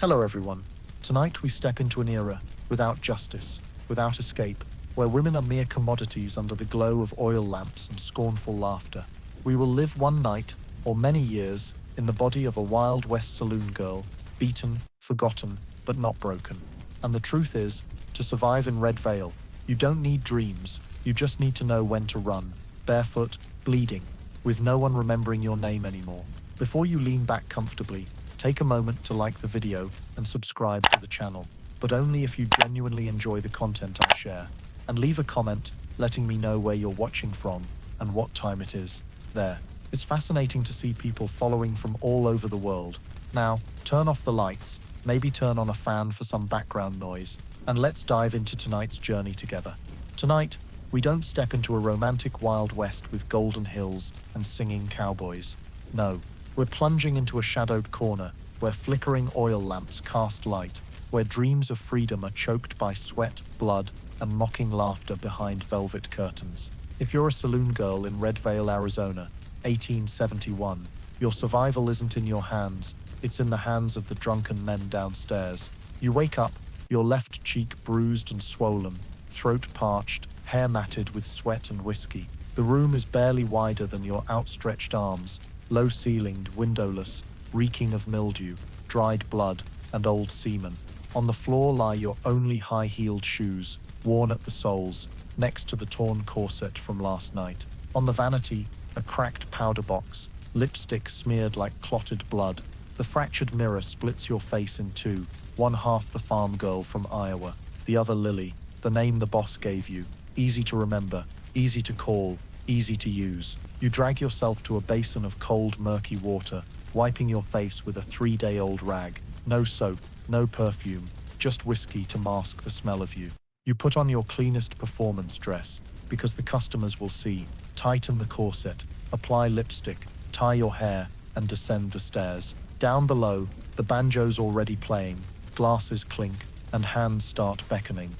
Hello everyone. Tonight we step into an era without justice, without escape, where women are mere commodities under the glow of oil lamps and scornful laughter. We will live one night, or many years, in the body of a Wild West saloon girl, beaten, forgotten, but not broken. And the truth is, to survive in Red Vale, you don't need dreams, you just need to know when to run, barefoot, bleeding, with no one remembering your name anymore. Before you lean back comfortably, take a moment to like the video and subscribe to the channel, but only if you genuinely enjoy the content I share. And leave a comment letting me know where you're watching from and what time it is. There. It's fascinating to see people following from all over the world. Now, turn off the lights, maybe turn on a fan for some background noise, and let's dive into tonight's journey together. Tonight, we don't step into a romantic Wild West with golden hills and singing cowboys. No. We're plunging into a shadowed corner where flickering oil lamps cast light, where dreams of freedom are choked by sweat, blood, and mocking laughter behind velvet curtains. If you're a saloon girl in Red Vale, Arizona, 1871, your survival isn't in your hands, it's in the hands of the drunken men downstairs. You wake up, your left cheek bruised and swollen, throat parched, hair matted with sweat and whiskey. The room is barely wider than your outstretched arms, low-ceilinged, windowless, reeking of mildew, dried blood, and old semen. On the floor lie your only high-heeled shoes, worn at the soles, next to the torn corset from last night. On the vanity, a cracked powder box, lipstick smeared like clotted blood. The fractured mirror splits your face in two, one half the farm girl from Iowa, the other Lilly, the name the boss gave you, easy to remember, easy to call, easy to use. You drag yourself to a basin of cold, murky water, wiping your face with a 3-day-old rag. No soap, no perfume, just whiskey to mask the smell of you. You put on your cleanest performance dress, because the customers will see, tighten the corset, apply lipstick, tie your hair, and descend the stairs. Down below, the banjo's already playing, glasses clink, and hands start beckoning.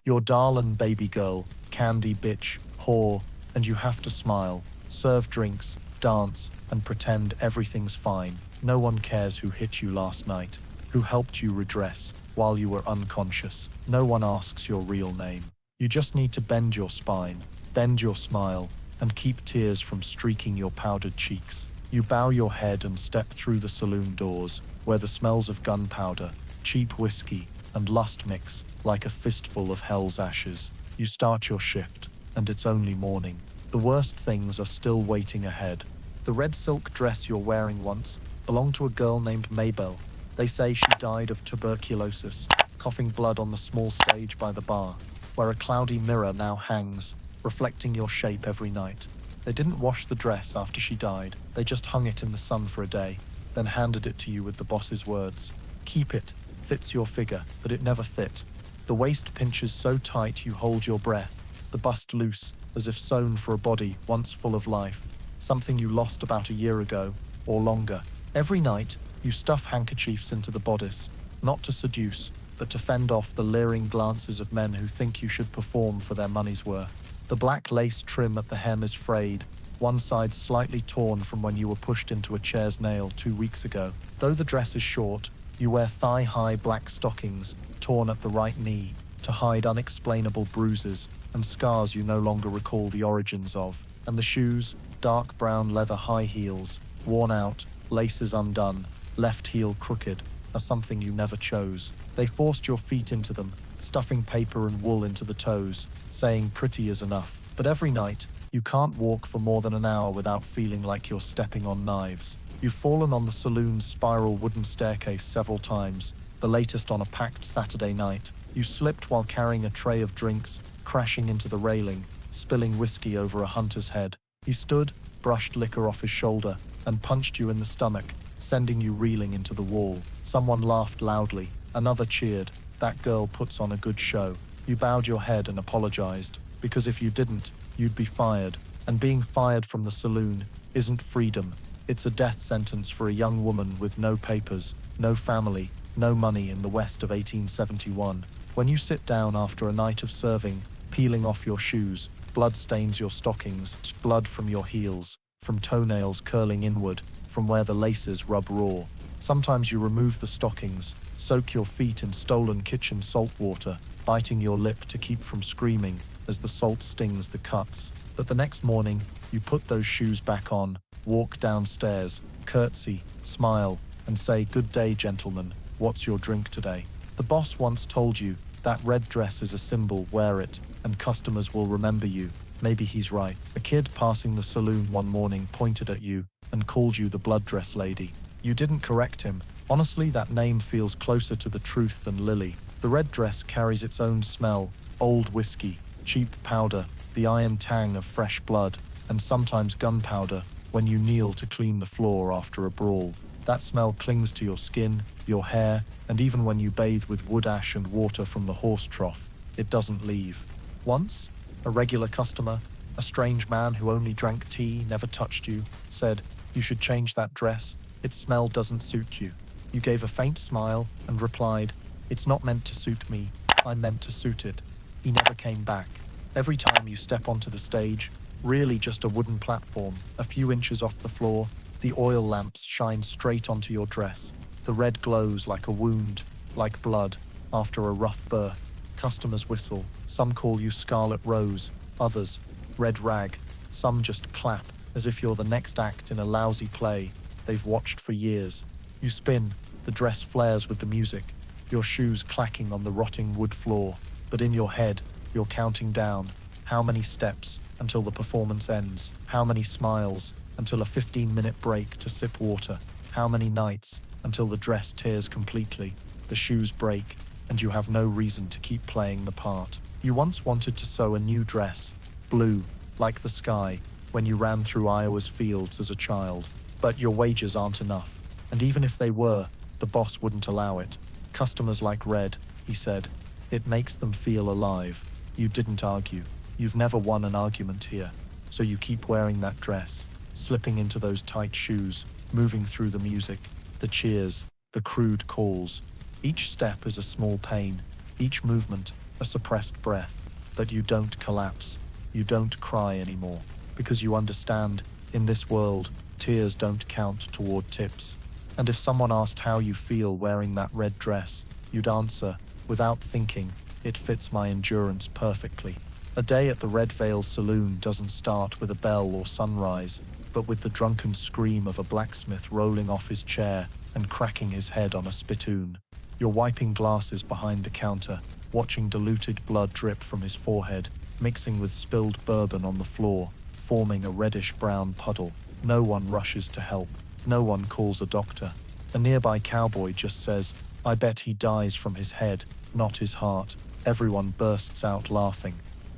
Your darlin' baby girl, candy bitch, whore, and you have to smile, serve drinks, dance, and pretend everything's fine. No one cares who hit you last night, who helped you redress while you were unconscious. No one asks your real name. You just need to bend your spine, bend your smile, and keep tears from streaking your powdered cheeks. You bow your head and step through the saloon doors, where the smells of gunpowder, cheap whiskey, and lust mix like a fistful of hell's ashes. You start your shift, and it's only morning. The worst things are still waiting ahead. The red silk dress you're wearing once belonged to a girl named Mabel. They say she died of tuberculosis, coughing blood on the small stage by the bar, where a cloudy mirror now hangs, reflecting your shape every night. They didn't wash the dress after she died. They just hung it in the sun for a day, then handed it to you with the boss's words. Keep it. Fits your figure, but it never fit. The waist pinches so tight you hold your breath, the bust loose, as if sewn for a body once full of life, something you lost about a year ago, or longer. Every night, you stuff handkerchiefs into the bodice, not to seduce, but to fend off the leering glances of men who think you should perform for their money's worth. The black lace trim at the hem is frayed, one side slightly torn from when you were pushed into a chair's nail 2 weeks ago. Though the dress is short, you wear thigh-high black stockings, torn at the right knee, to hide unexplainable bruises and scars you no longer recall the origins of. And the shoes, dark brown leather high heels, worn out, laces undone, left heel crooked, are something you never chose. They forced your feet into them, stuffing paper and wool into the toes, saying pretty is enough. But every night, you can't walk for more than an hour without feeling like you're stepping on knives. You've fallen on the saloon's spiral wooden staircase several times, the latest on a packed Saturday night. You slipped while carrying a tray of drinks, crashing into the railing, spilling whiskey over a hunter's head. He stood, brushed liquor off his shoulder, and punched you in the stomach, sending you reeling into the wall. Someone laughed loudly, another cheered. That girl puts on a good show. You bowed your head and apologized, because if you didn't, you'd be fired. And being fired from the saloon isn't freedom. It's a death sentence for a young woman with no papers, no family, no money in the West of 1871. When you sit down after a night of serving, peeling off your shoes, blood stains your stockings, blood from your heels, from toenails curling inward, from where the laces rub raw. Sometimes you remove the stockings, soak your feet in stolen kitchen salt water, biting your lip to keep from screaming as the salt stings the cuts. But the next morning, you put those shoes back on, walk downstairs, curtsy, smile, and say, "Good day, gentlemen. What's your drink today?" The boss once told you, "That red dress is a symbol, wear it, and customers will remember you." Maybe he's right. A kid passing the saloon one morning pointed at you and called you the blood dress lady. You didn't correct him. Honestly, that name feels closer to the truth than Lilly. The red dress carries its own smell, old whiskey, cheap powder, the iron tang of fresh blood, and sometimes gunpowder when you kneel to clean the floor after a brawl. That smell clings to your skin, your hair, and even when you bathe with wood ash and water from the horse trough, it doesn't leave. Once, a regular customer, a strange man who only drank tea, never touched you, said, "You should change that dress. Its smell doesn't suit you." You gave a faint smile and replied, "It's not meant to suit me. I'm meant to suit it." He never came back. Every time you step onto the stage, really just a wooden platform, a few inches off the floor, the oil lamps shine straight onto your dress. The red glows like a wound, like blood, after a rough birth. Customers whistle. Some call you Scarlet Rose, others Red Rag. Some just clap, as if you're the next act in a lousy play they've watched for years. You spin, the dress flares with the music, your shoes clacking on the rotting wood floor. But in your head, you're counting down. How many steps until the performance ends? How many smiles until a 15-minute break to sip water? How many nights until the dress tears completely, the shoes break, and you have no reason to keep playing the part? You once wanted to sew a new dress, blue, like the sky, when you ran through Iowa's fields as a child. But your wages aren't enough, and even if they were, the boss wouldn't allow it. "Customers like red," he said. "It makes them feel alive." You didn't argue. You've never won an argument here. So you keep wearing that dress, slipping into those tight shoes, moving through the music, the cheers, the crude calls. Each step is a small pain, each movement a suppressed breath. But you don't collapse. You don't cry anymore. Because you understand, in this world, tears don't count toward tips. And if someone asked how you feel wearing that red dress, you'd answer, without thinking, "It fits my endurance perfectly." A day at the Red Veil Saloon doesn't start with a bell or sunrise, but with the drunken scream of a blacksmith rolling off his chair and cracking his head on a spittoon. You're wiping glasses behind the counter, watching diluted blood drip from his forehead, mixing with spilled bourbon on the floor, forming a reddish-brown puddle. No one rushes to help. No one calls a doctor. A nearby cowboy just says, "I bet he dies from his head, not his heart." Everyone bursts out laughing.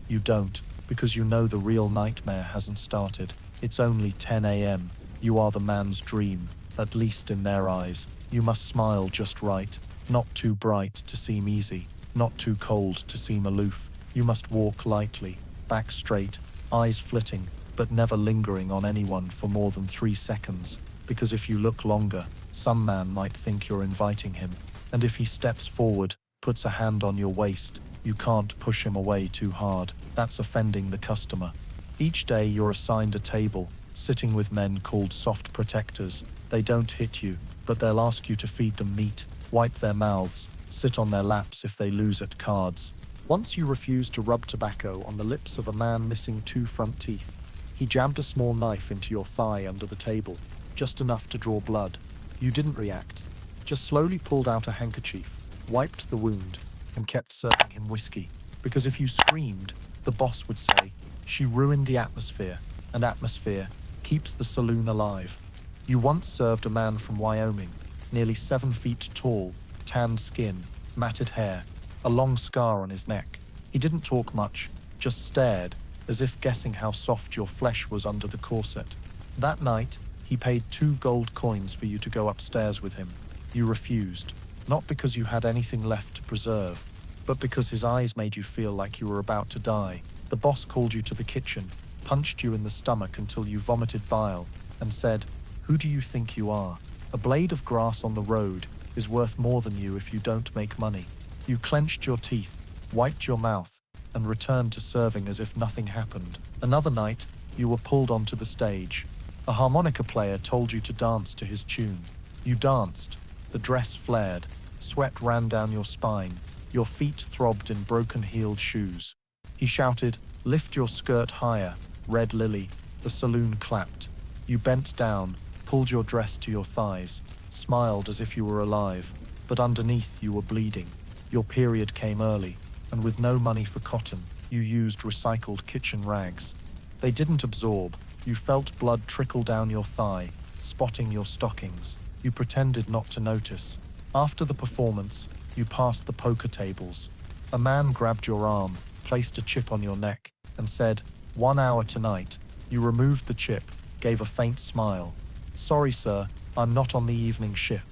You don't, because you know the real nightmare hasn't started. It's only 10 a.m. You are the man's dream, at least in their eyes. You must smile just right, not too bright to seem easy, not too cold to seem aloof. You must walk lightly, back straight, eyes flitting, but never lingering on anyone for more than 3 seconds, because if you look longer, some man might think you're inviting him. And if he steps forward, puts a hand on your waist, you can't push him away too hard. That's offending the customer. Each day you're assigned a table, sitting with men called soft protectors. They don't hit you, but they'll ask you to feed them meat, wipe their mouths, sit on their laps if they lose at cards. Once you refused to rub tobacco on the lips of a man missing 2 front teeth. He jammed a small knife into your thigh under the table, just enough to draw blood. You didn't react, just slowly pulled out a handkerchief, wiped the wound, and kept serving him whiskey. Because if you screamed, the boss would say, "She ruined the atmosphere, and atmosphere keeps the saloon alive." You once served a man from Wyoming, nearly 7 feet tall, tanned skin, matted hair, a long scar on his neck. He didn't talk much, just stared, as if guessing how soft your flesh was under the corset. That night, he paid 2 gold coins for you to go upstairs with him. You refused, not because you had anything left to preserve, but because his eyes made you feel like you were about to die. The boss called you to the kitchen, punched you in the stomach until you vomited bile, and said, "Who do you think you are? A blade of grass on the road is worth more than you if you don't make money." You clenched your teeth, wiped your mouth, and returned to serving as if nothing happened. Another night, you were pulled onto the stage. A harmonica player told you to dance to his tune. You danced. The dress flared. Sweat ran down your spine. Your feet throbbed in broken-heeled shoes. He shouted, "Lift your skirt higher, Red Lilly." The saloon clapped. You bent down, pulled your dress to your thighs, smiled as if you were alive, but underneath you were bleeding. Your period came early, and with no money for cotton, you used recycled kitchen rags. They didn't absorb. You felt blood trickle down your thigh, spotting your stockings. You pretended not to notice. After the performance, you passed the poker tables. A man grabbed your arm, placed a chip on your neck, and said, "1 hour tonight." You removed the chip, gave a faint smile. "Sorry, sir, I'm not on the evening shift."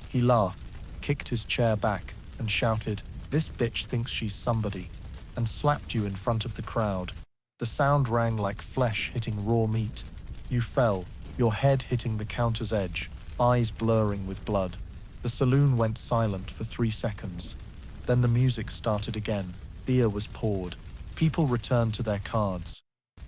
He laughed, kicked his chair back, and shouted, "This bitch thinks she's somebody," and slapped you in front of the crowd. The sound rang like flesh hitting raw meat. You fell, your head hitting the counter's edge, eyes blurring with blood. The saloon went silent for 3 seconds. Then the music started again. Beer was poured. People returned to their cards.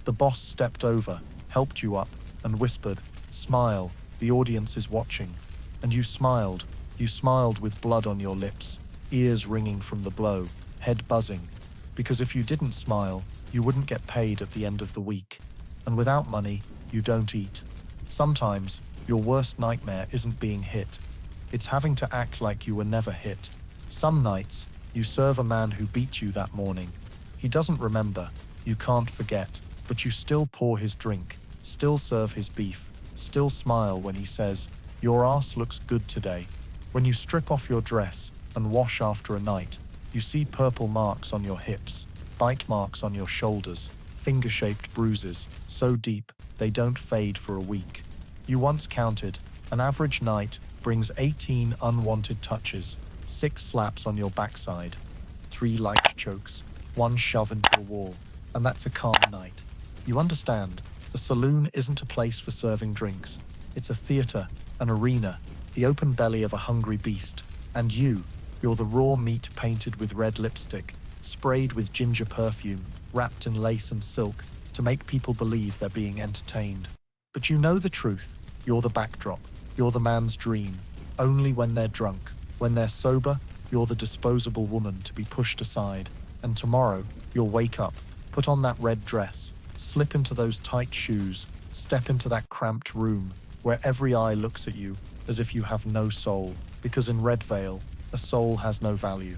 The boss stepped over, helped you up, and whispered, "Smile, the audience is watching." And you smiled. You smiled with blood on your lips, ears ringing from the blow, head buzzing. Because if you didn't smile, you wouldn't get paid at the end of the week. And without money, you don't eat. Sometimes, your worst nightmare isn't being hit. It's having to act like you were never hit. Some nights, you serve a man who beat you that morning. He doesn't remember, you can't forget, but you still pour his drink, still serve his beef, still smile when he says, "Your ass looks good today." When you strip off your dress and wash after a night, you see purple marks on your hips, bite marks on your shoulders, finger-shaped bruises, so deep they don't fade for a week. You once counted, an average night brings 18 unwanted touches, 6 slaps on your backside, 3 light chokes, 1 shove into a wall, and that's a calm night. You understand, the saloon isn't a place for serving drinks. It's a theater, an arena, the open belly of a hungry beast. And you're the raw meat painted with red lipstick, sprayed with ginger perfume, wrapped in lace and silk, to make people believe they're being entertained. But you know the truth. You're the backdrop. You're the man's dream. Only when they're drunk. When they're sober, you're the disposable woman to be pushed aside. And tomorrow, you'll wake up, put on that red dress, slip into those tight shoes, step into that cramped room, where every eye looks at you as if you have no soul. Because in Red Veil, a soul has no value.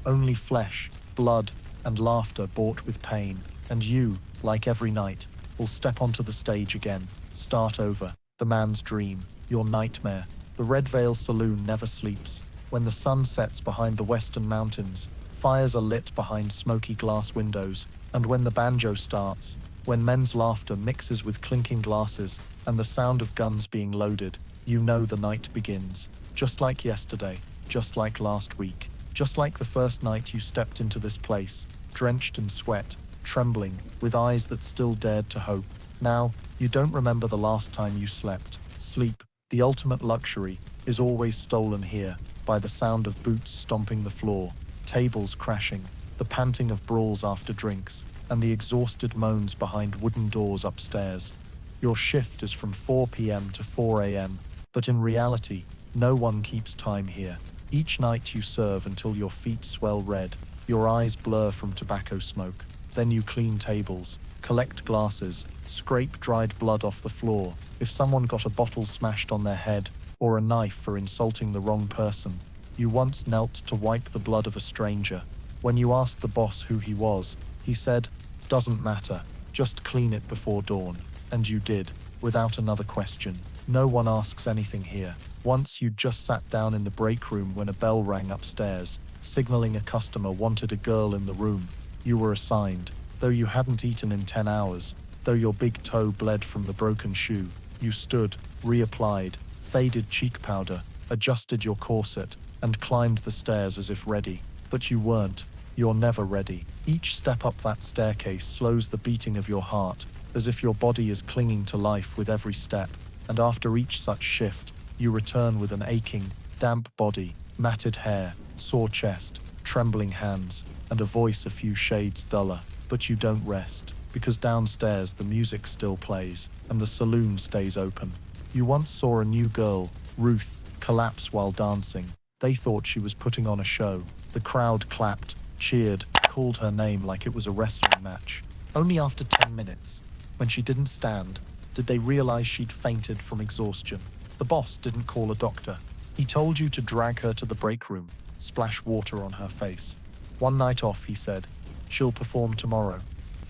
Only flesh, blood, and laughter bought with pain. And you, like every night, will step onto the stage again, start over. The man's dream, your nightmare. The Red Veil Saloon never sleeps. When the sun sets behind the western mountains, fires are lit behind smoky glass windows, and when the banjo starts, when men's laughter mixes with clinking glasses and the sound of guns being loaded, you know the night begins. Just like yesterday, just like last week, just like the first night you stepped into this place, drenched in sweat, trembling, with eyes that still dared to hope. Now, you don't remember the last time you slept. Sleep, the ultimate luxury, is always stolen here, by the sound of boots stomping the floor, tables crashing, the panting of brawls after drinks, and the exhausted moans behind wooden doors upstairs. Your shift is from 4 p.m. to 4 a.m., but in reality, no one keeps time here. Each night you serve until your feet swell red, your eyes blur from tobacco smoke. Then you clean tables, collect glasses, scrape dried blood off the floor. If someone got a bottle smashed on their head, or a knife for insulting the wrong person, you once knelt to wipe the blood of a stranger. When you asked the boss who he was, he said, "Doesn't matter, just clean it before dawn." And you did, without another question. No one asks anything here. Once you just sat down in the break room when a bell rang upstairs, signaling a customer wanted a girl in the room. You were assigned, though you hadn't eaten in 10 hours, though your big toe bled from the broken shoe. You stood, reapplied, faded cheek powder, adjusted your corset, and climbed the stairs as if ready. But you weren't. You're never ready. Each step up that staircase slows the beating of your heart, as if your body is clinging to life with every step. And after each such shift, you return with an aching, damp body, matted hair, sore chest, trembling hands, and a voice a few shades duller. But you don't rest, because downstairs the music still plays, and the saloon stays open. You once saw a new girl, Ruth, collapse while dancing. They thought she was putting on a show. The crowd clapped, cheered, called her name like it was a wrestling match. Only after 10 minutes, when she didn't stand, did they realize she'd fainted from exhaustion. The boss didn't call a doctor. He told you to drag her to the break room, splash water on her face. One night off, he said. She'll perform tomorrow.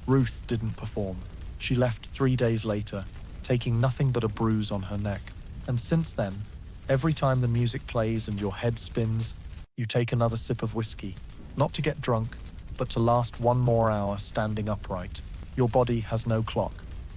Ruth didn't perform. She left 3 days later, taking nothing but a bruise on her neck. And since then, every time the music plays and your head spins, you take another sip of whiskey. Not to get drunk, but to last 1 more hour standing upright. Your body has no clock.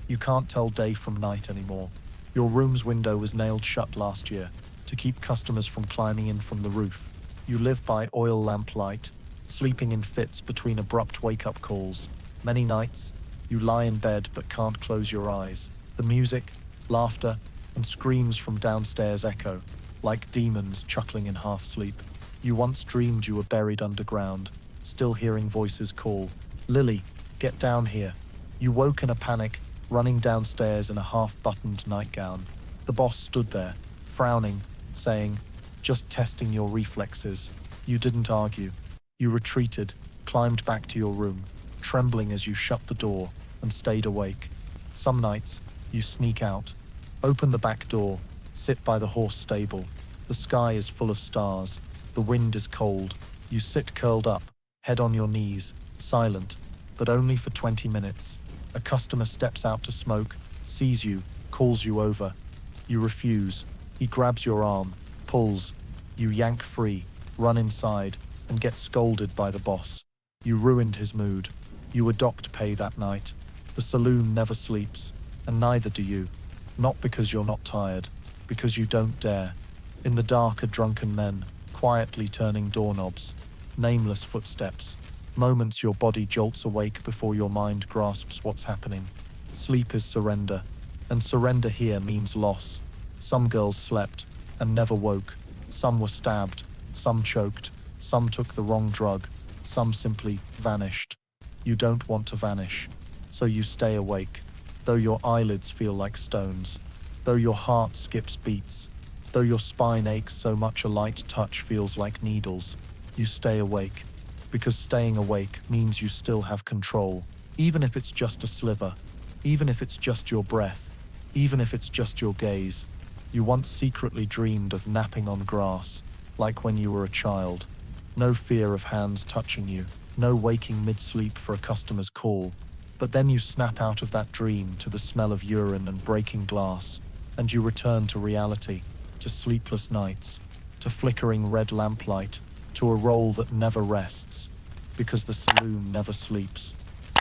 You can't tell day from night anymore. Your room's window was nailed shut last year to keep customers from climbing in from the roof. You live by oil lamp light, sleeping in fits between abrupt wake-up calls. Many nights, you lie in bed but can't close your eyes. The music, laughter, and screams from downstairs echo, like demons chuckling in half-sleep. You once dreamed you were buried underground, still hearing voices call, "Lilly, get down here." You woke in a panic, running downstairs in a half-buttoned nightgown. The boss stood there, frowning, saying, "Just testing your reflexes." You didn't argue. You retreated, climbed back to your room, trembling as you shut the door, and stayed awake. Some nights, you sneak out, open the back door, sit by the horse stable. The sky is full of stars. The wind is cold. You sit curled up, head on your knees, silent, but only for 20 minutes. A customer steps out to smoke, sees you, calls you over. You refuse. He grabs your arm, pulls. You yank free, run inside, and get scolded by the boss. You ruined his mood. You were docked pay that night. The saloon never sleeps, and neither do you. Not because you're not tired, because you don't dare. In the dark are drunken men, quietly turning doorknobs. Nameless footsteps. Moments your body jolts awake before your mind grasps what's happening. Sleep is surrender, and surrender here means loss. Some girls slept and never woke. Some were stabbed, some choked, some took the wrong drug, some simply vanished. You don't want to vanish, so you stay awake, though your eyelids feel like stones, though your heart skips beats, though your spine aches so much a light touch feels like needles. You stay awake, because staying awake means you still have control, even if it's just a sliver, even if it's just your breath, even if it's just your gaze. You once secretly dreamed of napping on grass, like when you were a child. No fear of hands touching you, no waking mid-sleep for a customer's call. But then you snap out of that dream to the smell of urine and breaking glass, and you return to reality, to sleepless nights, to flickering red lamplight, to a roll that never rests, because the saloon never sleeps,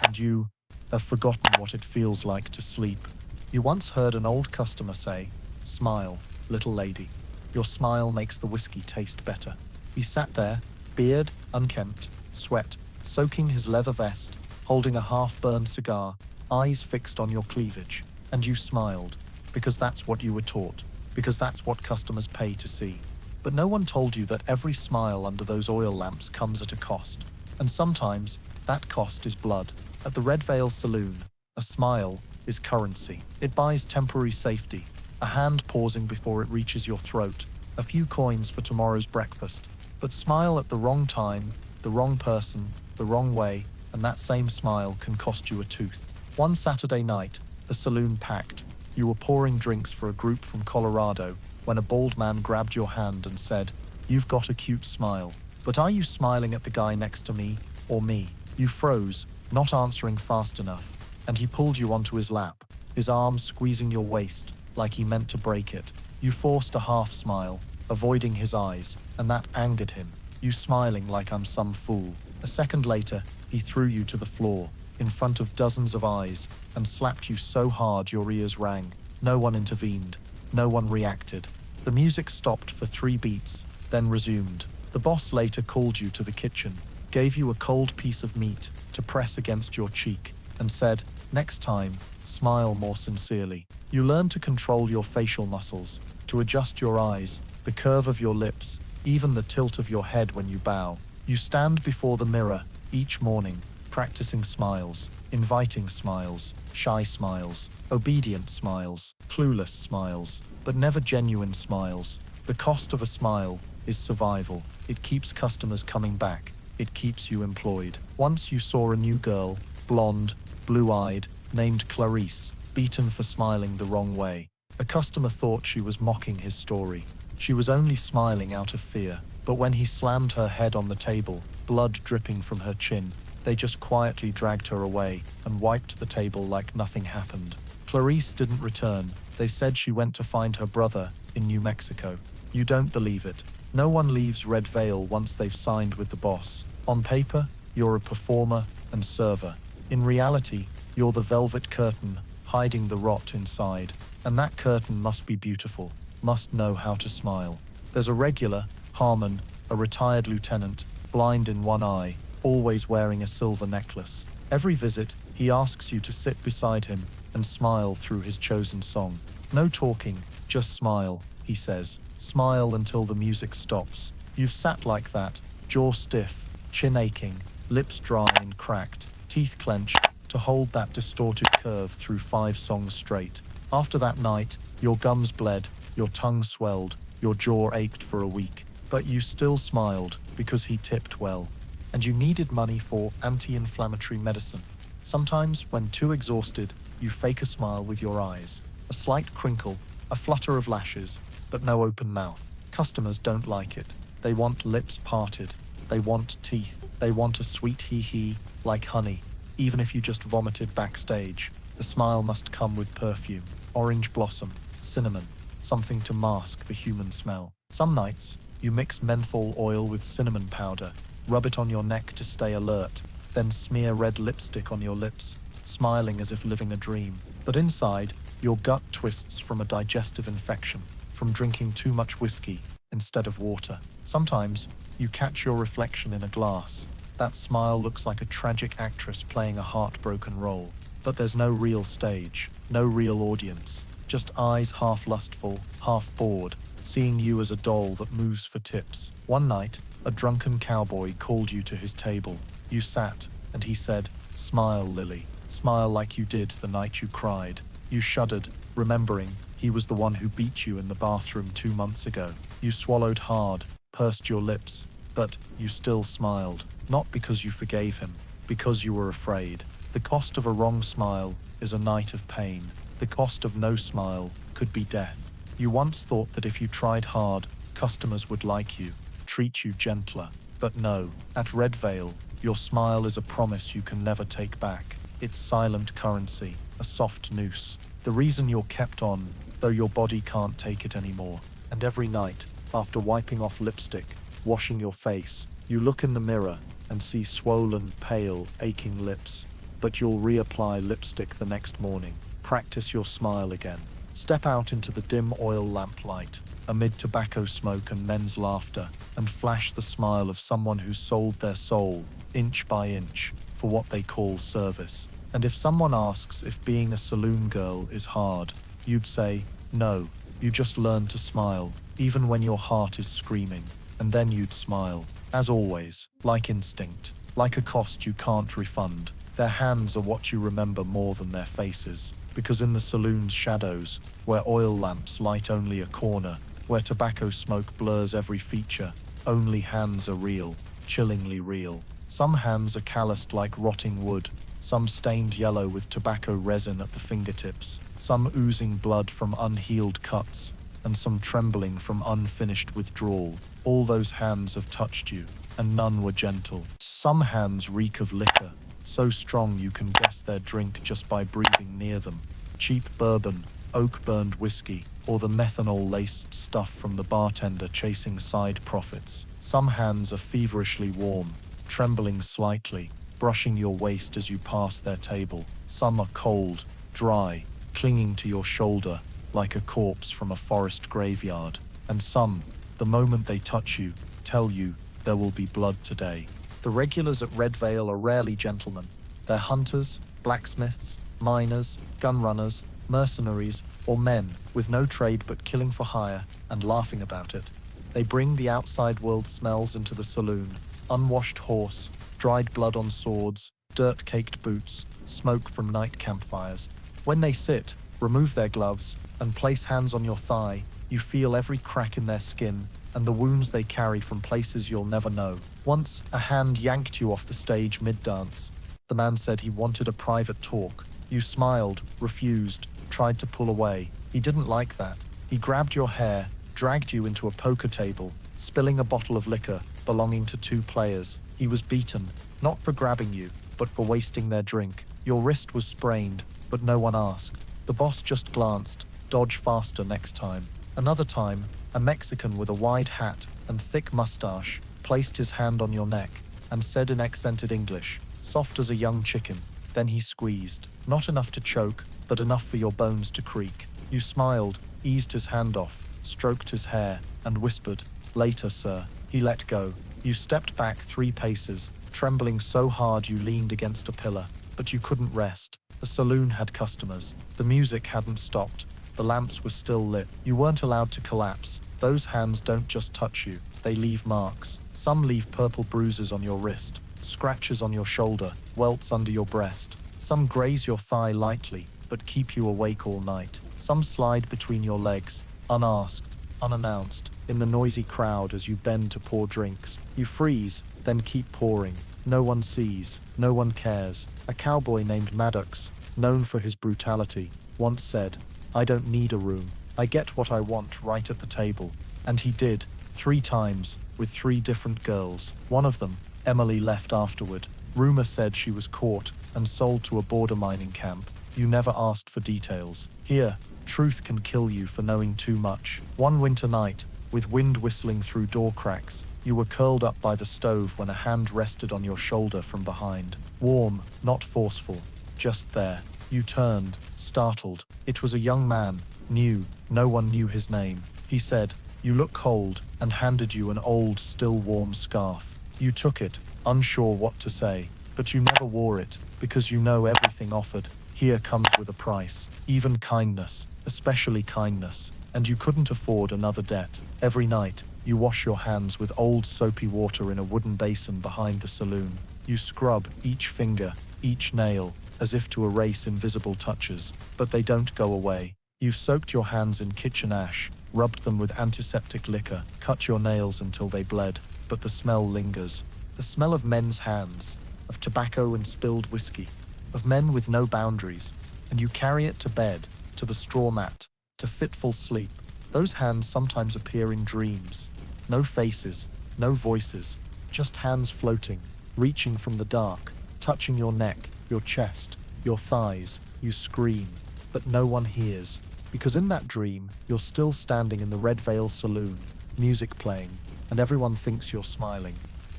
and you have forgotten what it feels like to sleep. You once heard an old customer say, "Smile, little lady. Your smile makes the whiskey taste better." He sat there, beard unkempt, sweat soaking his leather vest, holding a half-burned cigar, eyes fixed on your cleavage, and you smiled, because that's what you were taught, because that's what customers pay to see. But no one told you that every smile under those oil lamps comes at a cost, and sometimes that cost is blood. At the Red Veil Saloon, a smile is currency. It buys temporary safety, a hand pausing before it reaches your throat, a few coins for tomorrow's breakfast. But smile at the wrong time, the wrong person, the wrong way, and that same smile can cost you a tooth. One Saturday night, the saloon packed. You were pouring drinks for a group from Colorado when a bald man grabbed your hand and said, "You've got a cute smile, but are you smiling at the guy next to me, or me?" You froze, not answering fast enough, and he pulled you onto his lap, his arm squeezing your waist like he meant to break it. You forced a half smile, avoiding his eyes, and that angered him. You smiling like I'm some fool. A second later, he threw you to the floor, in front of dozens of eyes, and slapped you so hard your ears rang. No one intervened. No one reacted. The music stopped for 3 beats, then resumed. The boss later called you to the kitchen, gave you a cold piece of meat to press against your cheek, and said, "Next time, smile more sincerely." You learn to control your facial muscles, to adjust your eyes, the curve of your lips, even the tilt of your head when you bow. You stand before the mirror each morning, practicing smiles, inviting smiles, shy smiles, obedient smiles, clueless smiles, but never genuine smiles. The cost of a smile is survival. It keeps customers coming back. It keeps you employed. Once you saw a new girl, blonde, blue-eyed, named Clarice, beaten for smiling the wrong way. A customer thought she was mocking his story. She was only smiling out of fear, but when he slammed her head on the table, blood dripping from her chin, they just quietly dragged her away and wiped the table like nothing happened. Clarice didn't return. They said she went to find her brother in New Mexico. You don't believe it. No one leaves Red Veil once they've signed with the boss. On paper, you're a performer and server. In reality, you're the velvet curtain hiding the rot inside. And that curtain must be beautiful, must know how to smile. There's a regular, Harmon, a retired lieutenant, blind in one eye, always wearing a silver necklace. Every visit, he asks you to sit beside him and smile through his chosen song. No talking, just smile, he says. Smile until the music stops. You've sat like that, jaw stiff, chin aching, lips dry and cracked, teeth clenched, to hold that distorted curve through 5 songs straight. After that night, your gums bled, your tongue swelled, your jaw ached for a week. But you still smiled, because he tipped well. And you needed money for anti-inflammatory medicine. Sometimes, when too exhausted, you fake a smile with your eyes. A slight crinkle, a flutter of lashes, but no open mouth. Customers don't like it. They want lips parted. They want teeth. They want a sweet hee-hee, like honey. Even if you just vomited backstage, the smile must come with perfume. Orange blossom, cinnamon, something to mask the human smell. Some nights, you mix menthol oil with cinnamon powder, rub it on your neck to stay alert, then smear red lipstick on your lips, smiling as if living a dream. But inside, your gut twists from a digestive infection, from drinking too much whiskey instead of water. Sometimes, you catch your reflection in a glass. That smile looks like a tragic actress playing a heartbroken role. But there's no real stage, no real audience, just eyes half lustful, half bored, seeing you as a doll that moves for tips. One night, a drunken cowboy called you to his table. You sat, and he said, "Smile, Lilly. Smile like you did the night you cried." You shuddered, remembering he was the one who beat you in the bathroom 2 months ago. You swallowed hard, pursed your lips, but you still smiled. Not because you forgave him, because you were afraid. The cost of a wrong smile is a night of pain. The cost of no smile could be death. You once thought that if you tried hard, customers would like you, treat you gentler. But no, at Red Veil, your smile is a promise you can never take back. It's silent currency, a soft noose. The reason you're kept on, though your body can't take it anymore. And every night, after wiping off lipstick, washing your face, you look in the mirror and see swollen, pale, aching lips. But you'll reapply lipstick the next morning. Practice your smile again. Step out into the dim oil lamplight, amid tobacco smoke and men's laughter, and flash the smile of someone who sold their soul, inch by inch, for what they call service. And if someone asks if being a saloon girl is hard, you'd say, no, you just learn to smile, even when your heart is screaming. And then you'd smile, as always, like instinct, like a cost you can't refund. Their hands are what you remember more than their faces, because in the saloon's shadows, where oil lamps light only a corner, where tobacco smoke blurs every feature, only hands are real, chillingly real. Some hands are calloused like rotting wood, some stained yellow with tobacco resin at the fingertips, some oozing blood from unhealed cuts, and some trembling from unfinished withdrawal. All those hands have touched you, and none were gentle. Some hands reek of liquor, so strong you can guess their drink just by breathing near them. Cheap bourbon, oak-burned whiskey, or the methanol-laced stuff from the bartender chasing side profits. Some hands are feverishly warm, trembling slightly, brushing your waist as you pass their table. Some are cold, dry, clinging to your shoulder like a corpse from a forest graveyard. And some, the moment they touch you, tell you there will be blood today. The regulars at Red Veil are rarely gentlemen. They're hunters, blacksmiths, miners, gun runners, mercenaries, or men with no trade but killing for hire and laughing about it. They bring the outside world smells into the saloon: unwashed horse, dried blood on swords, dirt-caked boots, smoke from night campfires. When they sit, remove their gloves, and place hands on your thigh, You feel every crack in their skin and the wounds they carry from places you'll never know. Once, a hand yanked you off the stage mid-dance. The man said he wanted a private talk. You smiled, refused, tried to pull away. He didn't like that. He grabbed your hair, dragged you into a poker table, spilling a bottle of liquor belonging to 2 players. He was beaten, not for grabbing you, but for wasting their drink. Your wrist was sprained, but no one asked. The boss just glanced, dodge faster next time. Another time, a Mexican with a wide hat and thick mustache placed his hand on your neck and said in accented English, soft as a young chicken. Then he squeezed, not enough to choke, but enough for your bones to creak. You smiled, eased his hand off, stroked his hair, and whispered, "Later, sir." He let go. You stepped back 3 paces, trembling so hard you leaned against a pillar, but you couldn't rest. The saloon had customers. The music hadn't stopped. The lamps were still lit. You weren't allowed to collapse. Those hands don't just touch you, they leave marks. Some leave purple bruises on your wrist, scratches on your shoulder, welts under your breast. Some graze your thigh lightly, but keep you awake all night. Some slide between your legs, unasked, unannounced, in the noisy crowd as you bend to pour drinks. You freeze, then keep pouring. No one sees, no one cares. A cowboy named Maddox, known for his brutality, once said, "I don't need a room. I get what I want right at the table." And he did, 3 times, with 3 different girls. One of them, Emily, left afterward. Rumor said she was caught and sold to a border mining camp. You never asked for details. Here, truth can kill you for knowing too much. One winter night, with wind whistling through door cracks, you were curled up by the stove when a hand rested on your shoulder from behind. Warm, not forceful, just there. You turned, startled. It was a young man, new, no one knew his name. He said, "You look cold," and handed you an old, still warm scarf. You took it, unsure what to say, but you never wore it, because you know everything offered here comes with a price, even kindness, especially kindness, and you couldn't afford another debt. Every night, you wash your hands with old soapy water in a wooden basin behind the saloon. You scrub each finger, each nail, as if to erase invisible touches, but they don't go away. You've soaked your hands in kitchen ash, rubbed them with antiseptic liquor, cut your nails until they bled, but the smell lingers. The smell of men's hands, of tobacco and spilled whiskey, of men with no boundaries, and you carry it to bed, to the straw mat, to fitful sleep. Those hands sometimes appear in dreams. No faces, no voices, just hands floating, reaching from the dark, touching your neck, your chest, your thighs. You scream, but no one hears, because in that dream, you're still standing in the Red Veil Saloon, music playing, and everyone thinks you're smiling.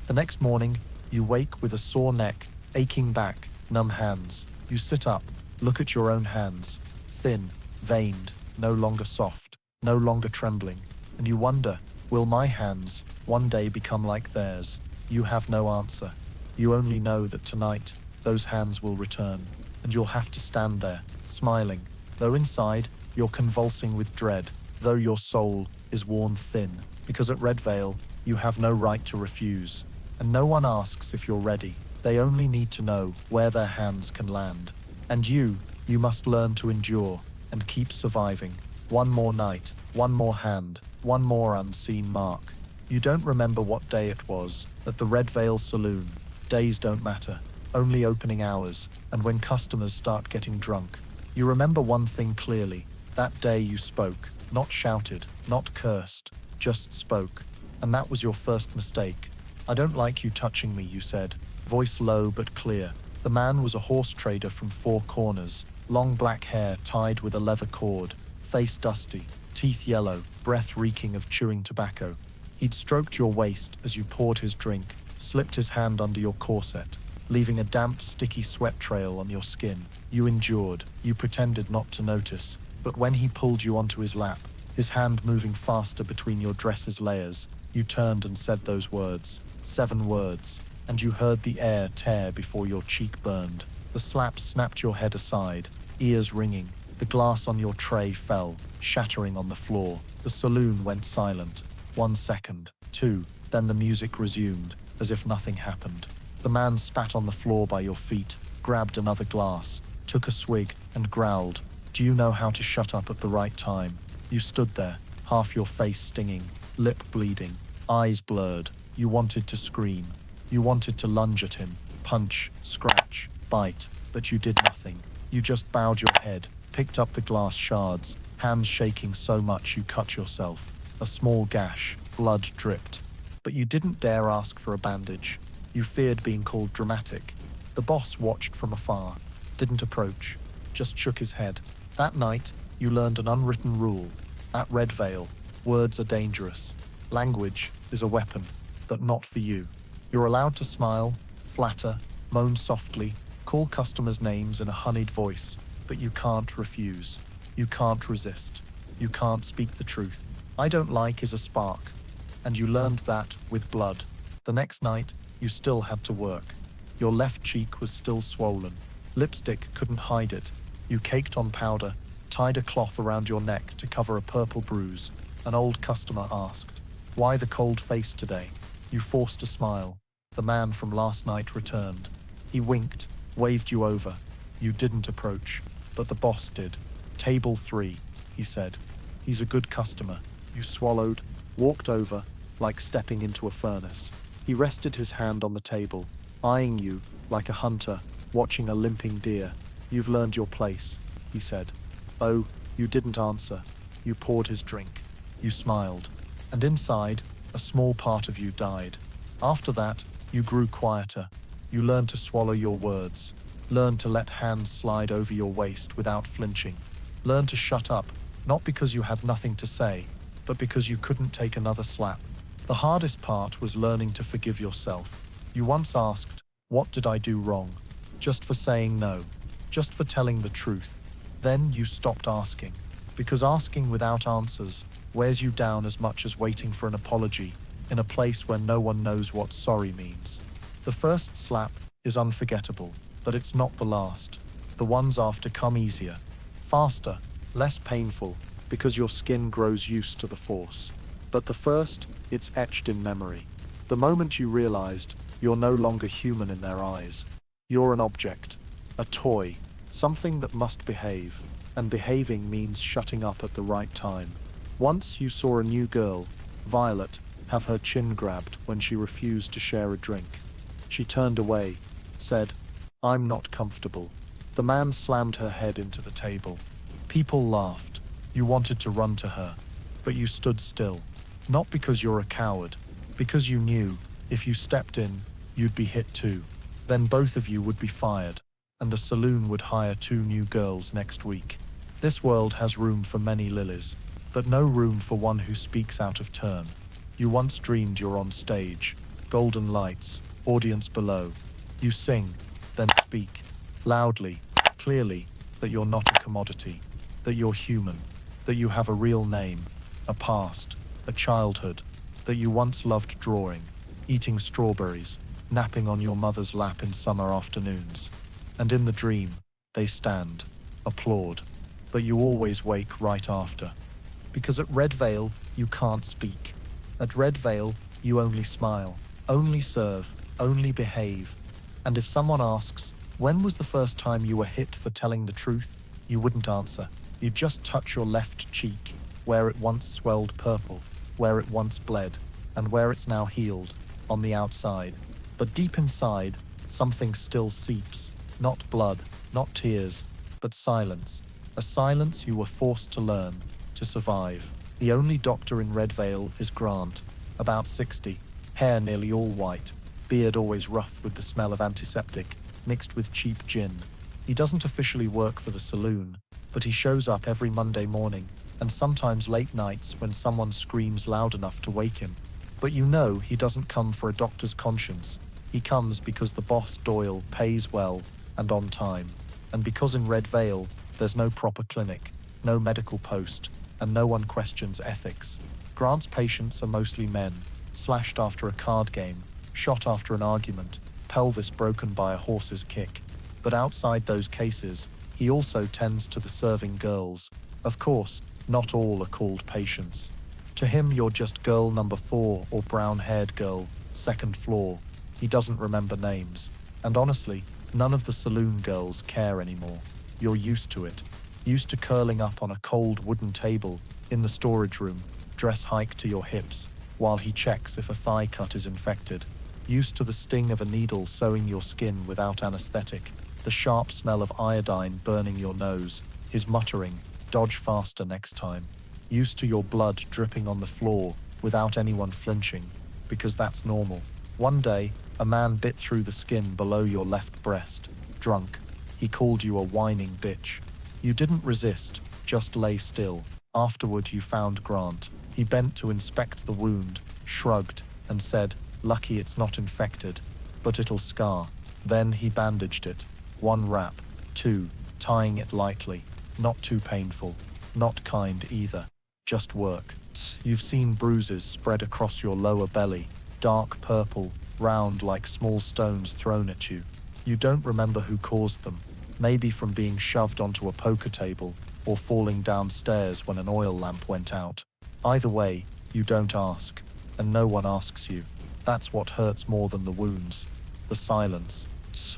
The next morning, you wake with a sore neck, aching back, numb hands. You sit up, look at your own hands, thin, veined, no longer soft, no longer trembling, and you wonder, will my hands one day become like theirs? You have no answer. You only know that tonight, those hands will return, and you'll have to stand there, smiling, though inside, you're convulsing with dread, though your soul is worn thin, because at Red Veil, you have no right to refuse, and no one asks if you're ready. They only need to know where their hands can land. And you must learn to endure and keep surviving. One more night, one more hand, one more unseen mark. You don't remember what day it was at the Red Veil Saloon. Days don't matter, only opening hours, and when customers start getting drunk. You remember one thing clearly. That day you spoke, not shouted, not cursed, just spoke. And that was your first mistake. "I don't like you touching me," you said, voice low but clear. The man was a horse trader from Four Corners, long black hair tied with a leather cord, face dusty, teeth yellow, breath reeking of chewing tobacco. He'd stroked your waist as you poured his drink, slipped his hand under your corset, leaving a damp, sticky sweat trail on your skin. You endured, you pretended not to notice, but when he pulled you onto his lap, his hand moving faster between your dress's layers, you turned and said those words, 7 words, and you heard the air tear before your cheek burned. The slap snapped your head aside, ears ringing. The glass on your tray fell, shattering on the floor. The saloon went silent. 1 second, 2, then the music resumed, as if nothing happened. The man spat on the floor by your feet, grabbed another glass, took a swig, and growled, "Do you know how to shut up at the right time?" You stood there, half your face stinging, lip bleeding, eyes blurred. You wanted to scream. You wanted to lunge at him, punch, scratch, bite, but you did nothing. You just bowed your head, picked up the glass shards, hands shaking so much you cut yourself. A small gash, blood dripped. But you didn't dare ask for a bandage. You feared being called dramatic. The boss watched from afar, didn't approach, just shook his head. That night, you learned an unwritten rule. At Red Veil, words are dangerous. Language is a weapon, but not for you. You're allowed to smile, flatter, moan softly, call customers' names in a honeyed voice, but you can't refuse. You can't resist. You can't speak the truth. I don't like is a spark. And you learned that with blood. The next night, you still had to work. Your left cheek was still swollen. Lipstick couldn't hide it. You caked on powder, tied a cloth around your neck to cover a purple bruise. An old customer asked, "Why the cold face today?" You forced a smile. The man from last night returned. He winked, waved you over. You didn't approach, but the boss did. "Table 3, he said. "He's a good customer." You swallowed, walked over, like stepping into a furnace. He rested his hand on the table, eyeing you like a hunter watching a limping deer. "You've learned your place," he said. Oh, you didn't answer. You poured his drink. You smiled. And inside, a small part of you died. After that, you grew quieter. You learned to swallow your words. Learned to let hands slide over your waist without flinching. Learned to shut up, not because you had nothing to say, but because you couldn't take another slap. The hardest part was learning to forgive yourself. You once asked, "What did I do wrong?" Just for saying no. Just for telling the truth. Then you stopped asking. Because asking without answers wears you down as much as waiting for an apology in a place where no one knows what sorry means. The first slap is unforgettable, but it's not the last. The ones after come easier, faster, less painful, because your skin grows used to the force. But the first, it's etched in memory. The moment you realized you're no longer human in their eyes. You're an object, a toy, something that must behave, and behaving means shutting up at the right time. Once you saw a new girl, Violet, have her chin grabbed when she refused to share a drink. She turned away, said, "I'm not comfortable." The man slammed her head into the table. People laughed. You wanted to run to her, but you stood still. Not because you're a coward, because you knew, if you stepped in, you'd be hit too. Then both of you would be fired, and the saloon would hire 2 new girls next week. This world has room for many Lillys, but no room for one who speaks out of turn. You once dreamed you're on stage, golden lights, audience below. You sing, then speak, loudly, clearly, that you're not a commodity, that you're human, that you have a real name, a past, a childhood, that you once loved drawing, eating strawberries, napping on your mother's lap in summer afternoons. And in the dream, they stand, applaud, but you always wake right after. Because at Red Veil, you can't speak. At Red Veil, you only smile, only serve, only behave. And if someone asks, when was the first time you were hit for telling the truth, you wouldn't answer. You'd just touch your left cheek, where it once swelled purple, where it once bled, and where it's now healed, on the outside. But deep inside, something still seeps. Not blood, not tears, but silence. A silence you were forced to learn, to survive. The only doctor in Red Veil is Grant, about 60, hair nearly all white, beard always rough with the smell of antiseptic, mixed with cheap gin. He doesn't officially work for the saloon, but he shows up every Monday morning, and sometimes late nights when someone screams loud enough to wake him. But you know he doesn't come for a doctor's conscience. He comes because the boss Doyle pays well and on time, and because in Red Veil there's no proper clinic, no medical post, and no one questions ethics. Grant's patients are mostly men, slashed after a card game, shot after an argument, pelvis broken by a horse's kick. But outside those cases, he also tends to the serving girls. Of course, not all are called patients. To him, you're just girl number 4 or brown-haired girl, 2nd floor. He doesn't remember names. And honestly, none of the saloon girls care anymore. You're used to it. Used to curling up on a cold wooden table in the storage room, dress hike to your hips, while he checks if a thigh cut is infected. Used to the sting of a needle sewing your skin without anesthetic, the sharp smell of iodine burning your nose, his muttering, "Dodge faster next time." Used to your blood dripping on the floor without anyone flinching, because that's normal. One day, a man bit through the skin below your left breast. Drunk, he called you a whining bitch. You didn't resist, just lay still. Afterward, you found Grant. He bent to inspect the wound, shrugged, and said, "Lucky it's not infected, but it'll scar." Then he bandaged it. 1 wrap, 2, tying it lightly. Not too painful, not kind either. Just work. You've seen bruises spread across your lower belly, dark purple, round like small stones thrown at you. You don't remember who caused them, maybe from being shoved onto a poker table or falling downstairs when an oil lamp went out. Either way, you don't ask, and no one asks you. That's what hurts more than the wounds. The silence.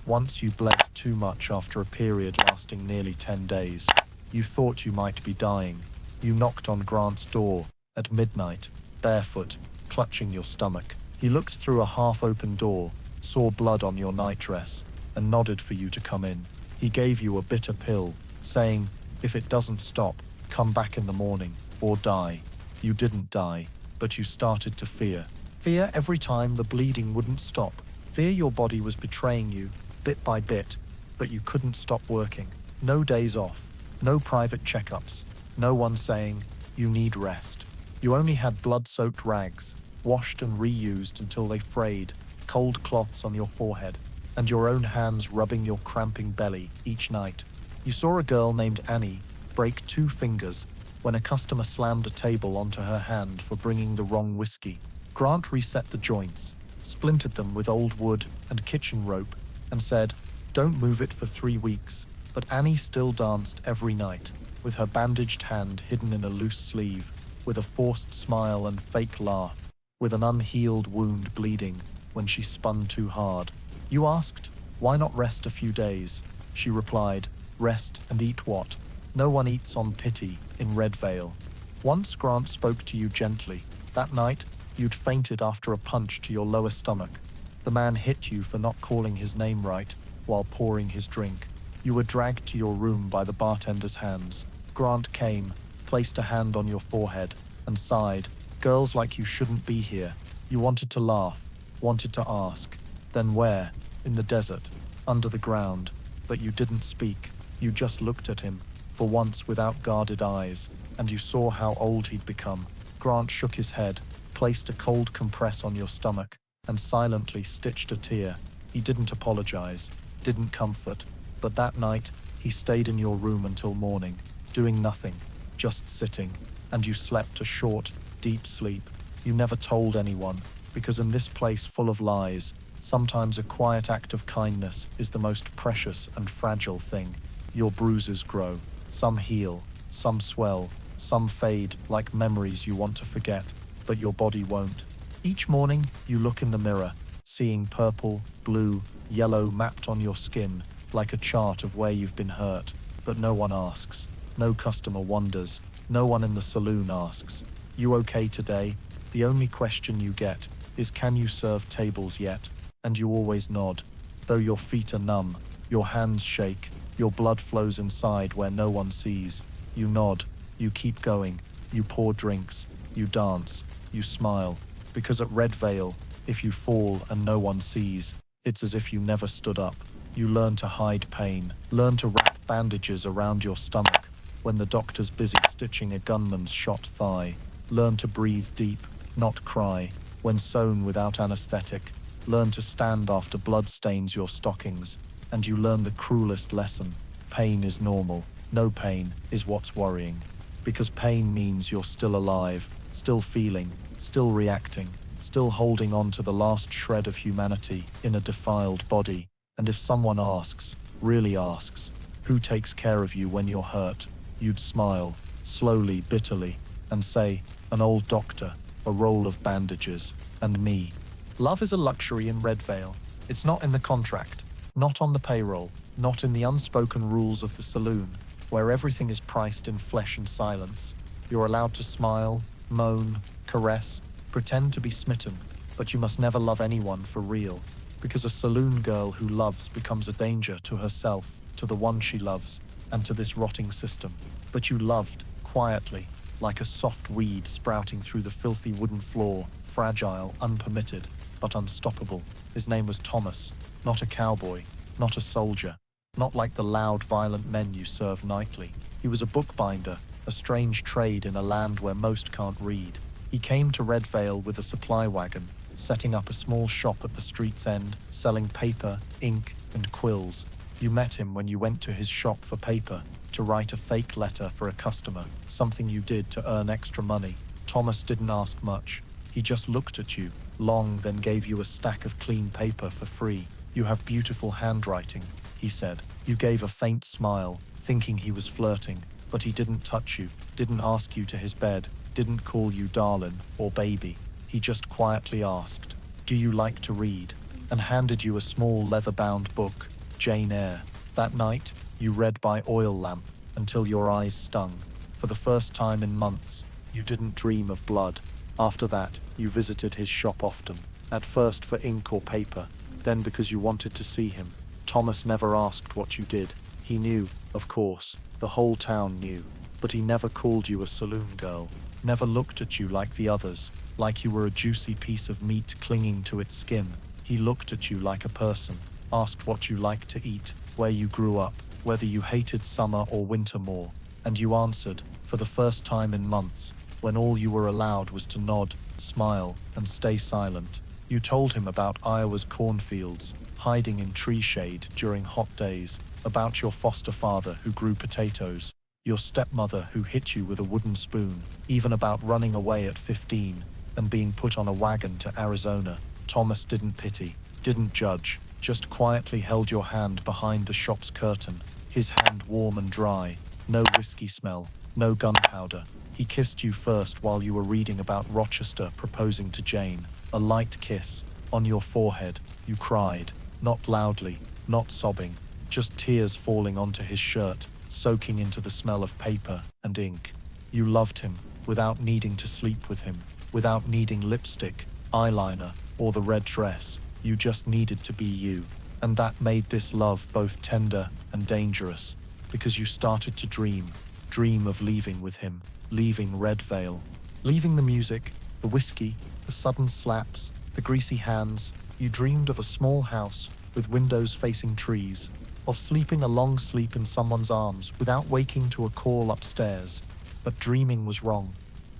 Once you bled too much after a period lasting nearly 10 days. You thought you might be dying. You knocked on Grant's door at midnight, barefoot, clutching your stomach. He looked through a half-open door, saw blood on your nightdress, and nodded for you to come in. He gave you a bitter pill, saying, "If it doesn't stop, come back in the morning, or die." You didn't die, but you started to fear. Fear every time the bleeding wouldn't stop. Fear your body was betraying you, bit by bit, but you couldn't stop working. No days off, no private checkups, no one saying, "You need rest." You only had blood-soaked rags, washed and reused until they frayed, cold cloths on your forehead, and your own hands rubbing your cramping belly each night. You saw a girl named Annie break 2 fingers when a customer slammed a table onto her hand for bringing the wrong whiskey. Grant reset the joints, splintered them with old wood and kitchen rope, and said, "Don't move it for 3 weeks." But Annie still danced every night, with her bandaged hand hidden in a loose sleeve, with a forced smile and fake laugh, with an unhealed wound bleeding when she spun too hard. You asked, "Why not rest a few days?" She replied, "Rest and eat what? No one eats on pity in Red Vale." Once Grant spoke to you gently. That night, you'd fainted after a punch to your lower stomach. The man hit you for not calling his name right while pouring his drink. You were dragged to your room by the bartender's hands. Grant came, placed a hand on your forehead, and sighed, "Girls like you shouldn't be here." You wanted to laugh, wanted to ask. Then where? In the desert, under the ground. But you didn't speak. You just looked at him, for once without guarded eyes, and you saw how old he'd become. Grant shook his head, placed a cold compress on your stomach, and silently stitched a tear. He didn't apologize, didn't comfort, but that night, he stayed in your room until morning, doing nothing, just sitting, and you slept a short, deep sleep. You never told anyone, because in this place full of lies, sometimes a quiet act of kindness is the most precious and fragile thing. Your bruises grow, some heal, some swell, some fade like memories you want to forget, but your body won't. Each morning, you look in the mirror, seeing purple, blue, yellow mapped on your skin, like a chart of where you've been hurt. But no one asks. No customer wonders. No one in the saloon asks, "You okay today?" The only question you get is, "Can you serve tables yet?" And you always nod. Though your feet are numb, your hands shake, your blood flows inside where no one sees. You nod, you keep going, you pour drinks, you dance, you smile. Because at Red Vale, if you fall and no one sees, it's as if you never stood up. You learn to hide pain, learn to wrap bandages around your stomach when the doctor's busy stitching a gunman's shot thigh. Learn to breathe deep, not cry, when sewn without anesthetic. Learn to stand after blood stains your stockings, and you learn the cruelest lesson. Pain is normal. No pain is what's worrying. Because pain means you're still alive, still feeling, still reacting, still holding on to the last shred of humanity in a defiled body. And if someone asks, really asks, who takes care of you when you're hurt, you'd smile, slowly, bitterly, and say, "An old doctor, a roll of bandages, and me." Love is a luxury in Red Vale. It's not in the contract, not on the payroll, not in the unspoken rules of the saloon, where everything is priced in flesh and silence. You're allowed to smile, moan, caress, pretend to be smitten, but you must never love anyone for real, because a saloon girl who loves becomes a danger to herself, to the one she loves, and to this rotting system. But you loved, quietly, like a soft weed sprouting through the filthy wooden floor, fragile, unpermitted, but unstoppable. His name was Thomas, not a cowboy, not a soldier, not like the loud, violent men you serve nightly. He was a bookbinder, a strange trade in a land where most can't read. He came to Red Vale with a supply wagon, setting up a small shop at the street's end, selling paper, ink, and quills. You met him when you went to his shop for paper, to write a fake letter for a customer, something you did to earn extra money. Thomas didn't ask much. He just looked at you, long, then gave you a stack of clean paper for free. "You have beautiful handwriting," he said. You gave a faint smile, thinking he was flirting, but he didn't touch you, didn't ask you to his bed, didn't call you darling or baby. He just quietly asked, "Do you like to read?" and handed you a small leather-bound book, Jane Eyre. That night, you read by oil lamp until your eyes stung. For the first time in months, you didn't dream of blood. After that, you visited his shop often, at first for ink or paper, then because you wanted to see him. Thomas never asked what you did. He knew, of course, the whole town knew, but he never called you a saloon girl, never looked at you like the others, like you were a juicy piece of meat clinging to its skin. He looked at you like a person, asked what you liked to eat, where you grew up, whether you hated summer or winter more, and you answered, for the first time in months, when all you were allowed was to nod, smile, and stay silent. You told him about Iowa's cornfields, hiding in tree shade during hot days, about your foster father who grew potatoes, your stepmother who hit you with a wooden spoon, even about running away at 15 and being put on a wagon to Arizona. Thomas didn't pity, didn't judge, just quietly held your hand behind the shop's curtain, his hand warm and dry, no whiskey smell, no gunpowder. He kissed you first while you were reading about Rochester proposing to Jane, a light kiss, on your forehead. You cried, not loudly, not sobbing, just tears falling onto his shirt, soaking into the smell of paper and ink. You loved him, without needing to sleep with him, without needing lipstick, eyeliner, or the red dress. You just needed to be you. And that made this love both tender and dangerous, because you started to dream of leaving with him, leaving Red Vale, leaving the music, the whiskey, the sudden slaps, the greasy hands. You dreamed of a small house with windows facing trees, of sleeping a long sleep in someone's arms without waking to a call upstairs. But dreaming was wrong,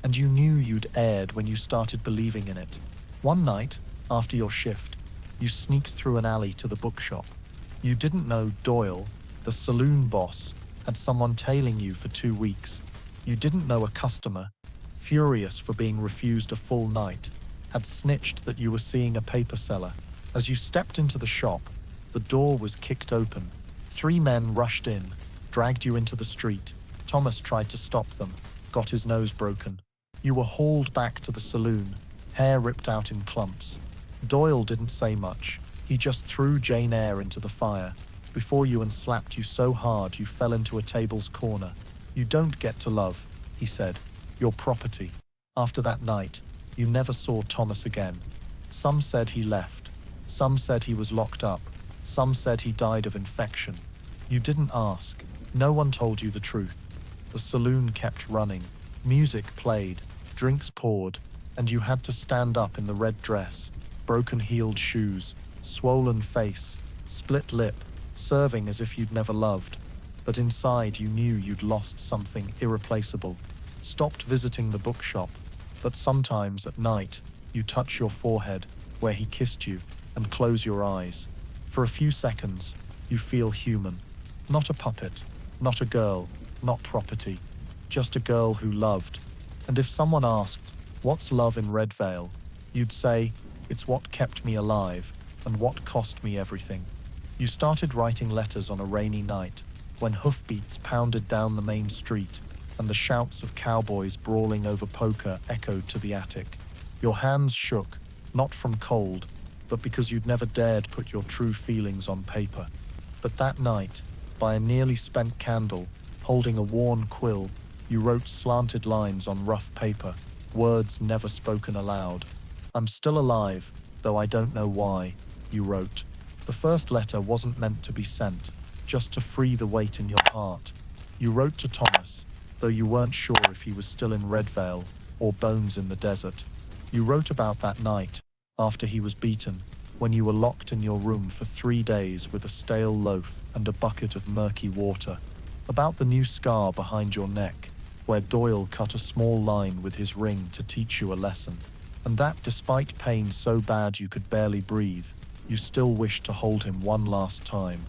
and you knew you'd erred when you started believing in it. One night, after your shift, you sneaked through an alley to the bookshop. You didn't know Doyle, the saloon boss, had someone tailing you for 2 weeks. You didn't know a customer, furious for being refused a full night, had snitched that you were seeing a paper seller. As you stepped into the shop, the door was kicked open. 3 men rushed in, dragged you into the street. Thomas tried to stop them, got his nose broken. You were hauled back to the saloon, hair ripped out in clumps. Doyle didn't say much. He just threw Jane Eyre into the fire before you and slapped you so hard you fell into a table's corner. "You don't get to love," he said. "You're property." After that night, you never saw Thomas again. Some said he left. Some said he was locked up. Some said he died of infection. You didn't ask. No one told you the truth. The saloon kept running. Music played, drinks poured, and you had to stand up in the red dress, broken-heeled shoes, swollen face, split lip, serving as if you'd never loved. But inside you knew you'd lost something irreplaceable. Stopped visiting the bookshop, but sometimes at night you touch your forehead where he kissed you and close your eyes. For a few seconds, you feel human. Not a puppet, not a girl, not property, just a girl who loved. And if someone asked, "What's love in Red Vale?" you'd say, "It's what kept me alive and what cost me everything." You started writing letters on a rainy night when hoofbeats pounded down the main street and the shouts of cowboys brawling over poker echoed to the attic. Your hands shook, not from cold, but because you'd never dared put your true feelings on paper. But that night, by a nearly spent candle, holding a worn quill, you wrote slanted lines on rough paper. words never spoken aloud. "I'm still alive, though I don't know why," you wrote. The first letter wasn't meant to be sent, just to free the weight in your heart. You wrote to Thomas, though you weren't sure if he was still in Redvale or Bones in the desert. You wrote about that night, after he was beaten, when you were locked in your room for 3 days with a stale loaf and a bucket of murky water. About the new scar behind your neck, where Doyle cut a small line with his ring to teach you a lesson. And that despite pain so bad you could barely breathe, you still wished to hold him one last time.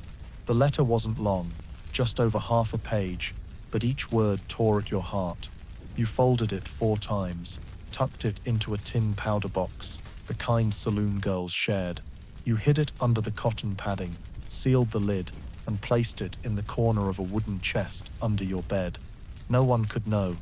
The letter wasn't long, just over half a page, but each word tore at your heart. You folded it 4 times, tucked it into a tin powder box, the kind saloon girls shared. You hid it under the cotton padding, sealed the lid, and placed it in the corner of a wooden chest under your bed. No one could know.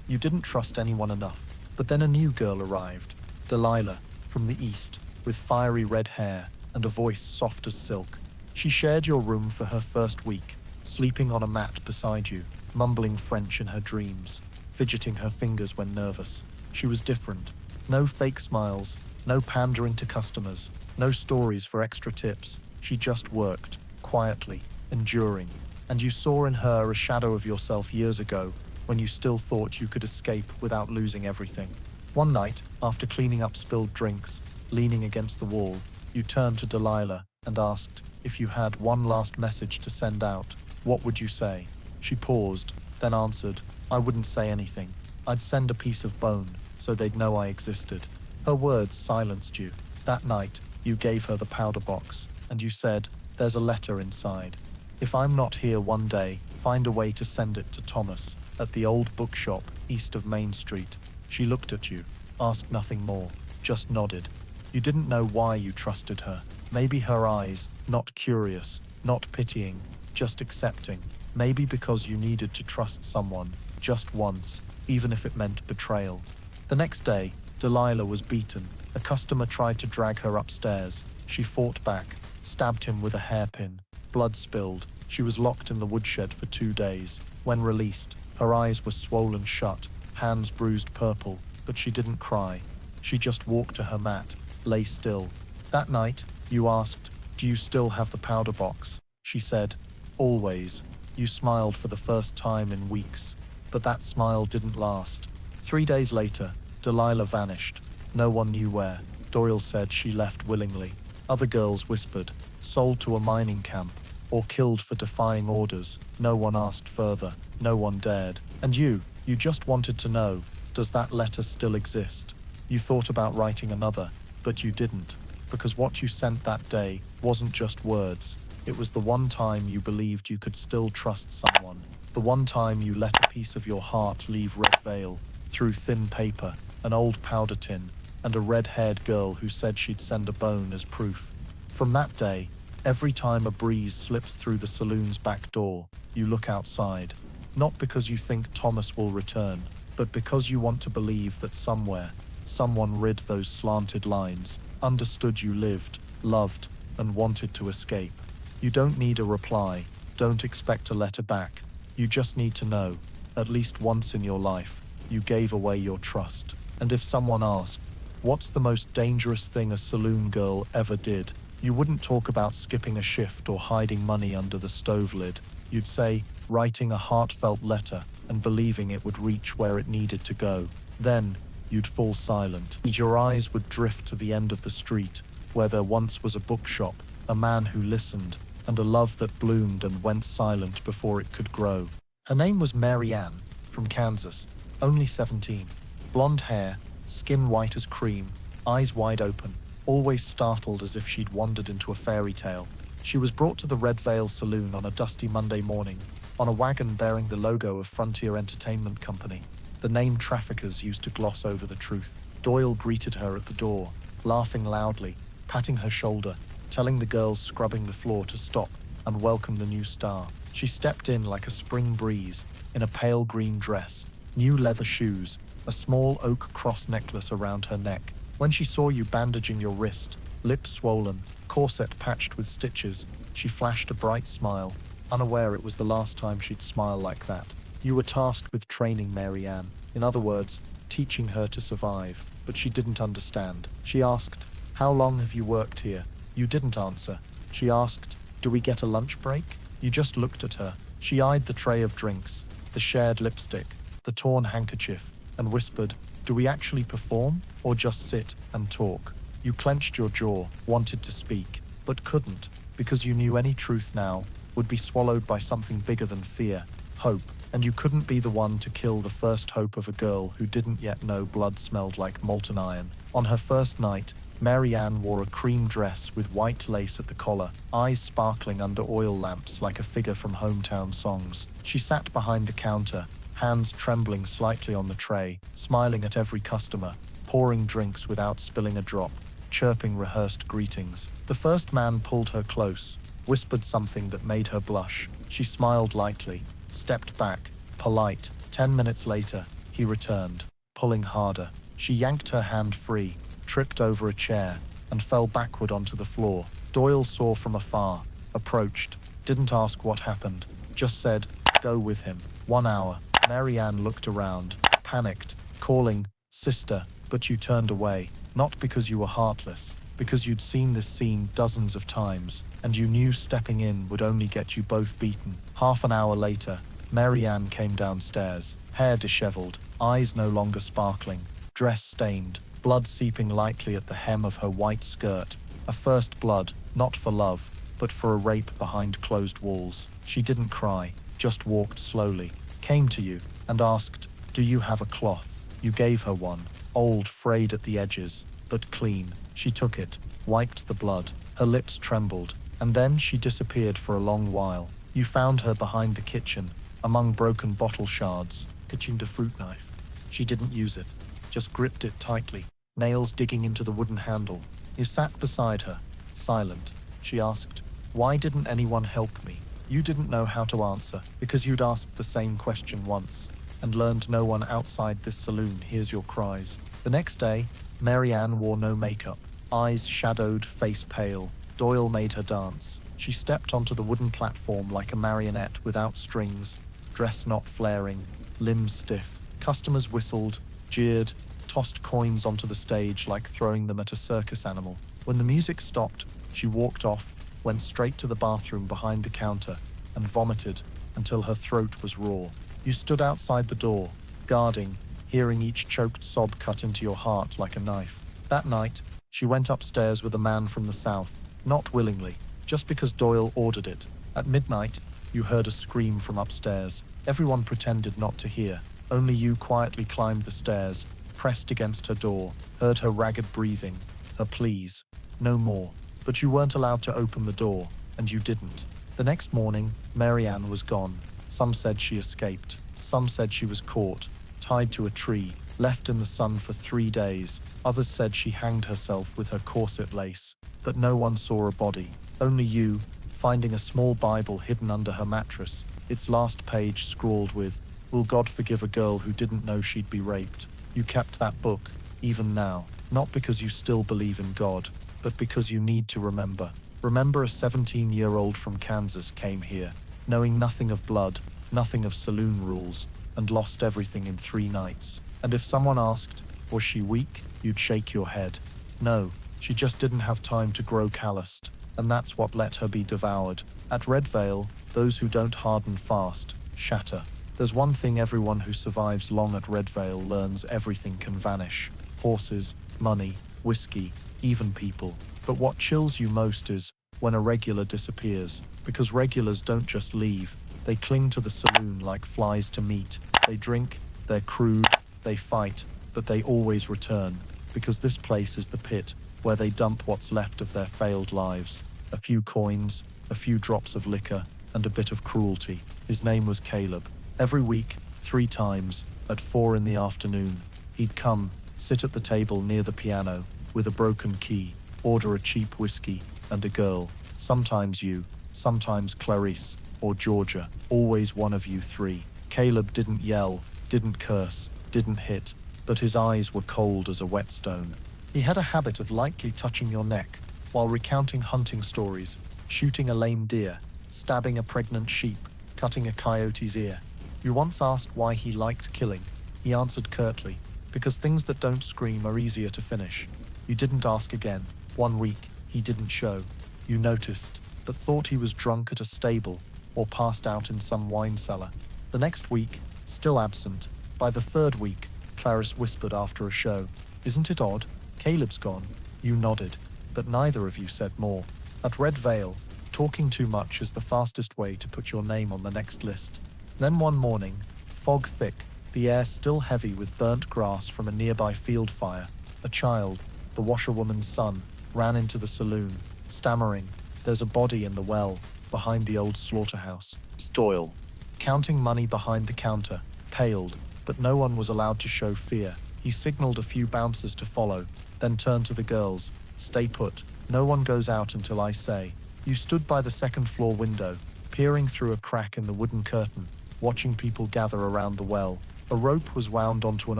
You didn't trust anyone enough. But then a new girl arrived, Delilah, from the east, with fiery red hair and a voice soft as silk. She shared your room for her first week, sleeping on a mat beside you, mumbling French in her dreams, fidgeting her fingers when nervous. She was different. No fake smiles, no pandering to customers, no stories for extra tips. She just worked, quietly, enduring. And you saw in her a shadow of yourself years ago, when you still thought you could escape without losing everything. One night, after cleaning up spilled drinks, leaning against the wall, you turned to Delilah and asked if you had one last message to send out. What would you say? She paused, then answered, "I wouldn't say anything. I'd send a piece of bone, so they'd know I existed." Her words silenced you. That night, you gave her the powder box, and you said, "There's a letter inside. If I'm not here one day, find a way to send it to Thomas, at the old bookshop east of Main Street." She looked at you, asked nothing more, just nodded. You didn't know why you trusted her. Maybe her eyes, not curious, not pitying, just accepting. Maybe because you needed to trust someone, just once, even if it meant betrayal. The next day, Delilah was beaten. A customer tried to drag her upstairs. She fought back, stabbed him with a hairpin. Blood spilled. She was locked in the woodshed for 2 days. When released, her eyes were swollen shut, hands bruised purple, but she didn't cry. She just walked to her mat, lay still. That night, you asked, "Do you still have the powder box?" She said, "Always." You smiled for the first time in weeks. But that smile didn't last. 3 days later, Delilah vanished. No one knew where. Doyle said she left willingly. Other girls whispered, sold to a mining camp, or killed for defying orders. No one asked further. No one dared. And you just wanted to know, does that letter still exist? You thought about writing another, but you didn't, because what you sent that day wasn't just words. It was the one time you believed you could still trust someone. The one time you let a piece of your heart leave Redvale, through thin paper, an old powder tin, and a red-haired girl who said she'd send a bone as proof. From that day, every time a breeze slips through the saloon's back door, you look outside. Not because you think Thomas will return, but because you want to believe that somewhere, someone read those slanted lines, understood you lived, loved, and wanted to escape. You don't need a reply, don't expect a letter back. You just need to know, at least once in your life, you gave away your trust. And if someone asked, what's the most dangerous thing a saloon girl ever did? You wouldn't talk about skipping a shift or hiding money under the stove lid. You'd say, writing a heartfelt letter and believing it would reach where it needed to go. Then, you'd fall silent. Your eyes would drift to the end of the street, where there once was a bookshop, a man who listened, and a love that bloomed and went silent before it could grow. Her name was Mary Ann, from Kansas, only 17. Blonde hair, skin white as cream, eyes wide open, always startled as if she'd wandered into a fairy tale. She was brought to the Redvale Saloon on a dusty Monday morning, on a wagon bearing the logo of Frontier Entertainment Company. The name traffickers used to gloss over the truth. Doyle greeted her at the door, laughing loudly, patting her shoulder, telling the girls scrubbing the floor to stop and welcome the new star. She stepped in like a spring breeze, in a pale green dress, new leather shoes, a small oak cross necklace around her neck. When she saw you bandaging your wrist, lips swollen, corset patched with stitches, she flashed a bright smile, unaware it was the last time she'd smile like that. You were tasked with training Mary Ann. In other words, teaching her to survive. But she didn't understand. She asked, "How long have you worked here?" You didn't answer. She asked, "Do we get a lunch break?" You just looked at her. She eyed the tray of drinks, the shared lipstick, the torn handkerchief, and whispered, "Do we actually perform, or just sit and talk?" You clenched your jaw, wanted to speak, but couldn't, because you knew any truth now would be swallowed by something bigger than fear, hope, and you couldn't be the one to kill the first hope of a girl who didn't yet know blood smelled like molten iron. On her first night, Mary Ann wore a cream dress with white lace at the collar, eyes sparkling under oil lamps like a figure from hometown songs. She sat behind the counter, hands trembling slightly on the tray, smiling at every customer, pouring drinks without spilling a drop, chirping rehearsed greetings. The first man pulled her close, whispered something that made her blush. She smiled lightly, stepped back, polite. 10 minutes later, he returned, pulling harder. She yanked her hand free, tripped over a chair, and fell backward onto the floor. Doyle saw from afar, approached, didn't ask what happened, just said, "Go with him." 1 hour. Mary Ann looked around, panicked, calling, "Sister," but you turned away, not because you were heartless, because you'd seen this scene dozens of times, and you knew stepping in would only get you both beaten. Half an hour later, Mary Ann came downstairs, hair disheveled, eyes no longer sparkling, dress stained, blood seeping lightly at the hem of her white skirt. A first blood, not for love, but for a rape behind closed walls. She didn't cry, just walked slowly, came to you, and asked, "Do you have a cloth?" You gave her one, old, frayed at the edges, but clean. She took it, wiped the blood, her lips trembled, and then she disappeared for a long while. You found her behind the kitchen, among broken bottle shards, kitchen to fruit knife. She didn't use it, just gripped it tightly, nails digging into the wooden handle. You sat beside her, silent. She asked, "Why didn't anyone help me?" You didn't know how to answer, because you'd asked the same question once, and learned no one outside this saloon hears your cries. The next day, Mary Ann wore no makeup, eyes shadowed, face pale. Doyle made her dance. She stepped onto the wooden platform like a marionette without strings, dress not flaring, limbs stiff. Customers whistled, jeered, tossed coins onto the stage like throwing them at a circus animal. When the music stopped, she walked off, went straight to the bathroom behind the counter, and vomited until her throat was raw. You stood outside the door, guarding, hearing each choked sob cut into your heart like a knife. That night, she went upstairs with a man from the south, not willingly, just because Doyle ordered it. At midnight, you heard a scream from upstairs. Everyone pretended not to hear. Only you quietly climbed the stairs, pressed against her door, heard her ragged breathing, her pleas. No more. But you weren't allowed to open the door, and you didn't. The next morning, Mary Ann was gone. Some said she escaped. Some said she was caught, tied to a tree, left in the sun for 3 days. Others said she hanged herself with her corset lace. But no one saw a body. Only you, finding a small Bible hidden under her mattress, its last page scrawled with, "Will God forgive a girl who didn't know she'd be raped?" You kept that book, even now, not because you still believe in God, but because you need to remember. Remember a 17-year-old from Kansas came here, knowing nothing of blood, nothing of saloon rules, and lost everything in 3 nights. And if someone asked, was she weak, you'd shake your head. No, she just didn't have time to grow calloused, and that's what let her be devoured. At Red Veil, those who don't harden fast, shatter. There's one thing everyone who survives long at Red Veil learns: everything can vanish. Horses, money, whiskey, even people. But what chills you most is when a regular disappears, because regulars don't just leave, they cling to the saloon like flies to meat. They drink, they're crude, they fight, but they always return, because this place is the pit, where they dump what's left of their failed lives. A few coins, a few drops of liquor, and a bit of cruelty. His name was Caleb. Every week, 3 times, at 4 in the afternoon, he'd come, sit at the table near the piano, with a broken key, order a cheap whiskey, and a girl. Sometimes you, sometimes Clarice, or Georgia, always one of you 3. Caleb didn't yell, didn't curse, didn't hit, but his eyes were cold as a whetstone. He had a habit of lightly touching your neck, while recounting hunting stories, shooting a lame deer, stabbing a pregnant sheep, cutting a coyote's ear. You once asked why he liked killing. He answered curtly, Because things that don't scream are easier to finish. You didn't ask again. 1 week, he didn't show. You noticed, but thought he was drunk at a stable or passed out in some wine cellar. The next week, still absent. By the 3rd week, Clarice whispered after a show, "Isn't it odd? Caleb's gone." You nodded, but neither of you said more. At Red Vale, talking too much is the fastest way to put your name on the next list. Then one morning, fog thick, the air still heavy with burnt grass from a nearby field fire, a child, the washerwoman's son, ran into the saloon, stammering, "There's a body in the well, behind the old slaughterhouse." Doyle, counting money behind the counter, paled, but no one was allowed to show fear. He signaled a few bouncers to follow, then turned to the girls, "Stay put. No one goes out until I say." You stood by the 2nd floor window, peering through a crack in the wooden curtain, watching people gather around the well. A rope was wound onto an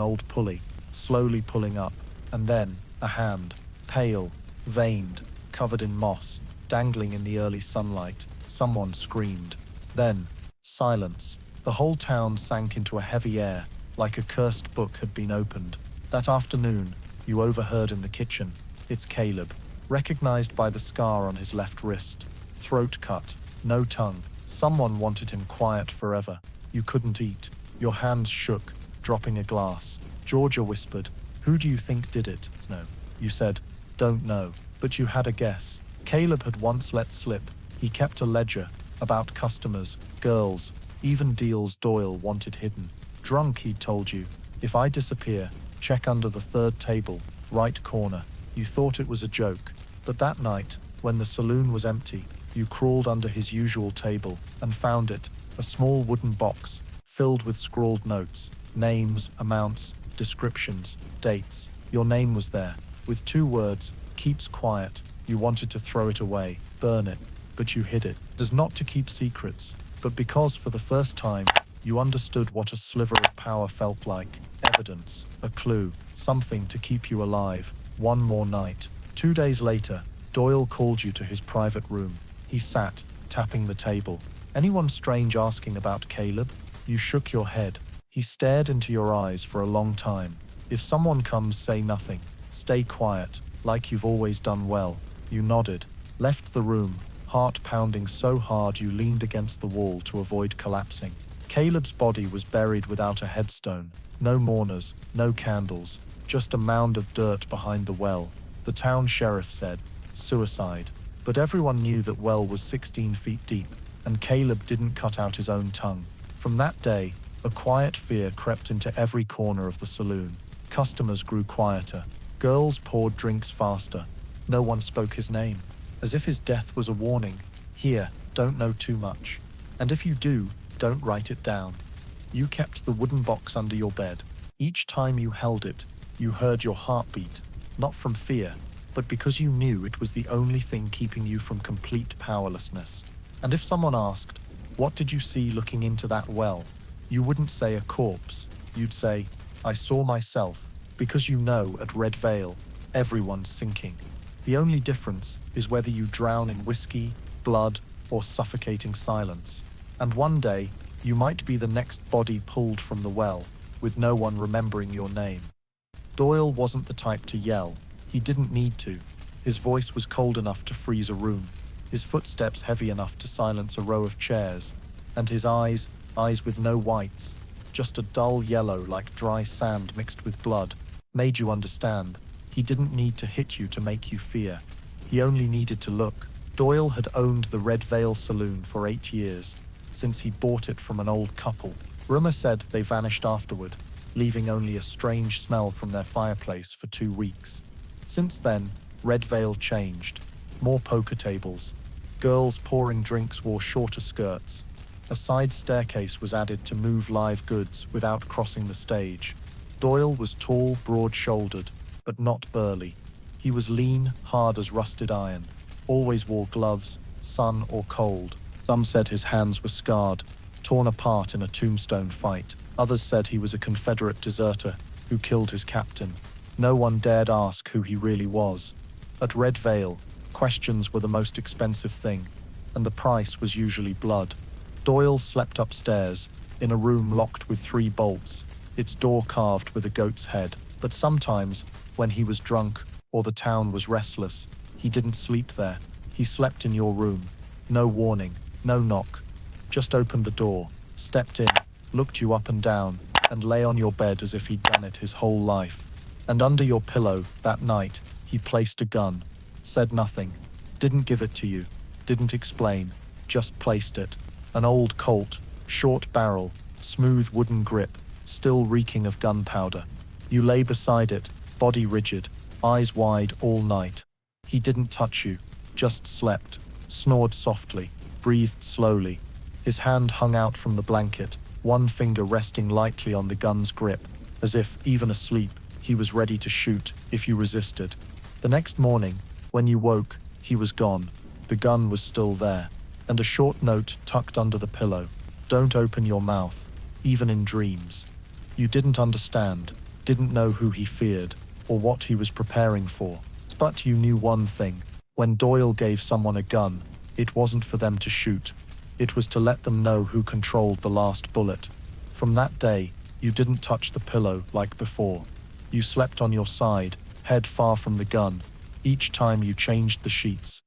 old pulley, slowly pulling up, and then a hand, pale, veined, covered in moss, dangling in the early sunlight. Someone screamed. Then, silence. The whole town sank into a heavy air, like a cursed book had been opened. That afternoon, you overheard in the kitchen, "It's Caleb." Recognized by the scar on his left wrist. Throat cut, no tongue. Someone wanted him quiet forever. You couldn't eat. Your hands shook, dropping a glass. Georgia whispered, "Who do you think did it?" "No." You said, "Don't know." But you had a guess. Caleb had once let slip. He kept a ledger about customers, girls, even deals Doyle wanted hidden. Drunk, he'd told you, "If I disappear, check under the 3rd table, right corner." You thought it was a joke. But that night, when the saloon was empty, you crawled under his usual table and found it, a small wooden box, filled with scrawled notes, names, amounts, descriptions, dates. Your name was there, with 2 words, "Keeps quiet." You wanted to throw it away, burn it, but you hid it. As not to keep secrets, but because for the first time, you understood what a sliver of power felt like. Evidence, a clue, something to keep you alive. One more night. 2 days later, Doyle called you to his private room. He sat, tapping the table. "Anyone strange asking about Caleb?" You shook your head. He stared into your eyes for a long time. "If someone comes, say nothing. Stay quiet, like you've always done well." You nodded, left the room, heart pounding so hard you leaned against the wall to avoid collapsing. Caleb's body was buried without a headstone. No mourners, no candles, just a mound of dirt behind the well. The town sheriff said, "Suicide." But everyone knew that well was 16 feet deep, and Caleb didn't cut out his own tongue. From that day, a quiet fear crept into every corner of the saloon. Customers grew quieter. Girls poured drinks faster. No one spoke his name, as if his death was a warning. "Here, don't know too much. And if you do, don't write it down." You kept the wooden box under your bed. Each time you held it, you heard your heartbeat, not from fear, but because you knew it was the only thing keeping you from complete powerlessness. And if someone asked, "What did you see looking into that well?" you wouldn't say a corpse. You'd say, "I saw myself," because you know at Red Vale, everyone's sinking. The only difference is whether you drown in whiskey, blood, or suffocating silence. And one day, you might be the next body pulled from the well, with no one remembering your name. Doyle wasn't the type to yell. He didn't need to. His voice was cold enough to freeze a room, his footsteps heavy enough to silence a row of chairs, and his eyes with no whites, just a dull yellow like dry sand mixed with blood, made you understand. He didn't need to hit you to make you fear. He only needed to look. Doyle had owned the Red Vale Saloon for 8 years, since he bought it from an old couple. Rumor said they vanished afterward, leaving only a strange smell from their fireplace for 2 weeks. Since then, Red Vale changed. More poker tables. Girls pouring drinks wore shorter skirts. A side staircase was added to move live goods without crossing the stage. Doyle was tall, broad-shouldered, but not burly. He was lean, hard as rusted iron. Always wore gloves, sun or cold. Some said his hands were scarred, torn apart in a tombstone fight. Others said he was a Confederate deserter who killed his captain. No one dared ask who he really was. At Red Vale, questions were the most expensive thing, and the price was usually blood. Doyle slept upstairs, in a room locked with 3 bolts. its door carved with a goat's head. But sometimes, when he was drunk or the town was restless, he didn't sleep there. He slept in your room. No warning, no knock. Just opened the door, stepped in, looked you up and down, and lay on your bed as if he'd done it his whole life. And under your pillow, that night, he placed a gun. Said nothing. Didn't give it to you. Didn't explain. Just placed it. An old Colt, short barrel, smooth wooden grip, still reeking of gunpowder. You lay beside it, body rigid, eyes wide all night. He didn't touch you, just slept, snored softly, breathed slowly. His hand hung out from the blanket, one finger resting lightly on the gun's grip, as if, even asleep, he was ready to shoot if you resisted. The next morning, when you woke, he was gone. The gun was still there, and a short note tucked under the pillow. Don't open your mouth, even in dreams. You didn't understand, didn't know who he feared, or what he was preparing for. But you knew one thing. When Doyle gave someone a gun, it wasn't for them to shoot. It was to let them know who controlled the last bullet. From that day, you didn't touch the pillow like before. You slept on your side, head far from the gun. Each time you changed the sheets,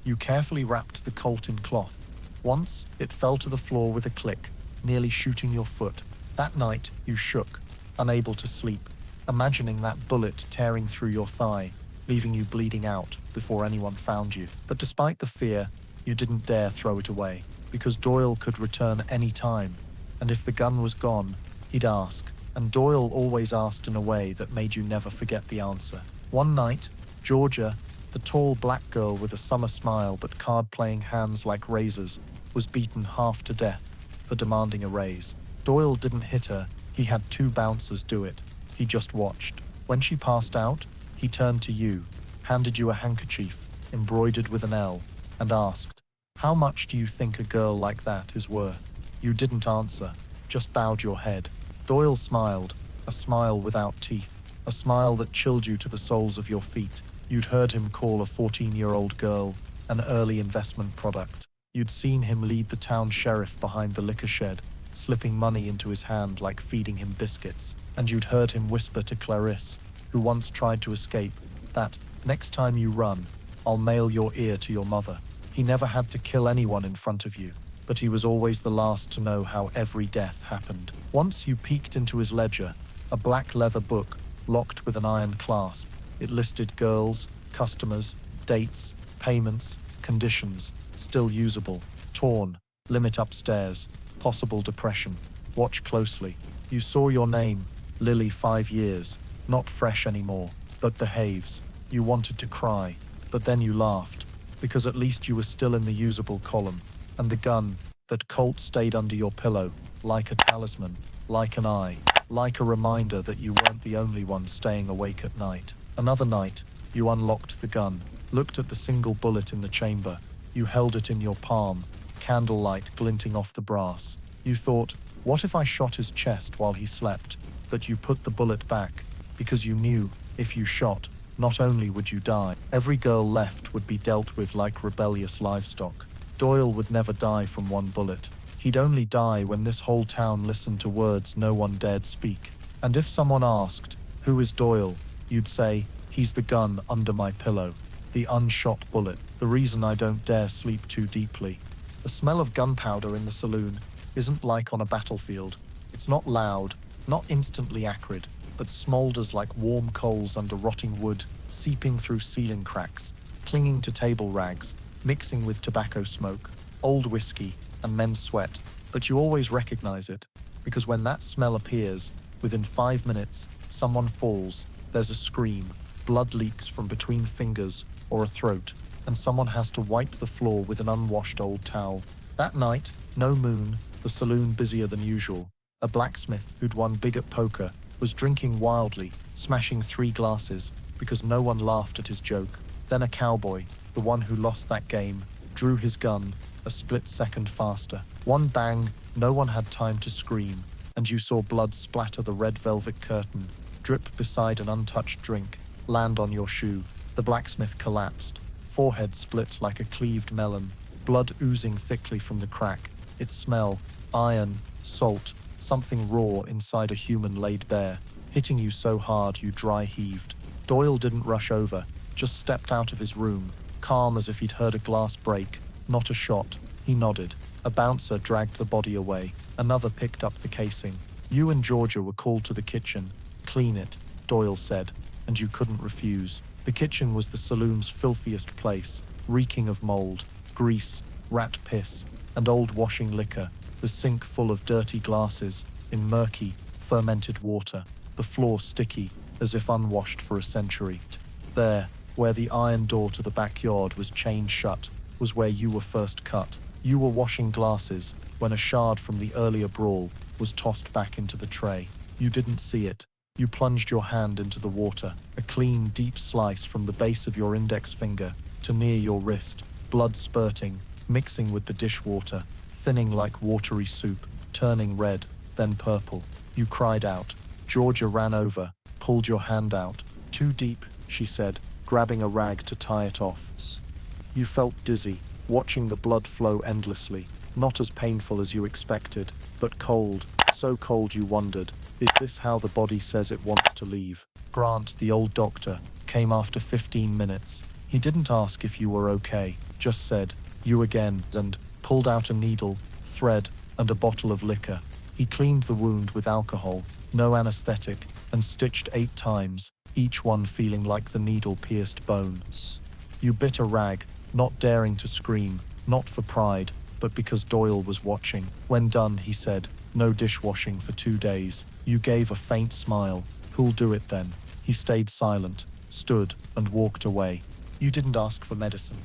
you carefully wrapped the Colt in cloth. Once, it fell to the floor with a click, nearly shooting your foot. That night, you shook, unable to sleep, imagining that bullet tearing through your thigh, leaving you bleeding out before anyone found you. But despite the fear, you didn't dare throw it away, because Doyle could return any time, and if the gun was gone, he'd ask. And Doyle always asked in a way that made you never forget the answer. One night, Georgia, the tall black girl with a summer smile but card-playing hands like razors, was beaten half to death for demanding a raise. Doyle didn't hit her, he had 2 bouncers do it. He just watched. When she passed out, he turned to you, handed you a handkerchief, embroidered with an L, and asked, "How much do you think a girl like that is worth?" You didn't answer, just bowed your head. Doyle smiled, a smile without teeth, a smile that chilled you to the soles of your feet. You'd heard him call a 14-year-old girl an early investment product. You'd seen him lead the town sheriff behind the liquor shed, slipping money into his hand like feeding him biscuits. And you'd heard him whisper to Clarisse, who once tried to escape, that, "Next time you run, I'll mail your ear to your mother." He never had to kill anyone in front of you, but he was always the last to know how every death happened. Once you peeked into his ledger, a black leather book, locked with an iron clasp. It listed girls, customers, dates, payments, conditions, still usable, torn, limit upstairs, possible depression. Watch closely. You saw your name, Lilly, 5 years, not fresh anymore, but behaves. You wanted to cry, but then you laughed, because at least you were still in the usable column. And the gun, that Colt, stayed under your pillow, like a talisman, like an eye, like a reminder that you weren't the only one staying awake at night. Another night, you unlocked the gun, looked at the single bullet in the chamber. You held it in your palm, candlelight glinting off the brass. You thought, what if I shot his chest while he slept? But you put the bullet back, because you knew, if you shot, not only would you die, every girl left would be dealt with like rebellious livestock. Doyle would never die from one bullet. He'd only die when this whole town listened to words no one dared speak. And if someone asked, "Who is Doyle?" you'd say, "He's the gun under my pillow. The unshot bullet. The reason I don't dare sleep too deeply." The smell of gunpowder in the saloon isn't like on a battlefield. It's not loud, not instantly acrid, but smolders like warm coals under rotting wood, seeping through ceiling cracks, clinging to table rags, mixing with tobacco smoke, old whiskey, and men's sweat. But you always recognize it, because when that smell appears, within 5 minutes, someone falls, there's a scream, blood leaks from between fingers or a throat, and someone has to wipe the floor with an unwashed old towel. That night, no moon, the saloon busier than usual. A blacksmith who'd won big at poker was drinking wildly, smashing 3 glasses, because no one laughed at his joke. Then a cowboy, the one who lost that game, drew his gun, a split second faster. One bang, no one had time to scream, and you saw blood splatter the red velvet curtain, drip beside an untouched drink, land on your shoe. The blacksmith collapsed, forehead split like a cleaved melon, blood oozing thickly from the crack. Its smell, iron, salt, Something raw inside a human laid bare, hitting you so hard you dry heaved. Doyle didn't rush over, just stepped out of his room, calm as if he'd heard a glass break. Not a shot. He nodded. A bouncer dragged the body away. Another picked up the casing. You and Georgia were called to the kitchen. Clean it, Doyle said, and you couldn't refuse. The kitchen was the saloon's filthiest place, reeking of mold, grease, rat piss, and old washing liquor, the sink full of dirty glasses, in murky, fermented water, the floor sticky, as if unwashed for a century. There, where the iron door to the backyard was chained shut, was where you were first cut. You were washing glasses when a shard from the earlier brawl was tossed back into the tray. You didn't see it. You plunged your hand into the water, a clean, deep slice from the base of your index finger to near your wrist, blood spurting, mixing with the dishwater, thinning like watery soup, turning red, then purple. You cried out. Georgia ran over, pulled your hand out. Too deep, she said, grabbing a rag to tie it off. You felt dizzy, watching the blood flow endlessly, not as painful as you expected, but cold, so cold you wondered, is this how the body says it wants to leave? Grant, the old doctor, came after 15 minutes. He didn't ask if you were okay, just said, you again, and pulled out a needle, thread, and a bottle of liquor. He cleaned the wound with alcohol, no anesthetic, and stitched 8 times, each one feeling like the needle pierced bones. You bit a rag, not daring to scream, not for pride, but because Doyle was watching. When done, he said, no dishwashing for 2 days. You gave a faint smile. Who'll do it then? He stayed silent, stood, and walked away. You didn't ask for medicine,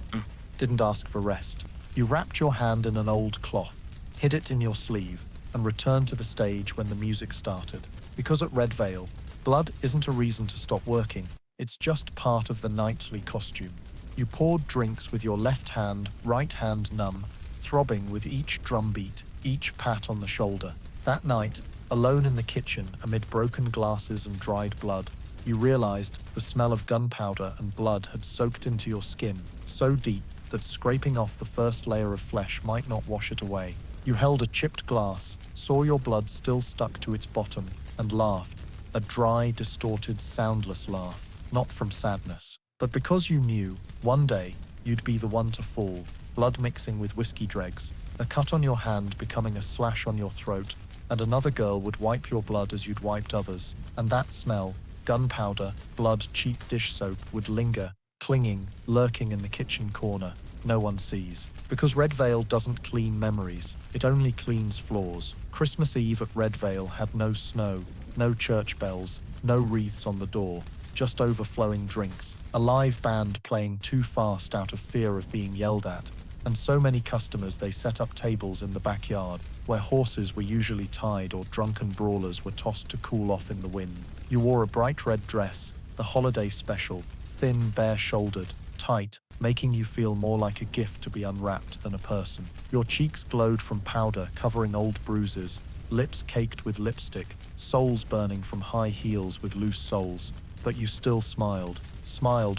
didn't ask for rest. You wrapped your hand in an old cloth, hid it in your sleeve, and returned to the stage when the music started. Because at Red Veil, blood isn't a reason to stop working, it's just part of the nightly costume. You poured drinks with your left hand, right hand numb, throbbing with each drumbeat, each pat on the shoulder. That night, alone in the kitchen amid broken glasses and dried blood, you realized the smell of gunpowder and blood had soaked into your skin, so deep that scraping off the first layer of flesh might not wash it away. You held a chipped glass, saw your blood still stuck to its bottom, and laughed. A dry, distorted, soundless laugh, not from sadness, but because you knew, one day, you'd be the one to fall, blood mixing with whiskey dregs, a cut on your hand becoming a slash on your throat, and another girl would wipe your blood as you'd wiped others, and that smell, gunpowder, blood, cheap dish soap, would linger, clinging, lurking in the kitchen corner, no one sees. Because Red Veil doesn't clean memories, it only cleans floors. Christmas Eve at Red Veil had no snow, no church bells, no wreaths on the door, just overflowing drinks, a live band playing too fast out of fear of being yelled at, and so many customers they set up tables in the backyard, where horses were usually tied or drunken brawlers were tossed to cool off in the wind. You wore a bright red dress, the holiday special, thin, bare-shouldered, tight, making you feel more like a gift to be unwrapped than a person. Your cheeks glowed from powder covering old bruises, lips caked with lipstick, soles burning from high heels with loose soles. But you still smiled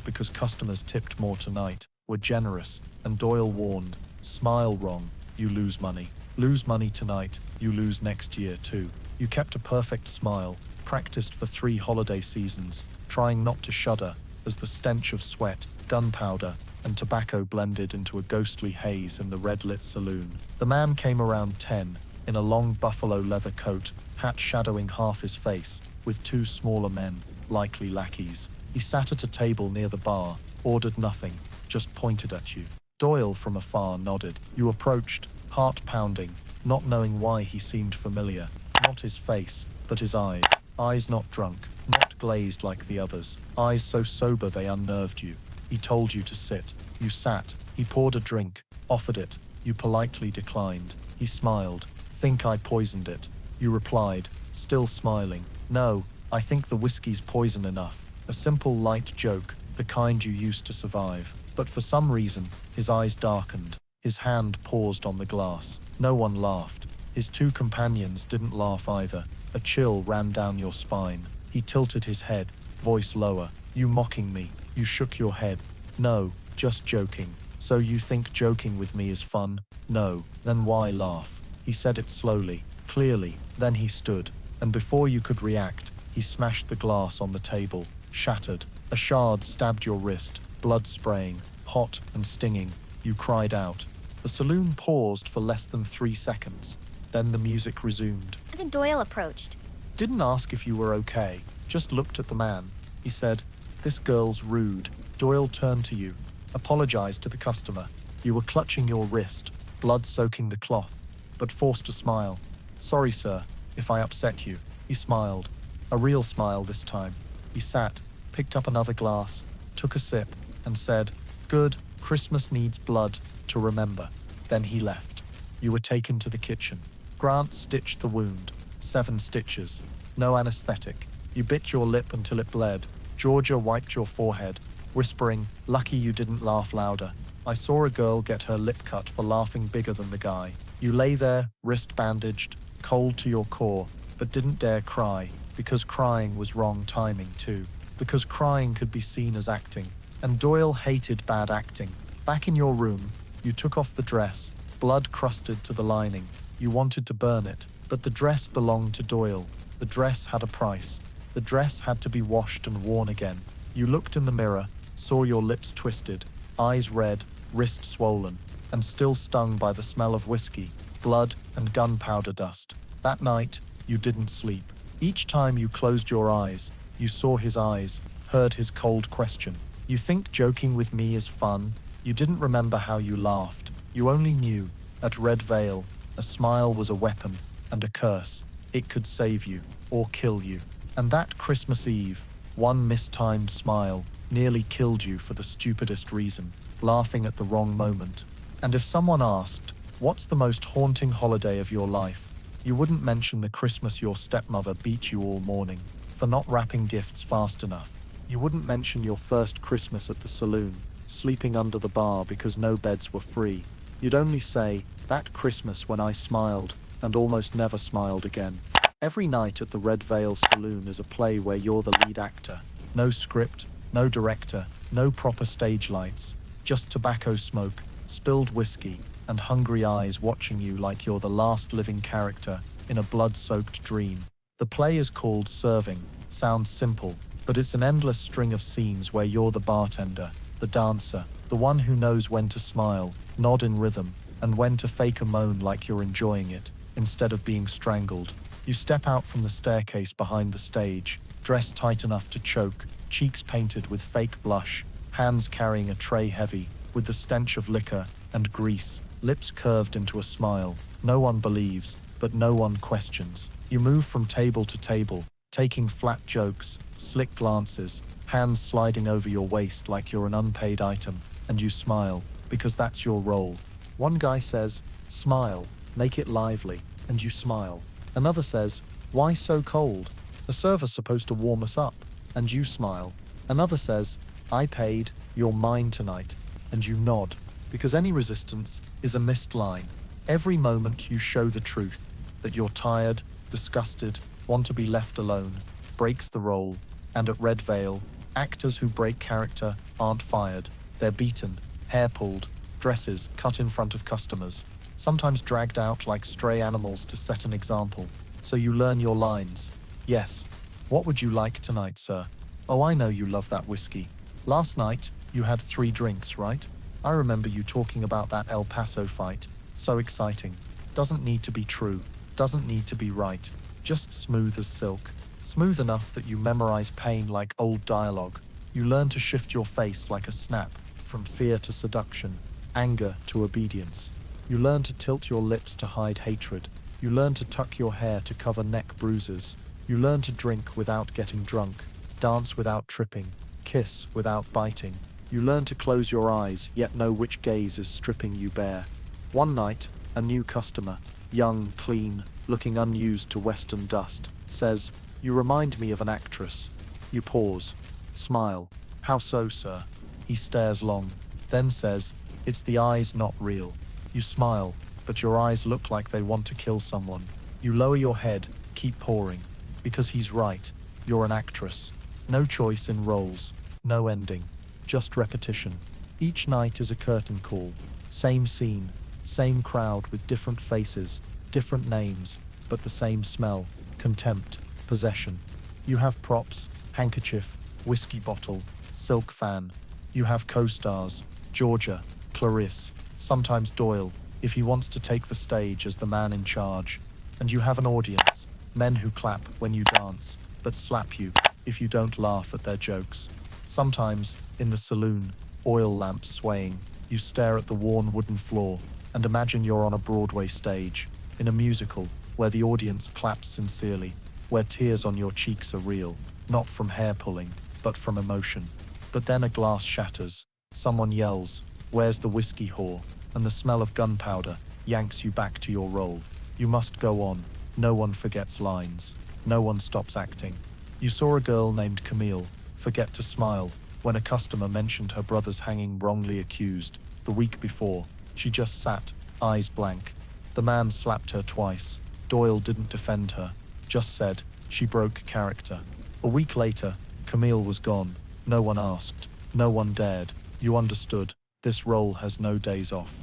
because customers tipped more tonight, were generous, and Doyle warned, smile wrong, you lose money. Lose money tonight, you lose next year too. You kept a perfect smile, practiced for 3 holiday seasons, trying not to shudder as the stench of sweat, gunpowder, and tobacco blended into a ghostly haze in the red-lit saloon. The man came around 10, in a long buffalo leather coat, hat shadowing half his face, with 2 smaller men, likely lackeys. He sat at a table near the bar, ordered nothing, just pointed at you. Doyle from afar nodded. You approached, heart pounding, not knowing why he seemed familiar. Not his face, but his eyes. Eyes not drunk, not glazed like the others. Eyes so sober they unnerved you. He told you to sit. You sat. He poured a drink, offered it. You politely declined. He smiled. Think I poisoned it. You replied, still smiling. No, I think the whiskey's poison enough. A simple light joke, the kind you used to survive. But for some reason, his eyes darkened. His hand paused on the glass. No one laughed. His 2 companions didn't laugh either. A chill ran down your spine. He tilted his head, voice lower. You mocking me. You shook your head. No, just joking. So you think joking with me is fun? No, then why laugh? He said it slowly, clearly. Then he stood, and before you could react, he smashed the glass on the table, shattered. A shard stabbed your wrist, blood spraying, hot and stinging. You cried out. The saloon paused for less than 3 seconds. Then the music resumed. And then Doyle approached. Didn't ask if you were okay, just looked at the man. He said, "This girl's rude." Doyle turned to you, apologized to the customer. You were clutching your wrist, blood soaking the cloth, but forced a smile. "Sorry, sir, if I upset you." He smiled, a real smile this time. He sat, picked up another glass, took a sip, and said, "Good, Christmas needs blood to remember." Then he left. You were taken to the kitchen. Grant stitched the wound. 7 stitches. No anesthetic. You bit your lip until it bled. Georgia wiped your forehead, whispering, "Lucky you didn't laugh louder. I saw a girl get her lip cut for laughing bigger than the guy." You lay there, wrist bandaged, cold to your core, but didn't dare cry, because crying was wrong timing too. Because crying could be seen as acting, and Doyle hated bad acting. Back in your room, you took off the dress, blood crusted to the lining. You wanted to burn it, but the dress belonged to Doyle. The dress had a price. The dress had to be washed and worn again. You looked in the mirror, saw your lips twisted, eyes red, wrist swollen, and still stung by the smell of whiskey, blood, and gunpowder dust. That night, you didn't sleep. Each time you closed your eyes, you saw his eyes, heard his cold question. You think joking with me is fun? You didn't remember how you laughed. You only knew, at Red Veil, a smile was a weapon, and a curse. It could save you, or kill you. And that Christmas Eve, one mistimed smile nearly killed you for the stupidest reason, laughing at the wrong moment. And if someone asked, "What's the most haunting holiday of your life?" you wouldn't mention the Christmas your stepmother beat you all morning for not wrapping gifts fast enough. You wouldn't mention your first Christmas at the saloon, sleeping under the bar because no beds were free. You'd only say, "That Christmas when I smiled and almost never smiled again." Every night at the Red Veil Saloon is a play where you're the lead actor. No script, no director, no proper stage lights, just tobacco smoke, spilled whiskey, and hungry eyes watching you like you're the last living character in a blood-soaked dream. The play is called Serving. Sounds simple, but it's an endless string of scenes where you're the bartender, the dancer, the one who knows when to smile, nod in rhythm, and when to fake a moan like you're enjoying it, instead of being strangled. You step out from the staircase behind the stage, dressed tight enough to choke, cheeks painted with fake blush, hands carrying a tray heavy with the stench of liquor and grease, lips curved into a smile. No one believes, but no one questions. You move from table to table, taking flat jokes, slick glances, hands sliding over your waist like you're an unpaid item, and you smile, because that's your role. One guy says, "Smile, make it lively," and you smile. Another says, "Why so cold? The server's supposed to warm us up," and you smile. Another says, "I paid, you're mine tonight," and you nod, because any resistance is a missed line. Every moment you show the truth, that you're tired, disgusted, want to be left alone, breaks the role. And at Red Veil, actors who break character aren't fired. They're beaten, hair pulled, dresses cut in front of customers, sometimes dragged out like stray animals to set an example. So you learn your lines. "Yes. What would you like tonight, sir? Oh, I know you love that whiskey. Last night, you had 3 drinks, right? I remember you talking about that El Paso fight. So exciting. Doesn't need to be true. Doesn't need to be right. Just smooth as silk. Smooth enough that you memorize pain like old dialogue. You learn to shift your face like a snap, from fear to seduction, anger to obedience. You learn to tilt your lips to hide hatred. You learn to tuck your hair to cover neck bruises. You learn to drink without getting drunk, dance without tripping, kiss without biting. You learn to close your eyes, yet know which gaze is stripping you bare. One night, a new customer, young, clean, looking unused to Western dust, says, "You remind me of an actress." You pause, smile. "How so, sir?" He stares long, then says, "It's the eyes, not real." You smile, but your eyes look like they want to kill someone. You lower your head, keep pouring. Because he's right. You're an actress. No choice in roles. No ending. Just repetition. Each night is a curtain call. Same scene. Same crowd with different faces, different names, but the same smell, contempt, possession. You have props, handkerchief, whiskey bottle, silk fan. You have co-stars, Georgia, Clarisse, sometimes Doyle, if he wants to take the stage as the man in charge. And you have an audience, men who clap when you dance, but slap you if you don't laugh at their jokes. Sometimes, in the saloon, oil lamps swaying, you stare at the worn wooden floor and imagine you're on a Broadway stage, in a musical, where the audience claps sincerely, where tears on your cheeks are real, not from hair pulling, but from emotion. But then a glass shatters, someone yells, "Where's the whiskey whore?" and the smell of gunpowder yanks you back to your role. You must go on. No one forgets lines. No one stops acting. You saw a girl named Camille forget to smile when a customer mentioned her brother's hanging wrongly accused. The week before, she just sat, eyes blank. The man slapped her twice. Doyle didn't defend her, just said she broke character. A week later, Camille was gone. No one asked. No one dared. You understood. This role has no days off.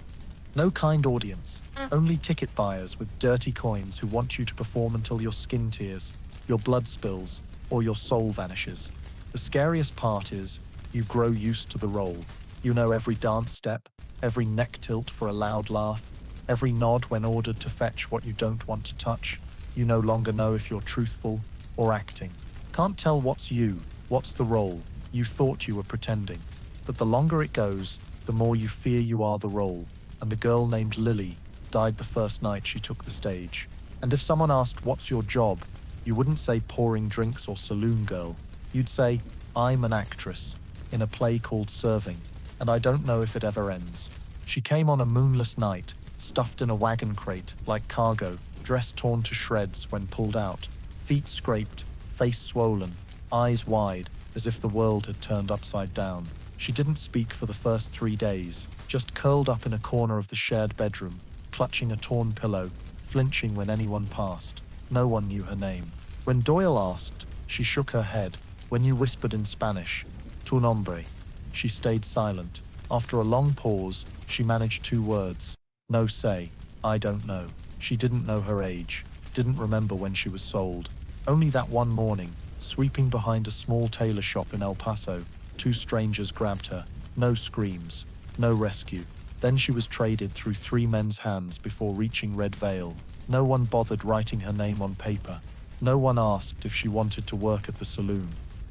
No kind audience. Only ticket buyers with dirty coins who want you to perform until your skin tears, your blood spills, or your soul vanishes. The scariest part is, you grow used to the role. You know every dance step, every neck tilt for a loud laugh, every nod when ordered to fetch what you don't want to touch. You no longer know if you're truthful or acting. Can't tell what's you, what's the role. You thought you were pretending. But the longer it goes, the more you fear you are the role. And the girl named Lilly died the first night she took the stage. And if someone asked, "What's your job?" you wouldn't say pouring drinks or saloon girl. You'd say, "I'm an actress in a play called Serving, and I don't know if it ever ends." She came on a moonless night, stuffed in a wagon crate like cargo, dress torn to shreds when pulled out, feet scraped, face swollen, eyes wide, as if the world had turned upside down. She didn't speak for the first 3 days, just curled up in a corner of the shared bedroom, clutching a torn pillow, flinching when anyone passed. No one knew her name. When Doyle asked, she shook her head. When you whispered in Spanish, "Tu nombre," she stayed silent. After a long pause, she managed 2 words. "No say, I don't know." She didn't know her age, didn't remember when she was sold. Only that one morning, sweeping behind a small tailor shop in El Paso, 2 strangers grabbed her. No screams, no rescue. Then she was traded through 3 men's hands before reaching Red Veil. No one bothered writing her name on paper. No one asked if she wanted to work at the saloon.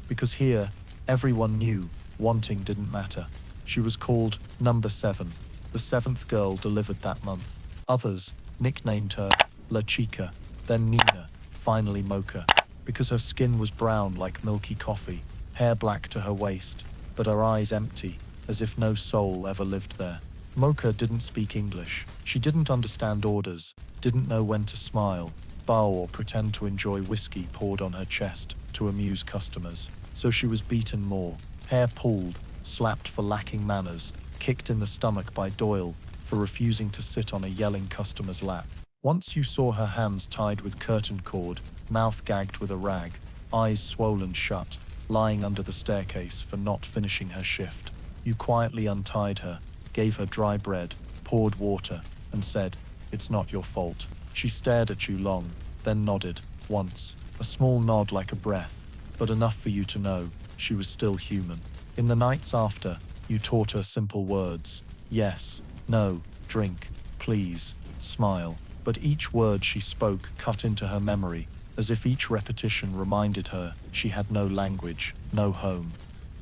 Because here, everyone knew, wanting didn't matter. She was called Number 7, the 7th girl delivered that month. Others nicknamed her La Chica, then Nina, finally Mocha, because her skin was brown like milky coffee, hair black to her waist, but her eyes empty, as if no soul ever lived there. Mocha didn't speak English. She didn't understand orders, didn't know when to smile, bow or pretend to enjoy whiskey poured on her chest to amuse customers. So she was beaten more, hair pulled, slapped for lacking manners, kicked in the stomach by Doyle for refusing to sit on a yelling customer's lap. Once you saw her hands tied with curtain cord, mouth gagged with a rag, eyes swollen shut, lying under the staircase for not finishing her shift. You quietly untied her, gave her dry bread, poured water, and said, "It's not your fault." She stared at you long, then nodded, once, a small nod like a breath, but enough for you to know she was still human. In the nights after, you taught her simple words. Yes, no, drink, please, smile. But each word she spoke cut into her memory, as if each repetition reminded her she had no language, no home.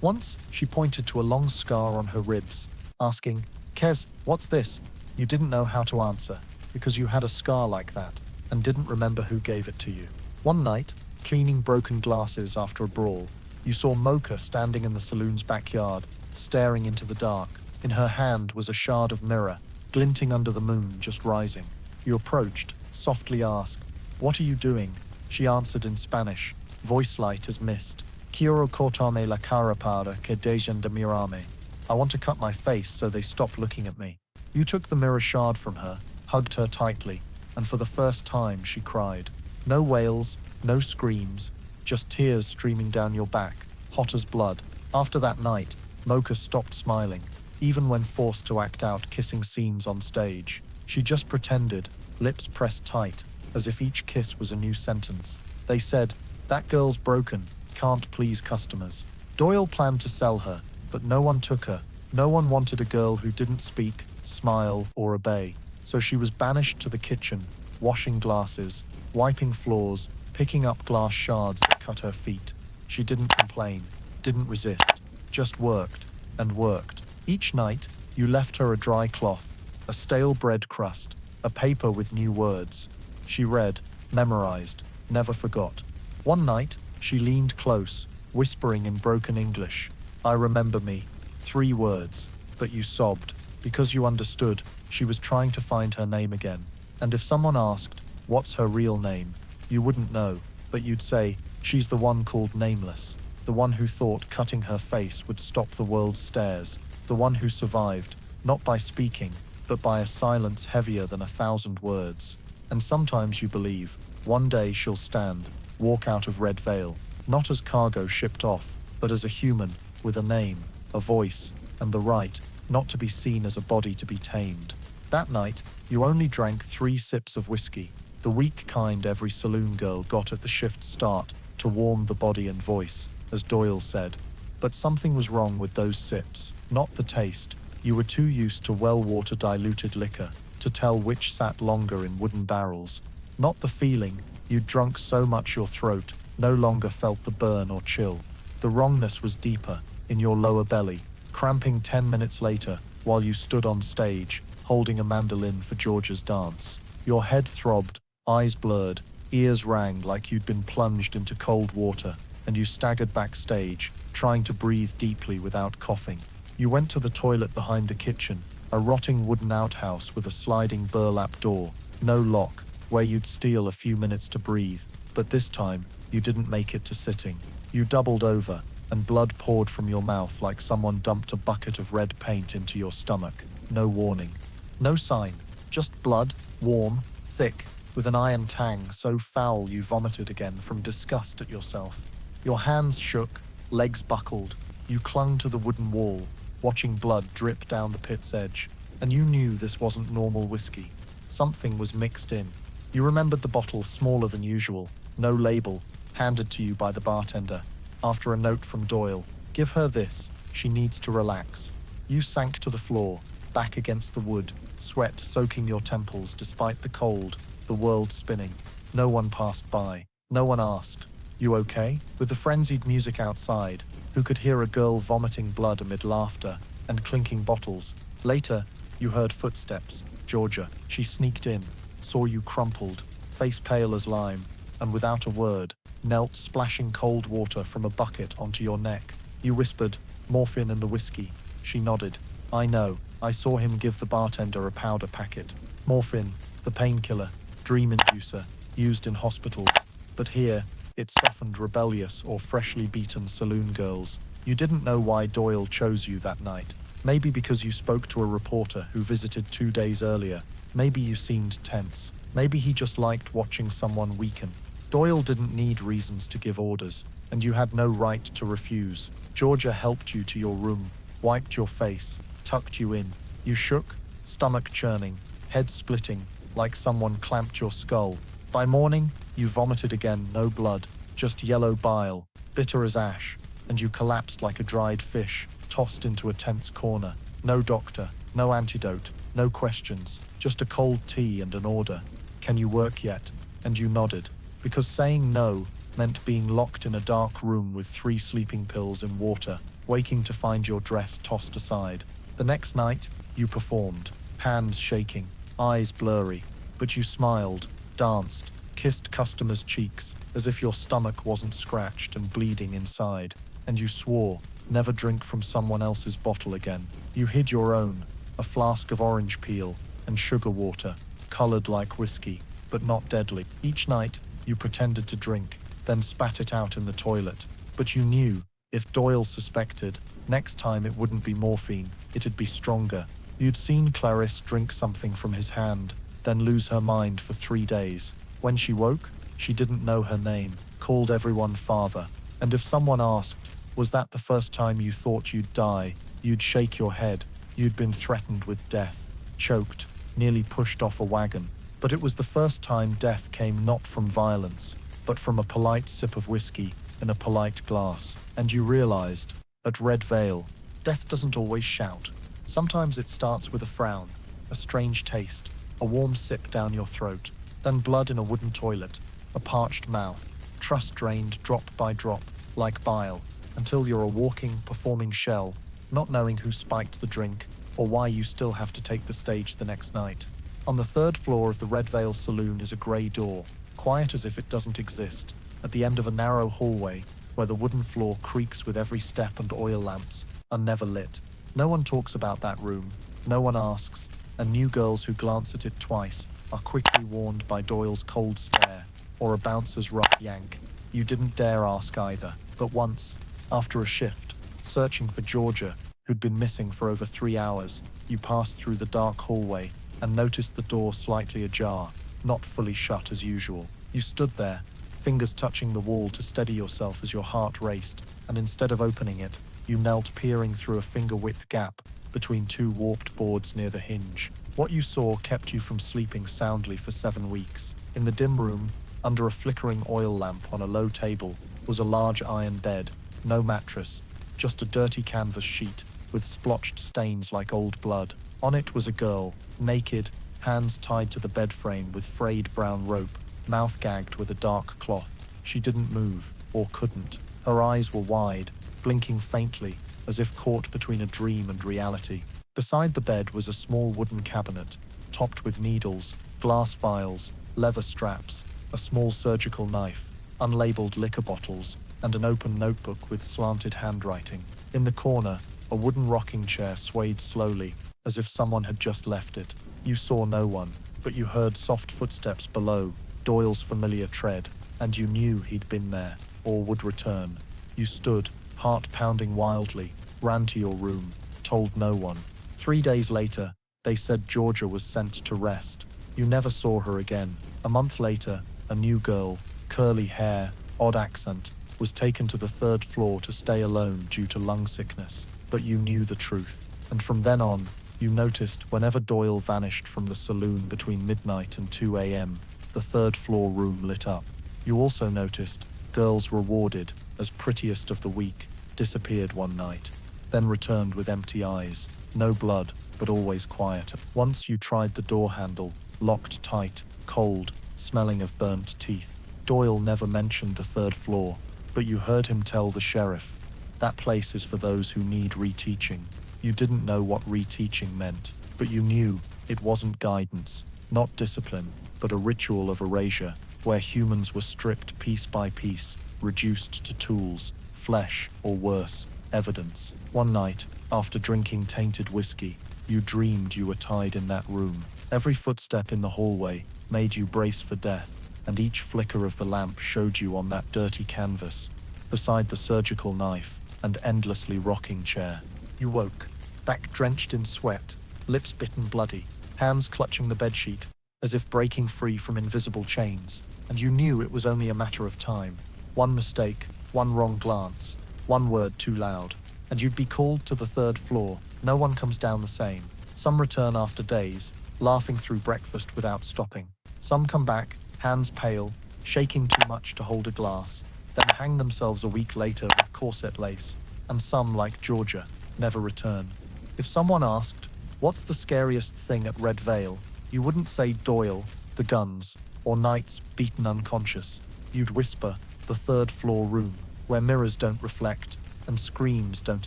Once, she pointed to a long scar on her ribs, asking, "Kez, what's this?" You didn't know how to answer, because you had a scar like that, and didn't remember who gave it to you. One night, cleaning broken glasses after a brawl, you saw Mocha standing in the saloon's backyard, staring into the dark. In her hand was a shard of mirror, glinting under the moon just rising. You approached, softly asked, "What are you doing?" She answered in Spanish, voice light as mist. "Quiero cortarme la cara para que dejen de mirarme." I want to cut my face so they stop looking at me. You took the mirror shard from her, hugged her tightly, and for the first time she cried. No wails, no screams, just tears streaming down your back, hot as blood. After that night, Mocha stopped smiling, even when forced to act out kissing scenes on stage. She just pretended, lips pressed tight, as if each kiss was a new sentence. They said, "That girl's broken, can't please customers." Doyle planned to sell her, but no one took her. No one wanted a girl who didn't speak, smile, or obey. So she was banished to the kitchen, washing glasses, wiping floors, picking up glass shards that cut her feet. She didn't complain, didn't resist, just worked and worked. Each night, you left her a dry cloth, a stale bread crust, a paper with new words. She read, memorized, never forgot. One night, she leaned close, whispering in broken English, "I remember me." 3 words, but you sobbed, because you understood she was trying to find her name again. And if someone asked, "What's her real name?" you wouldn't know, but you'd say, "She's the one called Nameless," the one who thought cutting her face would stop the world's stares, the one who survived, not by speaking, but by a silence heavier than 1,000 words. And sometimes you believe, one day she'll stand, walk out of Red Veil, not as cargo shipped off, but as a human, with a name, a voice, and the right, not to be seen as a body to be tamed. That night, you only drank 3 sips of whiskey, the weak kind every saloon girl got at the shift start, to warm the body and voice, as Doyle said. But something was wrong with those sips, not the taste. You were too used to well-water diluted liquor to tell which sat longer in wooden barrels. Not the feeling, you'd drunk so much your throat no longer felt the burn or chill. The wrongness was deeper, in your lower belly, cramping 10 minutes later while you stood on stage, holding a mandolin for Georgia's dance. Your head throbbed, eyes blurred, ears rang like you'd been plunged into cold water, and you staggered backstage, trying to breathe deeply without coughing. You went to the toilet behind the kitchen, a rotting wooden outhouse with a sliding burlap door, no lock, where you'd steal a few minutes to breathe, but this time, you didn't make it to sitting. You doubled over, and blood poured from your mouth like someone dumped a bucket of red paint into your stomach. No warning. No sign. Just blood, warm, thick, with an iron tang so foul you vomited again from disgust at yourself. Your hands shook, legs buckled. You clung to the wooden wall, watching blood drip down the pit's edge, and you knew this wasn't normal whiskey. Something was mixed in. You remembered the bottle smaller than usual, no label, handed to you by the bartender. After a note from Doyle, "Give her this, she needs to relax." You sank to the floor, back against the wood, sweat soaking your temples despite the cold, the world spinning. No one passed by. No one asked, "You okay?" With the frenzied music outside, who could hear a girl vomiting blood amid laughter and clinking bottles. Later, you heard footsteps. Georgia. She sneaked in, saw you crumpled, face pale as lime, and without a word, knelt splashing cold water from a bucket onto your neck. You whispered, "Morphine in the whiskey." She nodded. "I know. I saw him give the bartender a powder packet. Morphine, the painkiller, dream inducer, used in hospitals. But here, it softened rebellious or freshly beaten saloon girls. You didn't know why Doyle chose you that night. Maybe because you spoke to a reporter who visited 2 days earlier. Maybe you seemed tense. Maybe he just liked watching someone weaken. Doyle didn't need reasons to give orders, and you had no right to refuse. Georgia helped you to your room, wiped your face, tucked you in. You shook, stomach churning, head splitting, like someone clamped your skull. By morning, you vomited again, no blood, just yellow bile, bitter as ash, and you collapsed like a dried fish, tossed into a tense corner. No doctor, no antidote, no questions, just a cold tea and an order. "Can you work yet?" And you nodded, because saying no meant being locked in a dark room with 3 sleeping pills in water, waking to find your dress tossed aside. The next night, you performed, hands shaking, eyes blurry, but you smiled, danced, kissed customers' cheeks, as if your stomach wasn't scratched and bleeding inside, and you swore, never drink from someone else's bottle again. You hid your own, a flask of orange peel and sugar water, colored like whiskey, but not deadly. Each night, you pretended to drink, then spat it out in the toilet. But you knew, if Doyle suspected, next time it wouldn't be morphine, it'd be stronger. You'd seen Clarisse drink something from his hand, then lose her mind for 3 days. When she woke, she didn't know her name, called everyone father. And if someone asked, "Was that the first time you thought you'd die?" you'd shake your head. You'd been threatened with death, choked, nearly pushed off a wagon, But it was the first time death came not from violence, but from a polite sip of whiskey in a polite glass. And you realized, at Red Vale, death doesn't always shout. Sometimes it starts with a frown, a strange taste, a warm sip down your throat, then blood in a wooden toilet, a parched mouth, trust drained drop by drop, like bile, until you're a walking, performing shell, not knowing who spiked the drink or why you still have to take the stage the next night. On the third floor of the Red Vale Saloon is a grey door, quiet as if it doesn't exist, at the end of a narrow hallway where the wooden floor creaks with every step and oil lamps are never lit. No one talks about that room, no one asks, and new girls who glance at it twice are quickly warned by Doyle's cold stare or a bouncer's rough yank. You didn't dare ask either, but once, after a shift, searching for Georgia, who'd been missing for over 3 hours, you passed through the dark hallway and noticed the door slightly ajar, not fully shut as usual. You stood there, fingers touching the wall to steady yourself as your heart raced, and instead of opening it, you knelt peering through a finger-width gap between 2 warped boards near the hinge. What you saw kept you from sleeping soundly for 7 weeks. In the dim room, under a flickering oil lamp on a low table, was a large iron bed, no mattress, just a dirty canvas sheet with splotched stains like old blood. On it was a girl, naked, hands tied to the bed frame with frayed brown rope, mouth gagged with a dark cloth. She didn't move, or couldn't. Her eyes were wide, blinking faintly, as if caught between a dream and reality. Beside the bed was a small wooden cabinet, topped with needles, glass vials, leather straps, a small surgical knife, unlabeled liquor bottles, and an open notebook with slanted handwriting. In the corner, a wooden rocking chair swayed slowly, as if someone had just left it. You saw no one, but you heard soft footsteps below, Doyle's familiar tread, and you knew he'd been there, or would return. You stood, heart pounding wildly, ran to your room, told no one. 3 days later, they said Georgia was sent to rest. You never saw her again. A month later, a new girl, curly hair, odd accent, was taken to the 3rd floor to stay alone due to lung sickness. But you knew the truth. And from then on, you noticed whenever Doyle vanished from the saloon between midnight and 2 a.m., the 3rd floor room lit up. You also noticed girls rewarded as prettiest of the week disappeared one night, then returned with empty eyes, no blood, but always quiet. Once you tried the door handle, locked tight, cold, smelling of burnt teeth. Doyle never mentioned the 3rd floor, but you heard him tell the sheriff, "That place is for those who need reteaching." You didn't know what reteaching meant, but you knew it wasn't guidance, not discipline, but a ritual of erasure, where humans were stripped piece by piece, reduced to tools, flesh, or worse, evidence. One night, after drinking tainted whiskey, you dreamed you were tied in that room. Every footstep in the hallway made you brace for death, and each flicker of the lamp showed you on that dirty canvas, beside the surgical knife and endlessly rocking chair. You woke, back drenched in sweat, lips bitten bloody, hands clutching the bedsheet, as if breaking free from invisible chains, and you knew it was only a matter of time. One mistake, one wrong glance, one word too loud, and you'd be called to the 3rd floor. No one comes down the same. Some return after days, laughing through breakfast without stopping. Some come back, hands pale, shaking too much to hold a glass, then hang themselves a week later with corset lace, and some, like Georgia, never return. If someone asked, "What's the scariest thing at Red Vale?" you wouldn't say Doyle, the guns, or nights beaten unconscious. You'd whisper, the 3rd floor room, where mirrors don't reflect and screams don't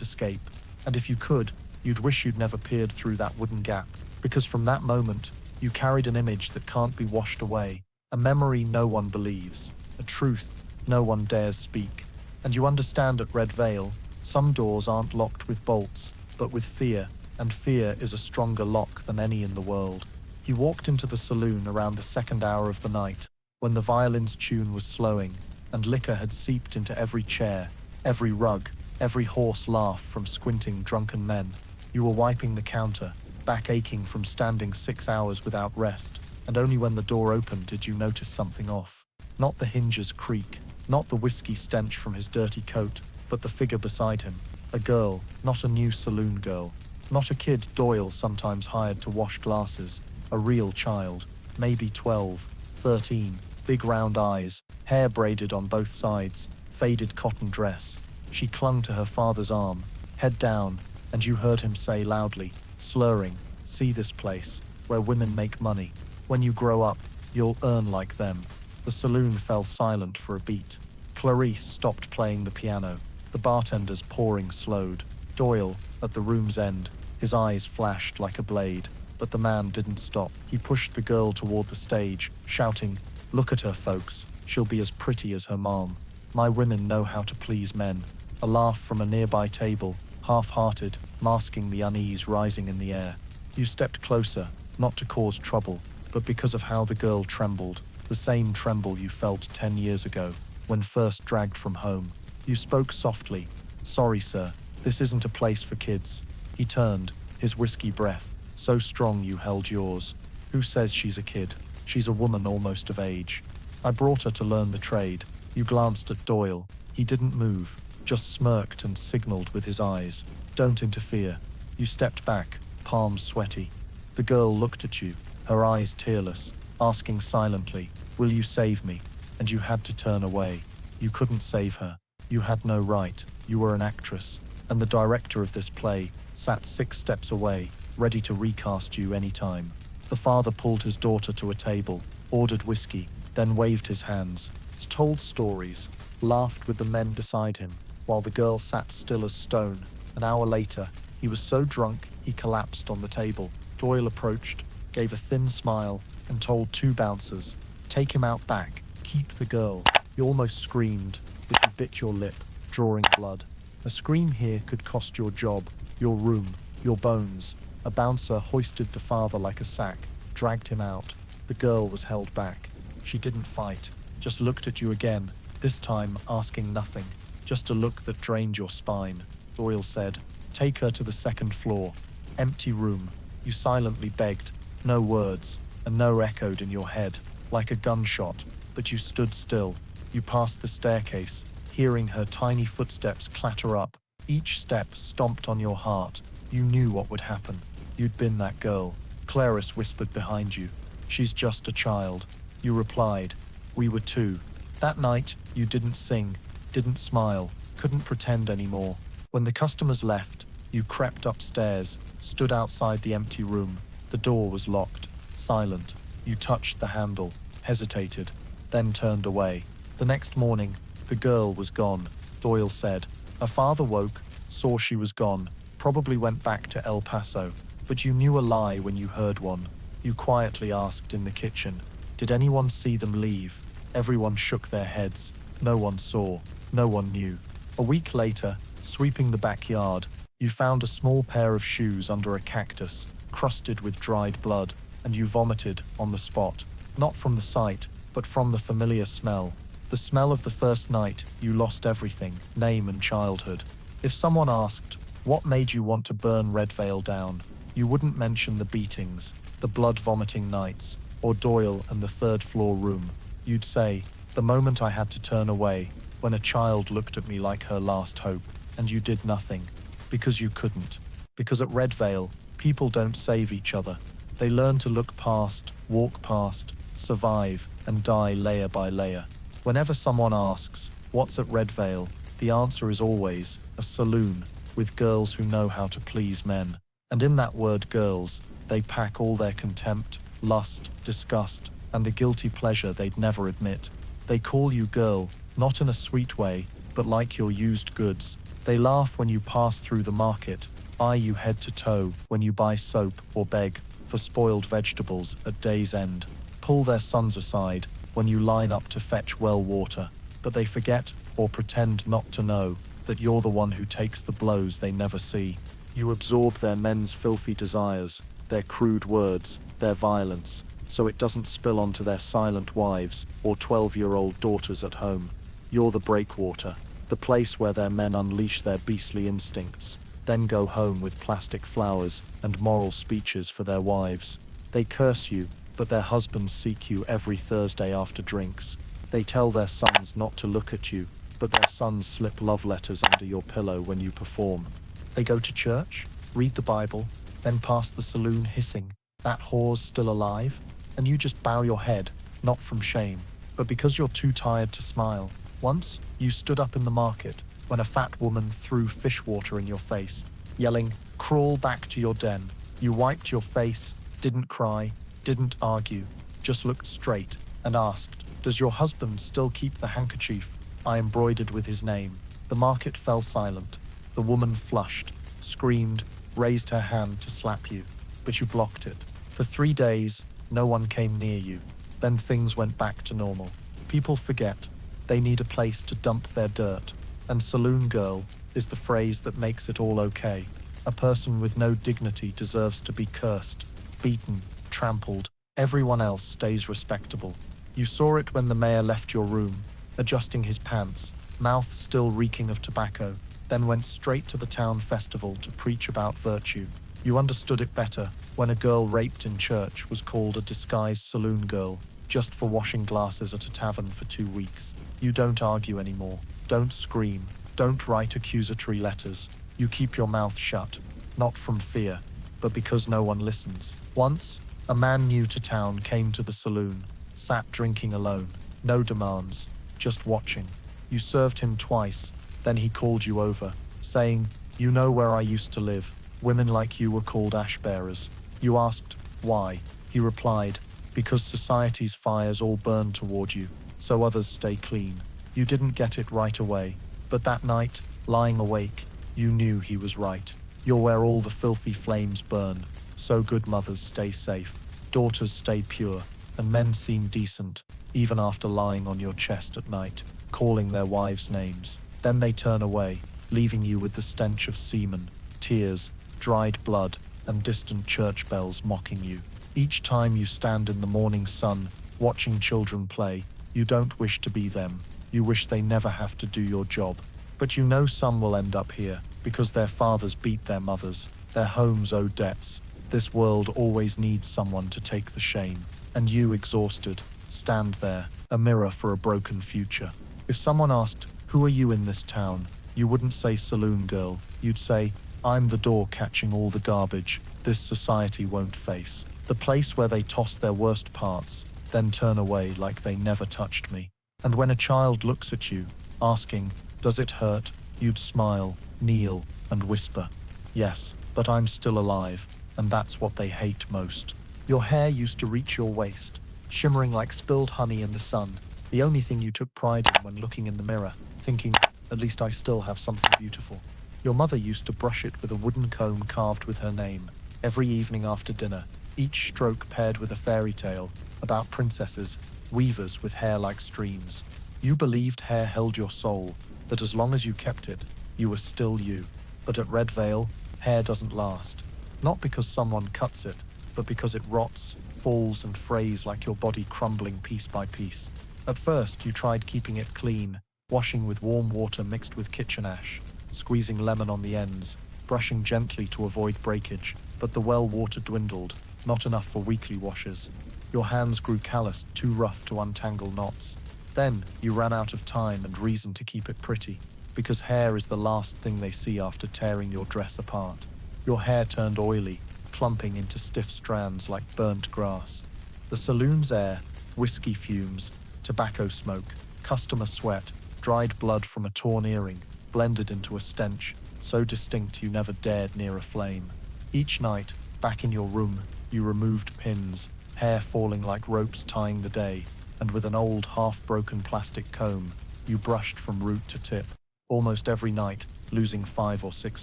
escape. And if you could, you'd wish you'd never peered through that wooden gap, because from that moment, you carried an image that can't be washed away, a memory no one believes, a truth no one dares speak. And you understand at Red Vale, some doors aren't locked with bolts, but with fear, and fear is a stronger lock than any in the world. You walked into the saloon around the 2nd hour of the night, when the violin's tune was slowing, and liquor had seeped into every chair, every rug, every hoarse laugh from squinting drunken men. You were wiping the counter, back aching from standing 6 hours without rest, and only when the door opened did you notice something off. Not the hinges creak, not the whiskey stench from his dirty coat, but the figure beside him. A girl, not a new saloon girl, not a kid Doyle sometimes hired to wash glasses, a real child. maybe 12, 13, big round eyes, hair braided on both sides, faded cotton dress. She clung to her father's arm, head down, and you heard him say loudly, slurring, "See this place, where women make money. When you grow up, you'll earn like them." The saloon fell silent for a beat. Clarice stopped playing the piano. The bartender's pouring slowed. Doyle, at the room's end, his eyes flashed like a blade. But the man didn't stop. He pushed the girl toward the stage, shouting, "Look at her, folks. She'll be as pretty as her mom. My women know how to please men." A laugh from a nearby table, half-hearted, masking the unease rising in the air. You stepped closer, not to cause trouble, but because of how the girl trembled, the same tremble you felt 10 years ago, when first dragged from home. You spoke softly, "Sorry, sir, this isn't a place for kids." He turned, his whiskey breath, so strong you held yours. "Who says she's a kid? She's a woman almost of age. I brought her to learn the trade." You glanced at Doyle. He didn't move, just smirked and signaled with his eyes, "Don't interfere." You stepped back, palms sweaty. The girl looked at you, her eyes tearless, asking silently, "Will you save me?" And you had to turn away. You couldn't save her. You had no right. You were an actress, and the director of this play sat 6 steps away, ready to recast you any time. The father pulled his daughter to a table, ordered whiskey, then waved his hands, told stories, laughed with the men beside him, while the girl sat still as stone. An hour later, he was so drunk he collapsed on the table. Doyle approached, gave a thin smile, and told 2 bouncers, "Take him out back, keep the girl." You almost screamed, but you bit your lip, drawing blood. A scream here could cost your job, your room, your bones. A bouncer hoisted the father like a sack, dragged him out. The girl was held back. She didn't fight, just looked at you again, this time asking nothing, just a look that drained your spine. Doyle said, "Take her to the 2nd floor." Empty room. You silently begged, no words, and no echoed in your head, like a gunshot, but you stood still. You passed the staircase, hearing her tiny footsteps clatter up. Each step stomped on your heart. You knew what would happen. You'd been that girl. Clarice whispered behind you, "She's just a child." You replied, "We were too." That night, you didn't sing, didn't smile, couldn't pretend anymore. When the customers left, you crept upstairs, stood outside the empty room. The door was locked, silent. You touched the handle, hesitated, then turned away. The next morning, the girl was gone, Doyle said. Her father woke, saw she was gone, probably went back to El Paso, but you knew a lie when you heard one. You quietly asked in the kitchen, "Did anyone see them leave?" Everyone shook their heads. No one saw, no one knew. A week later, sweeping the backyard, you found a small pair of shoes under a cactus, crusted with dried blood, and you vomited on the spot. Not from the sight, but from the familiar smell. The smell of the first night you lost everything, name and childhood. If someone asked, "What made you want to burn Red Veil down?" you wouldn't mention the beatings, the blood-vomiting nights, or Doyle and the 3rd floor room. You'd say, "The moment I had to turn away, when a child looked at me like her last hope." And you did nothing, because you couldn't. Because at Red Veil, people don't save each other. They learn to look past, walk past, survive, and die layer by layer. Whenever someone asks, "What's at Red Veil?" the answer is always, a saloon, with girls who know how to please men. And in that word girls, they pack all their contempt, lust, disgust, and the guilty pleasure they'd never admit. They call you girl, not in a sweet way, but like your used goods. They laugh when you pass through the market, eye you head to toe when you buy soap or beg for spoiled vegetables at day's end, pull their sons aside when you line up to fetch well water, but they forget or pretend not to know that you're the one who takes the blows they never see. You absorb their men's filthy desires, their crude words, their violence, so it doesn't spill onto their silent wives or 12-year-old daughters at home. You're the breakwater, the place where their men unleash their beastly instincts, then go home with plastic flowers and moral speeches for their wives. They curse you, but their husbands seek you every Thursday after drinks. They tell their sons not to look at you, but their sons slip love letters under your pillow when you perform. They go to church, read the Bible, then pass the saloon hissing, "That whore's still alive?" and you just bow your head, not from shame, but because you're too tired to smile. Once, you stood up in the market when a fat woman threw fish water in your face, yelling, "Crawl back to your den." You wiped your face, didn't cry, didn't argue, just looked straight and asked, "Does your husband still keep the handkerchief I embroidered with his name?" The market fell silent. The woman flushed, screamed, raised her hand to slap you, but you blocked it. For 3 days, no one came near you. Then things went back to normal. People forget. They need a place to dump their dirt. And saloon girl is the phrase that makes it all okay. A person with no dignity deserves to be cursed, beaten, trampled. Everyone else stays respectable. You saw it when the mayor left your room, adjusting his pants, mouth still reeking of tobacco, then went straight to the town festival to preach about virtue. You understood it better when a girl raped in church was called a disguised saloon girl, just for washing glasses at a tavern for 2 weeks. You don't argue anymore. Don't scream. Don't write accusatory letters. You keep your mouth shut, not from fear, but because no one listens. Once, a man new to town came to the saloon, sat drinking alone. No demands, just watching. You served him twice, then he called you over, saying, "You know where I used to live. Women like you were called ash bearers." You asked, "Why?" He replied, "Because society's fires all burn toward you, so others stay clean." You didn't get it right away, but that night, lying awake, you knew he was right. You're where all the filthy flames burn, so good mothers stay safe, daughters stay pure, and men seem decent, even after lying on your chest at night, calling their wives' names. Then they turn away, leaving you with the stench of semen, tears, dried blood, and distant church bells mocking you. Each time you stand in the morning sun, watching children play, you don't wish to be them. You wish they never have to do your job. But you know some will end up here, because their fathers beat their mothers, their homes owe debts. This world always needs someone to take the shame. And you, exhausted, stand there, a mirror for a broken future. If someone asked, "Who are you in this town?" you wouldn't say saloon girl. You'd say, "I'm the door catching all the garbage this society won't face. The place where they toss their worst parts, then turn away like they never touched me." And when a child looks at you, asking, "Does it hurt?" you'd smile, kneel, and whisper, "Yes, but I'm still alive," and that's what they hate most. Your hair used to reach your waist, shimmering like spilled honey in the sun, the only thing you took pride in when looking in the mirror, thinking, "At least I still have something beautiful." Your mother used to brush it with a wooden comb carved with her name, every evening after dinner, each stroke paired with a fairy tale about princesses, weavers with hair like streams. You believed hair held your soul, that as long as you kept it, you were still you. But at Red Vale, hair doesn't last. Not because someone cuts it, but because it rots, falls and frays like your body crumbling piece by piece. At first, you tried keeping it clean, washing with warm water mixed with kitchen ash, squeezing lemon on the ends, brushing gently to avoid breakage, but the well water dwindled, not enough for weekly washes. Your hands grew calloused, too rough to untangle knots. Then, you ran out of time and reason to keep it pretty, because hair is the last thing they see after tearing your dress apart. Your hair turned oily, clumping into stiff strands like burnt grass. The saloon's air, whiskey fumes, tobacco smoke, customer sweat, dried blood from a torn earring, blended into a stench, so distinct you never dared near a flame. Each night, back in your room, you removed pins, hair falling like ropes tying the day, and with an old half-broken plastic comb, you brushed from root to tip, almost every night, losing 5 or 6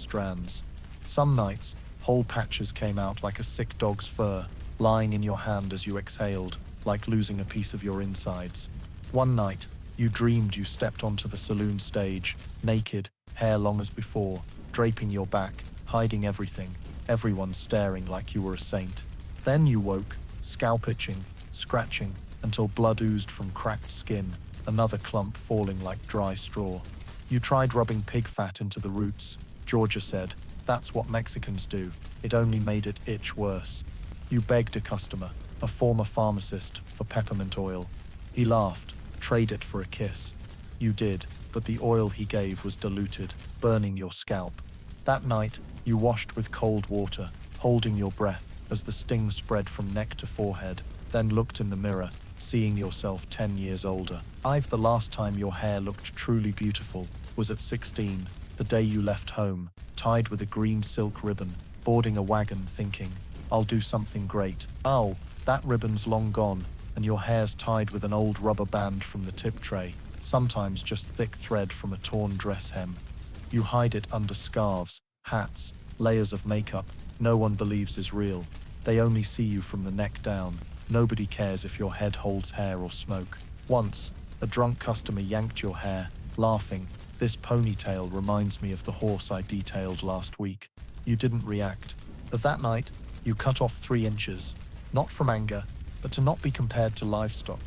strands. Some nights, whole patches came out like a sick dog's fur, lying in your hand as you exhaled, like losing a piece of your insides. One night, you dreamed you stepped onto the saloon stage, naked, hair long as before, draping your back, hiding everything, everyone staring like you were a saint. Then you woke, scalp itching, scratching, until blood oozed from cracked skin, another clump falling like dry straw. You tried rubbing pig fat into the roots. Georgia said, "That's what Mexicans do." It only made it itch worse. You begged a customer, a former pharmacist, for peppermint oil. He laughed, "Trade it for a kiss." You did, but the oil he gave was diluted, burning your scalp. That night, you washed with cold water, holding your breath as the sting spread from neck to forehead. then looked in the mirror, seeing yourself 10 years older. The last time your hair looked truly beautiful was at 16, the day you left home, tied with a green silk ribbon, boarding a wagon thinking, I'll do something great. Oh, that ribbon's long gone, and your hair's tied with an old rubber band from the tip tray, sometimes just thick thread from a torn dress hem. You hide it under scarves, hats, layers of makeup no one believes is real. They only see you from the neck down. Nobody cares if your head holds hair or smoke. Once, a drunk customer yanked your hair, laughing, "This ponytail reminds me of the horse I detailed last week." You didn't react. But that night, you cut off 3 inches, not from anger, but to not be compared to livestock.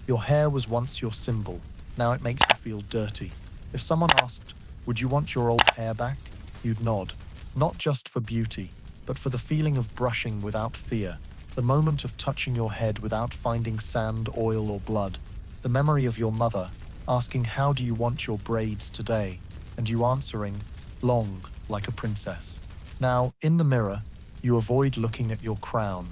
Your hair was once your symbol. Now it makes you feel dirty. If someone asked, would you want your old hair back? You'd nod. Not just for beauty, but for the feeling of brushing without fear, the moment of touching your head without finding sand, oil, or blood, the memory of your mother asking, how do you want your braids today? And you answering, long, like a princess. Now, in the mirror, you avoid looking at your crown.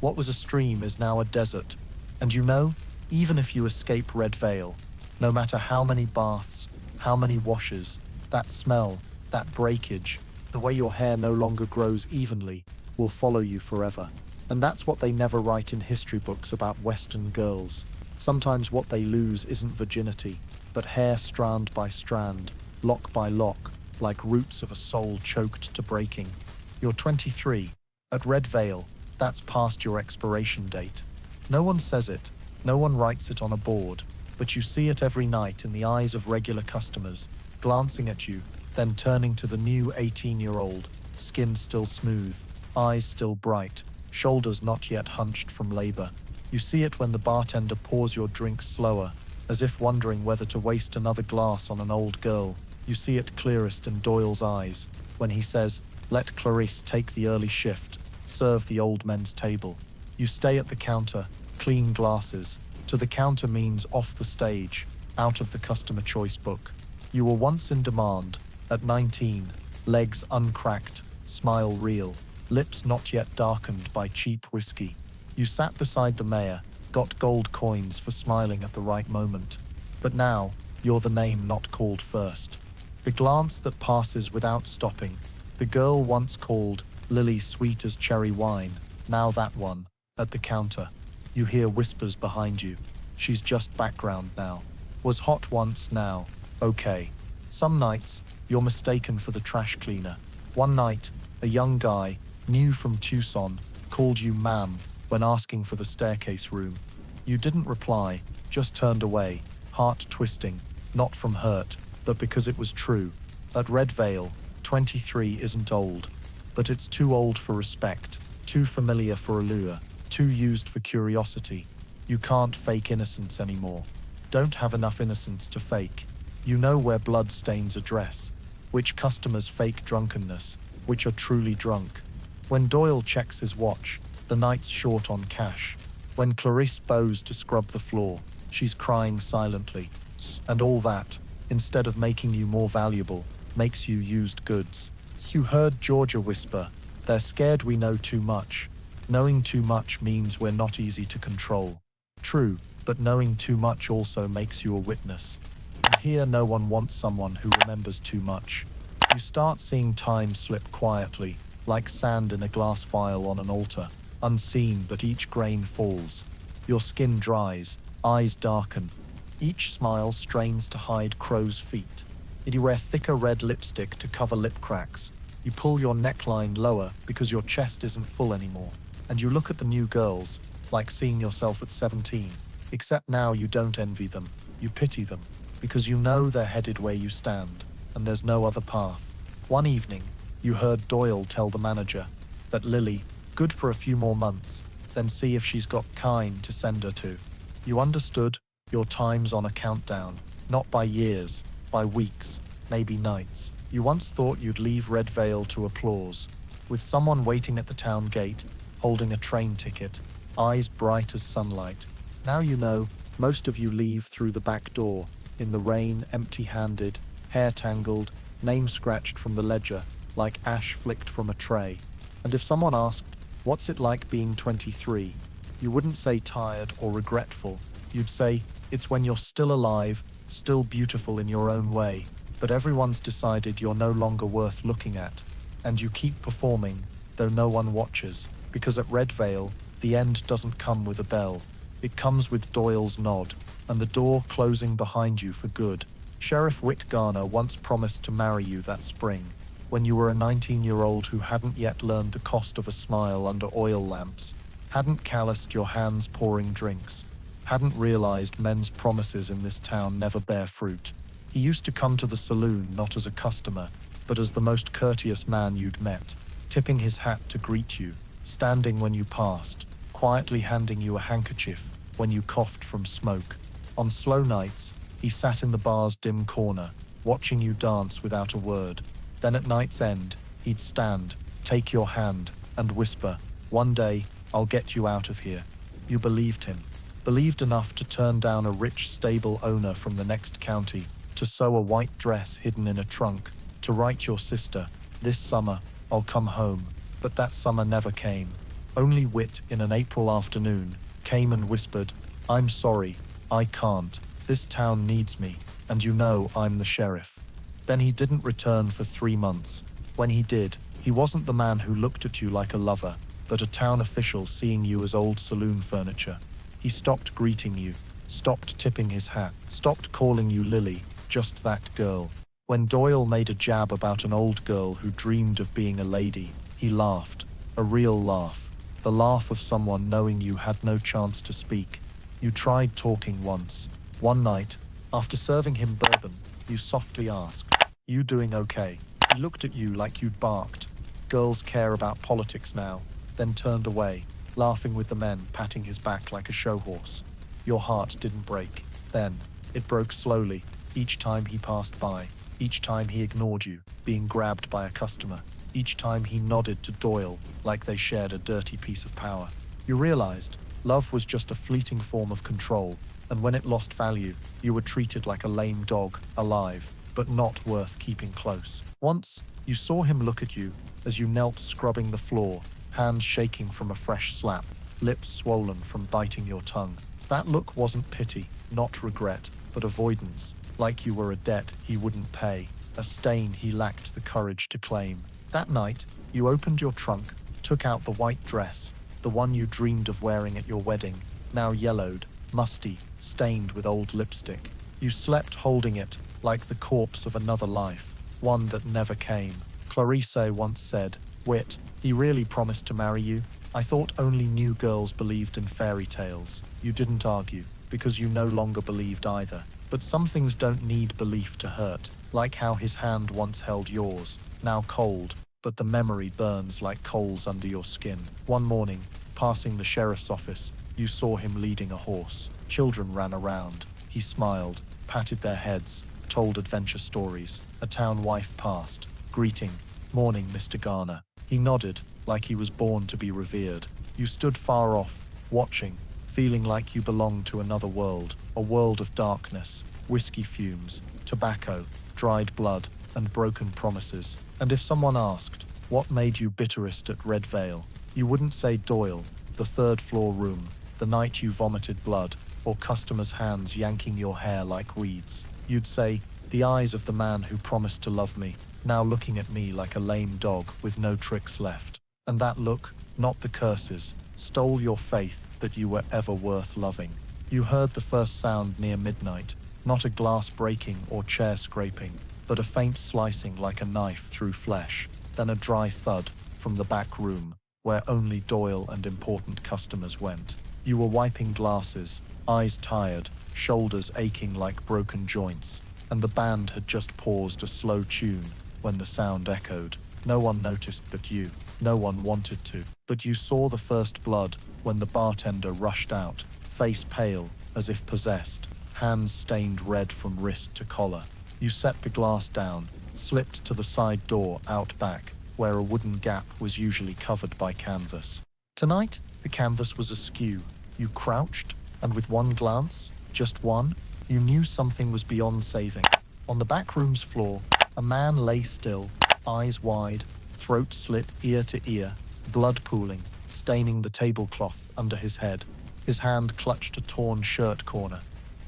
What was a stream is now a desert. And you know, even if you escape Red Veil, no matter how many baths, how many washes, that smell, that breakage, the way your hair no longer grows evenly, will follow you forever. And that's what they never write in history books about Western girls. Sometimes what they lose isn't virginity, but hair strand by strand, lock by lock, like roots of a soul choked to breaking. You're 23. At Red Veil, that's past your expiration date. No one says it, no one writes it on a board, but you see it every night in the eyes of regular customers, glancing at you, then turning to the new 18-year-old, skin still smooth, eyes still bright, shoulders not yet hunched from labor. You see it when the bartender pours your drink slower, as if wondering whether to waste another glass on an old girl. You see it clearest in Doyle's eyes, when he says, let Clarice take the early shift, serve the old men's table. You stay at the counter, clean glasses. To the counter means off the stage, out of the customer choice book. You were once in demand. At 19, legs uncracked, smile real, lips not yet darkened by cheap whiskey. You sat beside the mayor, got gold coins for smiling at the right moment. But now, you're the name not called first. The glance that passes without stopping. The girl once called Lilly sweet as cherry wine, now that one, at the counter. You hear whispers behind you. She's just background now. Was hot once, now, okay. Some nights, you're mistaken for the trash cleaner. One night, a young guy, new from Tucson, called you ma'am when asking for the staircase room. You didn't reply, just turned away, heart twisting, not from hurt, but because it was true. At Red Veil, 23 isn't old, but it's too old for respect, too familiar for allure, too used for curiosity. You can't fake innocence anymore. Don't have enough innocence to fake. You know where blood stains a dress, which customers fake drunkenness, which are truly drunk. When Doyle checks his watch, the night's short on cash. When Clarice bows to scrub the floor, she's crying silently. And all that, instead of making you more valuable, makes you used goods. You heard Georgia whisper, they're scared we know too much. Knowing too much means we're not easy to control. True, but knowing too much also makes you a witness. And here no one wants someone who remembers too much. You start seeing time slip quietly, like sand in a glass vial on an altar, unseen but each grain falls. Your skin dries, eyes darken. Each smile strains to hide crow's feet. You wear thicker red lipstick to cover lip cracks. You pull your neckline lower because your chest isn't full anymore. And you look at the new girls, like seeing yourself at 17. Except now you don't envy them, you pity them, because you know they're headed where you stand, and there's no other path. One evening, you heard Doyle tell the manager that Lilly, good for a few more months, then see if she's got kind to send her to. You understood, your time's on a countdown, not by years, by weeks, maybe nights. You once thought you'd leave Red Veil to applause, with someone waiting at the town gate, holding a train ticket, eyes bright as sunlight. Now you know, most of you leave through the back door, in the rain, empty-handed, hair tangled, name scratched from the ledger, like ash flicked from a tray. And if someone asked, what's it like being 23? You wouldn't say tired or regretful. You'd say, it's when you're still alive, still beautiful in your own way, but everyone's decided you're no longer worth looking at. And you keep performing, though no one watches, because at Red Vale, the end doesn't come with a bell. It comes with Doyle's nod, and the door closing behind you for good. Sheriff Whit Garner once promised to marry you that spring, when you were a 19-year-old who hadn't yet learned the cost of a smile under oil lamps, hadn't calloused your hands pouring drinks, hadn't realized men's promises in this town never bear fruit. He used to come to the saloon not as a customer, but as the most courteous man you'd met, tipping his hat to greet you, standing when you passed, quietly handing you a handkerchief when you coughed from smoke. On slow nights, he sat in the bar's dim corner, watching you dance without a word. Then at night's end, he'd stand, take your hand, and whisper, "One day, I'll get you out of here." You believed him. Believed enough to turn down a rich stable owner from the next county, to sew a white dress hidden in a trunk, to write your sister, "This summer, I'll come home." But that summer never came. Only Whit, in an April afternoon, came and whispered, "I'm sorry, I can't. This town needs me, and you know I'm the sheriff." Then he didn't return for 3 months. When he did, he wasn't the man who looked at you like a lover, but a town official seeing you as old saloon furniture. He stopped greeting you, stopped tipping his hat, stopped calling you Lilly, just that girl. When Doyle made a jab about an old girl who dreamed of being a lady, he laughed, a real laugh, the laugh of someone knowing you had no chance to speak. You tried talking once. One night, after serving him bourbon, you softly asked, "You doing okay?" He looked at you like you'd barked. Girls care about politics now, then turned away, laughing with the men patting his back like a show horse. Your heart didn't break. Then, it broke slowly, each time he passed by, each time he ignored you, being grabbed by a customer, each time he nodded to Doyle like they shared a dirty piece of power. You realized love was just a fleeting form of control, and when it lost value, you were treated like a lame dog, alive, but not worth keeping close. Once, you saw him look at you as you knelt scrubbing the floor, hands shaking from a fresh slap, lips swollen from biting your tongue. That look wasn't pity, not regret, but avoidance, like you were a debt he wouldn't pay, a stain he lacked the courage to claim. That night, you opened your trunk, took out the white dress, the one you dreamed of wearing at your wedding, now yellowed, musty, stained with old lipstick. You slept holding it, like the corpse of another life, one that never came. Clarice once said, "Whit, he really promised to marry you? I thought only new girls believed in fairy tales." You didn't argue, because you no longer believed either. But some things don't need belief to hurt, like how his hand once held yours, now cold, but the memory burns like coals under your skin. One morning, passing the sheriff's office, you saw him leading a horse. Children ran around. He smiled, patted their heads, told adventure stories. A town wife passed, greeting, "Morning, Mr. Garner." He nodded, like he was born to be revered. You stood far off, watching, feeling like you belonged to another world, a world of darkness, whiskey fumes, tobacco, dried blood, and broken promises. And if someone asked, what made you bitterest at Red Vale, you wouldn't say Doyle, the third-floor room, the night you vomited blood, or customers' hands yanking your hair like weeds. You'd say, the eyes of the man who promised to love me, now looking at me like a lame dog with no tricks left. And that look, not the curses, stole your faith that you were ever worth loving. You heard the first sound near midnight, not a glass breaking or chair scraping, but a faint slicing like a knife through flesh, then a dry thud from the back room, where only Doyle and important customers went. You were wiping glasses, eyes tired, shoulders aching like broken joints, and the band had just paused a slow tune when the sound echoed. No one noticed but you. No one wanted to. But you saw the first blood when the bartender rushed out, face pale, as if possessed, hands stained red from wrist to collar. You set the glass down, slipped to the side door out back, where a wooden gap was usually covered by canvas. Tonight, the canvas was askew. You crouched, and with one glance, just one, you knew something was beyond saving. On the back room's floor, a man lay still, eyes wide, throat slit ear to ear, blood pooling, staining the tablecloth under his head. His hand clutched a torn shirt corner,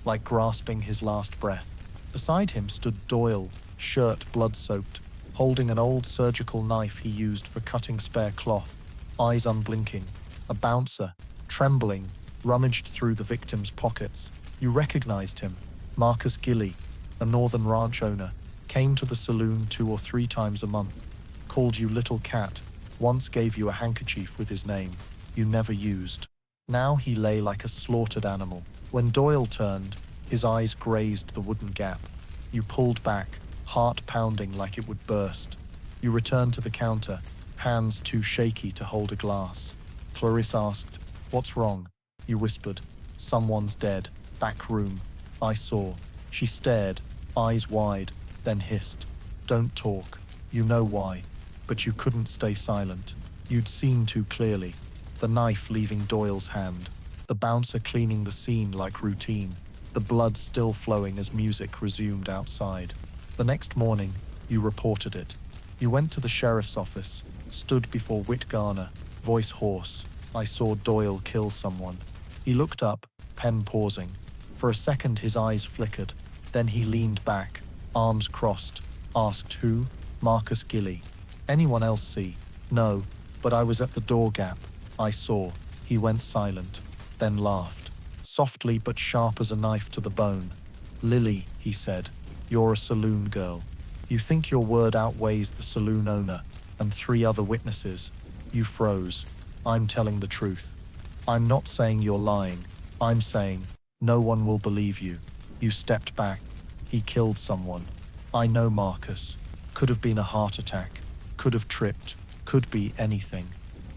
like grasping his last breath. Beside him stood Doyle, shirt blood-soaked, holding an old surgical knife he used for cutting spare cloth, eyes unblinking. A bouncer, trembling, rummaged through the victim's pockets. You recognized him. Marcus Gilly, a northern ranch owner, came to the saloon 2 or 3 times a month, called you Little Cat, once gave you a handkerchief with his name you never used. Now he lay like a slaughtered animal. When Doyle turned, his eyes grazed the wooden gap. You pulled back, heart pounding like it would burst. You returned to the counter, hands too shaky to hold a glass. Clarisse asked, "What's wrong?" You whispered, "Someone's dead. Back room. I saw." She stared, eyes wide, then hissed, "Don't talk. You know why." But you couldn't stay silent. You'd seen too clearly. The knife leaving Doyle's hand. The bouncer cleaning the scene like routine. The blood still flowing as music resumed outside. The next morning, you reported it. You went to the sheriff's office, stood before Whit Garner, voice hoarse. "I saw Doyle kill someone." He looked up, pen pausing. For a second his eyes flickered. Then he leaned back, arms crossed, asked who? "Marcus Gilly." "Anyone else see?" "No, but I was at the door gap. I saw." He went silent, then laughed, softly but sharp as a knife to the bone. "Lilly," he said, "you're a saloon girl. You think your word outweighs the saloon owner and 3 other witnesses." You froze. "I'm telling the truth. I'm not saying you're lying. I'm saying no one will believe you." You stepped back. "He killed someone. I know Marcus. Could have been a heart attack. Could have tripped. Could be anything.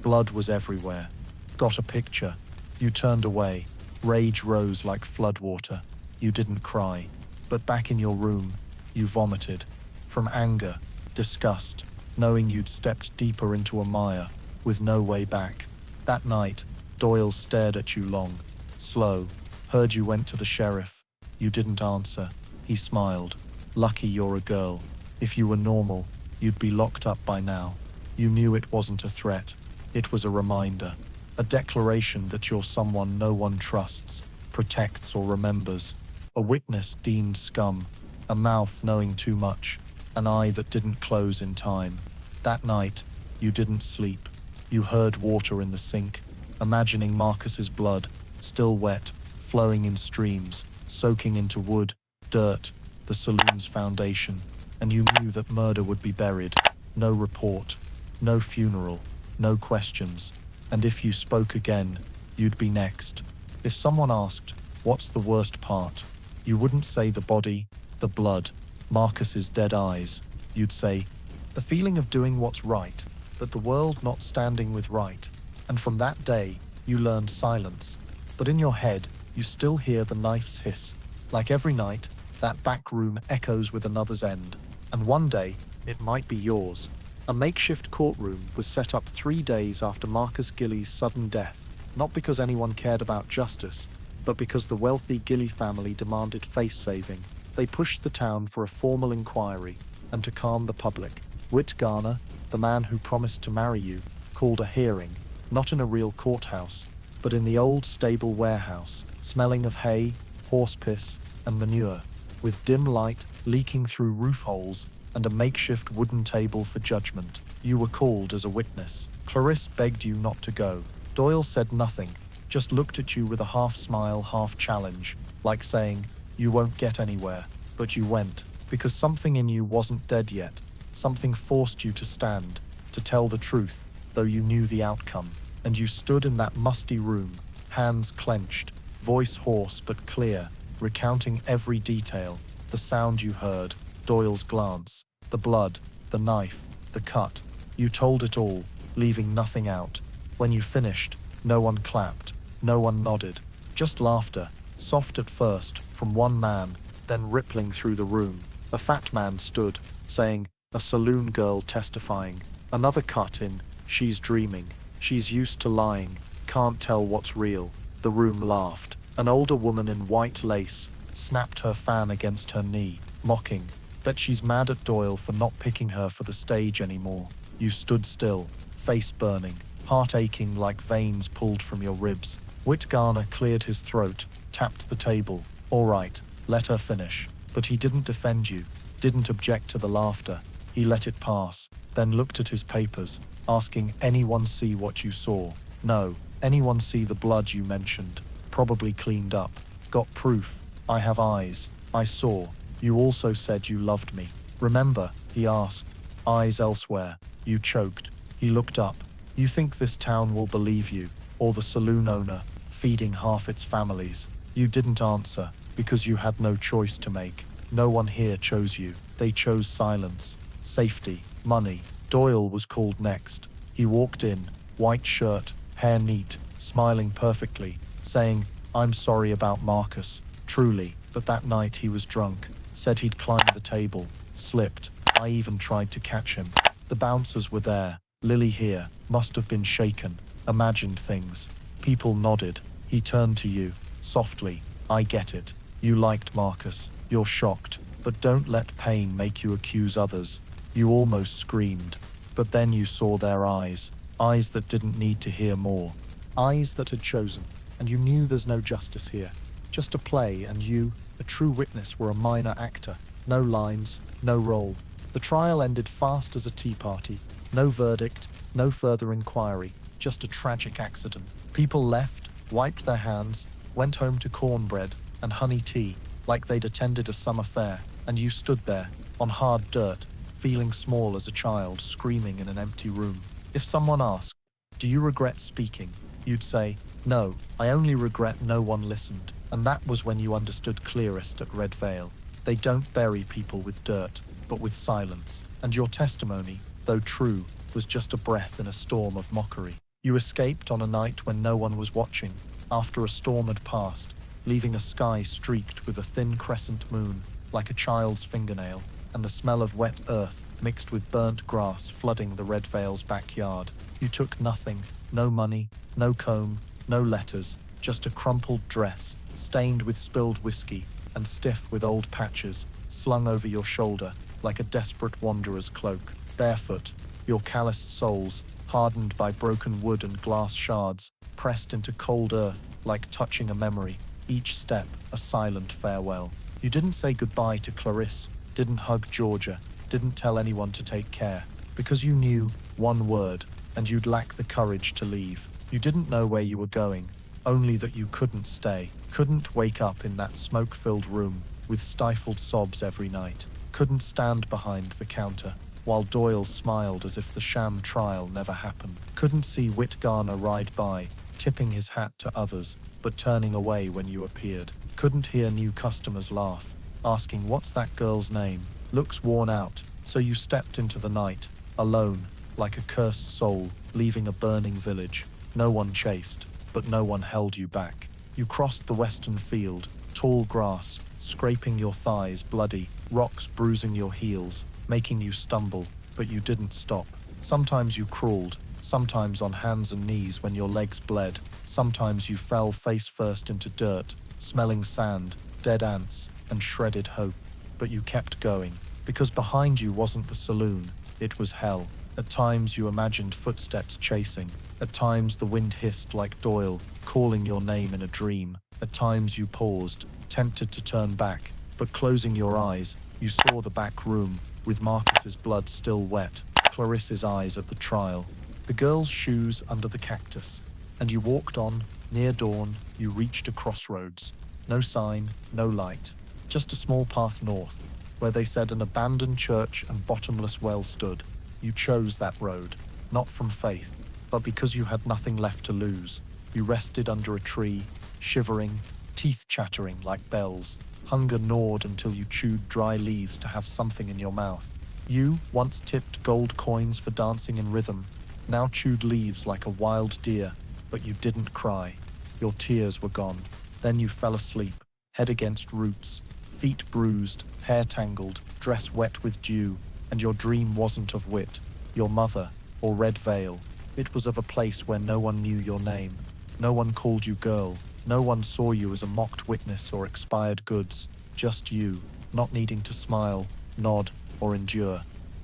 Blood was everywhere. Got a picture." You turned away. Rage rose like floodwater. You didn't cry. But back in your room, you vomited. From anger, disgust, knowing you'd stepped deeper into a mire, with no way back. That night, Doyle stared at you long, slow. Heard you went to the sheriff. You didn't answer. He smiled. "Lucky you're a girl. If you were normal, you'd be locked up by now." You knew it wasn't a threat. It was a reminder. A declaration that you're someone no one trusts, protects or remembers. A witness deemed scum. A mouth knowing too much. An eye that didn't close in time. That night, you didn't sleep. You heard water in the sink, imagining Marcus's blood, still wet, flowing in streams, soaking into wood, dirt, the saloon's foundation. And you knew that murder would be buried. No report. No funeral. No questions. And if you spoke again, you'd be next. If someone asked, "What's the worst part?" you wouldn't say the body, the blood, Marcus's dead eyes. You'd say, "The feeling of doing what's right, but the world not standing with right." And from that day, you learned silence. But in your head, you still hear the knife's hiss. Like every night, that back room echoes with another's end. And one day, it might be yours. A makeshift courtroom was set up 3 days after Marcus Gilly's sudden death, not because anyone cared about justice, but because the wealthy Gilly family demanded face-saving. They pushed the town for a formal inquiry, and to calm the public, Whit Garner, the man who promised to marry you, called a hearing, not in a real courthouse, but in the old stable warehouse, smelling of hay, horse piss, and manure, with dim light leaking through roof holes and a makeshift wooden table for judgment. You were called as a witness. Clarisse begged you not to go. Doyle said nothing, just looked at you with a half smile, half challenge, like saying, "You won't get anywhere." But you went, because something in you wasn't dead yet. Something forced you to stand, to tell the truth, though you knew the outcome. And you stood in that musty room, hands clenched, voice hoarse but clear, recounting every detail, the sound you heard, Doyle's glance, the blood, the knife, the cut. You told it all, leaving nothing out. When you finished, no one clapped, no one nodded, just laughter, soft at first, from one man, then rippling through the room. A fat man stood, saying, "A saloon girl testifying." Another cut in, "She's dreaming. She's used to lying, can't tell what's real." The room laughed. An older woman in white lace snapped her fan against her knee, mocking, "Bet she's mad at Doyle for not picking her for the stage anymore." You stood still, face burning. heart aching like veins pulled from your ribs. Whit Garner cleared his throat, tapped the table. All right, let her finish. But he didn't defend you, didn't object to the laughter. He let it pass, then looked at his papers, asking, anyone see what you saw? No. Anyone see the blood you mentioned? Probably cleaned up. Got proof? I have eyes. I saw. You also said you loved me. Remember? He asked. Eyes elsewhere. You choked. He looked up. You think this town will believe you, or the saloon owner, feeding half its families? You didn't answer, because you had no choice to make. No one here chose you. They chose silence, safety, money. Doyle was called next. He walked in, white shirt, hair neat, smiling perfectly, saying, I'm sorry about Marcus, truly, but that night he was drunk, said he'd climbed the table, slipped. I even tried to catch him. The bouncers were there. Lilly here, must have been shaken, imagined things. People nodded. He turned to you, softly. I get it. You liked Marcus. You're shocked. But don't let pain make you accuse others. You almost screamed. But then you saw their eyes. Eyes that didn't need to hear more. Eyes that had chosen. And you knew there's no justice here. Just a play, and you, a true witness, were a minor actor. No lines, no role. The trial ended fast as a tea party. No verdict, no further inquiry. Just a tragic accident. People left, wiped their hands, went home to cornbread and honey tea, like they'd attended a summer fair. And you stood there, on hard dirt, feeling small as a child, screaming in an empty room. If someone asked, do you regret speaking? You'd say, no, I only regret no one listened. And that was when you understood clearest at Red Vale. They don't bury people with dirt, but with silence. And your testimony, though true, was just a breath in a storm of mockery. You escaped on a night when no one was watching, after a storm had passed, leaving a sky streaked with a thin crescent moon, like a child's fingernail, and the smell of wet earth mixed with burnt grass flooding the Red Vale's backyard. You took nothing, no money, no comb, no letters, just a crumpled dress, stained with spilled whiskey, and stiff with old patches, slung over your shoulder like a desperate wanderer's cloak. Barefoot, your calloused soles, hardened by broken wood and glass shards, pressed into cold earth like touching a memory, each step a silent farewell. You didn't say goodbye to Clarisse, didn't hug Georgia, didn't tell anyone to take care, because you knew one word, and you'd lack the courage to leave. You didn't know where you were going, only that you couldn't stay, couldn't wake up in that smoke-filled room with stifled sobs every night, couldn't stand behind the counter while Doyle smiled as if the sham trial never happened, couldn't see Whit Garner ride by, tipping his hat to others, but turning away when you appeared, couldn't hear new customers laugh, asking what's that girl's name, looks worn out, so you stepped into the night, alone, like a cursed soul, leaving a burning village. No one chased, but no one held you back. You crossed the western field, tall grass, scraping your thighs bloody, rocks bruising your heels, making you stumble, but you didn't stop. Sometimes you crawled, sometimes on hands and knees when your legs bled, sometimes you fell face first into dirt, smelling sand, dead ants, and shredded hope. But you kept going, because behind you wasn't the saloon, it was hell. At times you imagined footsteps chasing, at times the wind hissed like Doyle, calling your name in a dream. At times you paused, tempted to turn back, but closing your eyes, you saw the back room, with Marcus's blood still wet, Clarisse's eyes at the trial, the girl's shoes under the cactus. And you walked on. Near dawn, you reached a crossroads. No sign, no light, just a small path north, where they said an abandoned church and bottomless well stood. You chose that road, not from faith, but because you had nothing left to lose. You rested under a tree, shivering, teeth chattering like bells. Hunger gnawed until you chewed dry leaves to have something in your mouth. You, once tipped gold coins for dancing in rhythm, now chewed leaves like a wild deer, but you didn't cry. Your tears were gone. Then you fell asleep, head against roots, feet bruised, hair tangled, dress wet with dew, and your dream wasn't of Whit, your mother, or Red Vale. It was of a place where no one knew your name. No one called you girl. No one saw you as a mocked witness or expired goods. Just you, not needing to smile, nod, or endure.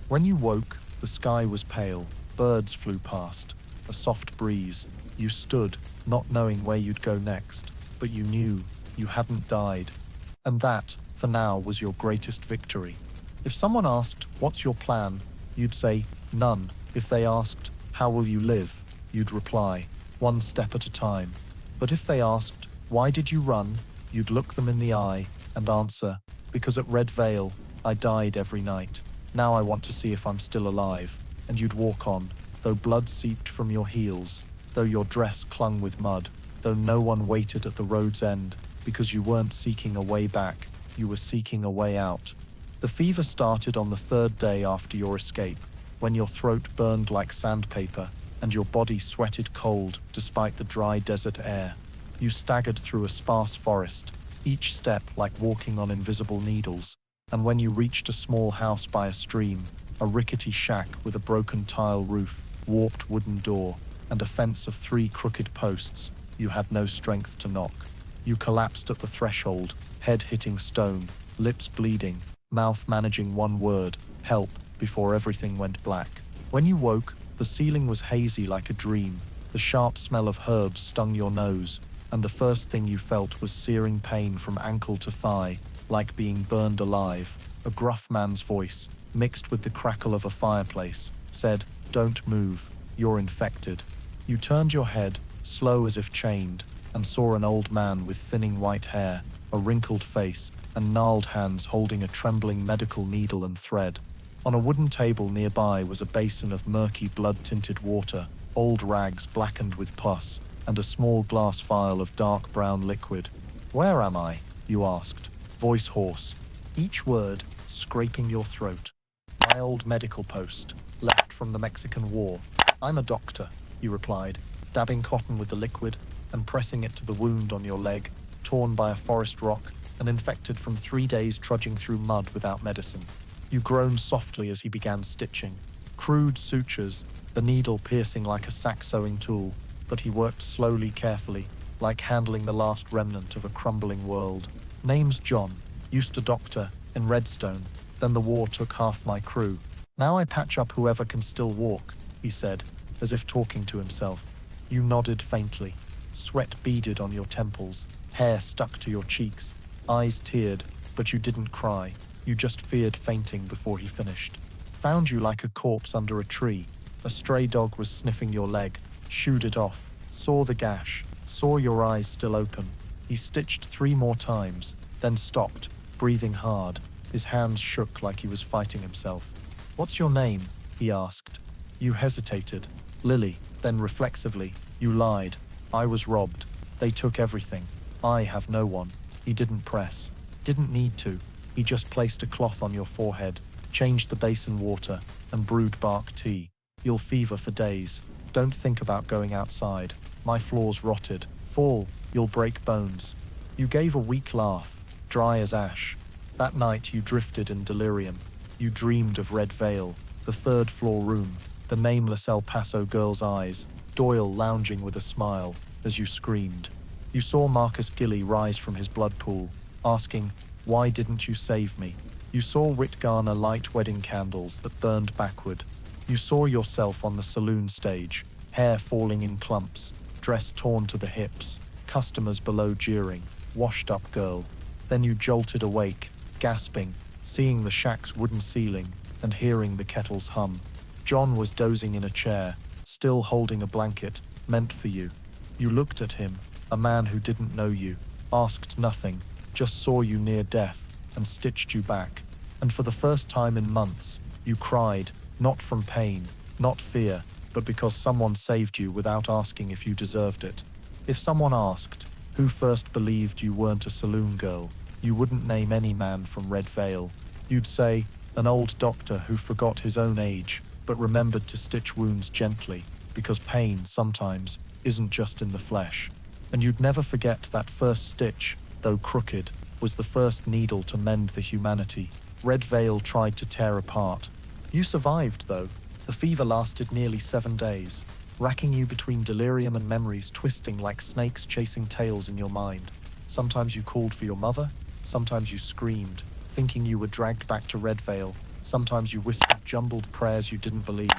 When you woke, the sky was pale. Birds flew past. a soft breeze. You stood, not knowing where you'd go next, but you knew you hadn't died. And that, for now, was your greatest victory. If someone asked, "What's your plan?" you'd say, "None." If they asked, "How will you live?" you'd reply, "One step at a time." But if they asked, "Why did you run?" you'd look them in the eye and answer, "Because at Red Vale, I died every night. Now I want to see if I'm still alive." And you'd walk on, though blood seeped from your heels, though your dress clung with mud, though no one waited at the road's end, because you weren't seeking a way back, you were seeking a way out. The fever started on the third day after your escape, when your throat burned like sandpaper and your body sweated cold despite the dry desert air. You staggered through a sparse forest, each step like walking on invisible needles, and when you reached a small house by a stream, a rickety shack with a broken tile roof, warped wooden door, and a fence of 3 crooked posts, you had no strength to knock. You collapsed at the threshold, head hitting stone, lips bleeding, mouth managing one word, "Help," before everything went black. When you woke, the ceiling was hazy like a dream, the sharp smell of herbs stung your nose, and the first thing you felt was searing pain from ankle to thigh, like being burned alive. A gruff man's voice, mixed with the crackle of a fireplace, said, "Don't move, you're infected." You turned your head, slow as if chained, and saw an old man with thinning white hair, a wrinkled face, and gnarled hands holding a trembling medical needle and thread. On a wooden table nearby was a basin of murky blood-tinted water, old rags blackened with pus, and a small glass vial of dark brown liquid. "Where am I?" you asked, voice hoarse, each word scraping your throat. "My old medical post, left from the Mexican War. I'm a doctor," you replied, dabbing cotton with the liquid and pressing it to the wound on your leg, torn by a forest rock and infected from 3 days trudging through mud without medicine. You groaned softly as he began stitching. Crude sutures, the needle piercing like a sack sewing tool, but he worked slowly, carefully, like handling the last remnant of a crumbling world. "Name's John. Used to doctor in Redstone. Then the war took half my crew. Now I patch up whoever can still walk," he said, as if talking to himself. You nodded faintly. Sweat beaded on your temples, hair stuck to your cheeks, eyes teared, but you didn't cry. You just feared fainting before he finished. "Found you like a corpse under a tree. A stray dog was sniffing your leg, shooed it off, saw the gash, saw your eyes still open." He stitched 3 more times, then stopped, breathing hard. His hands shook like he was fighting himself. "What's your name?" he asked. You hesitated. "Lilly." Then reflexively, "You lied. I was robbed. They took everything. I have no one." He didn't press. Didn't need to. He just placed a cloth on your forehead, changed the basin water, and brewed bark tea. "You'll fever for days. Don't think about going outside. My floor's rotted. Fall, you'll break bones." You gave a weak laugh, dry as ash. That night you drifted in delirium. You dreamed of Red Vale, the 3rd floor room, the nameless El Paso girl's eyes, Doyle lounging with a smile as you screamed. You saw Marcus Gilly rise from his blood pool, asking, "Why didn't you save me?" You saw Whit Garner light wedding candles that burned backward. You saw yourself on the saloon stage, hair falling in clumps, dress torn to the hips, customers below jeering, washed up girl. Then you jolted awake, gasping, seeing the shack's wooden ceiling and hearing the kettle's hum. John was dozing in a chair, still holding a blanket, meant for you. You looked at him, a man who didn't know you, asked nothing, just saw you near death and stitched you back. And for the first time in months, you cried, not from pain, not fear, but because someone saved you without asking if you deserved it. If someone asked, who first believed you weren't a saloon girl, you wouldn't name any man from Red Vale. You'd say, an old doctor who forgot his own age, but remembered to stitch wounds gently, because pain, sometimes, isn't just in the flesh. And you'd never forget that first stitch, though crooked, was the first needle to mend the humanity Red Vale tried to tear apart. You survived, though. The fever lasted nearly 7 days, racking you between delirium and memories twisting like snakes chasing tails in your mind. Sometimes you called for your mother, sometimes you screamed, thinking you were dragged back to Red Vale. Sometimes you whispered jumbled prayers you didn't believe,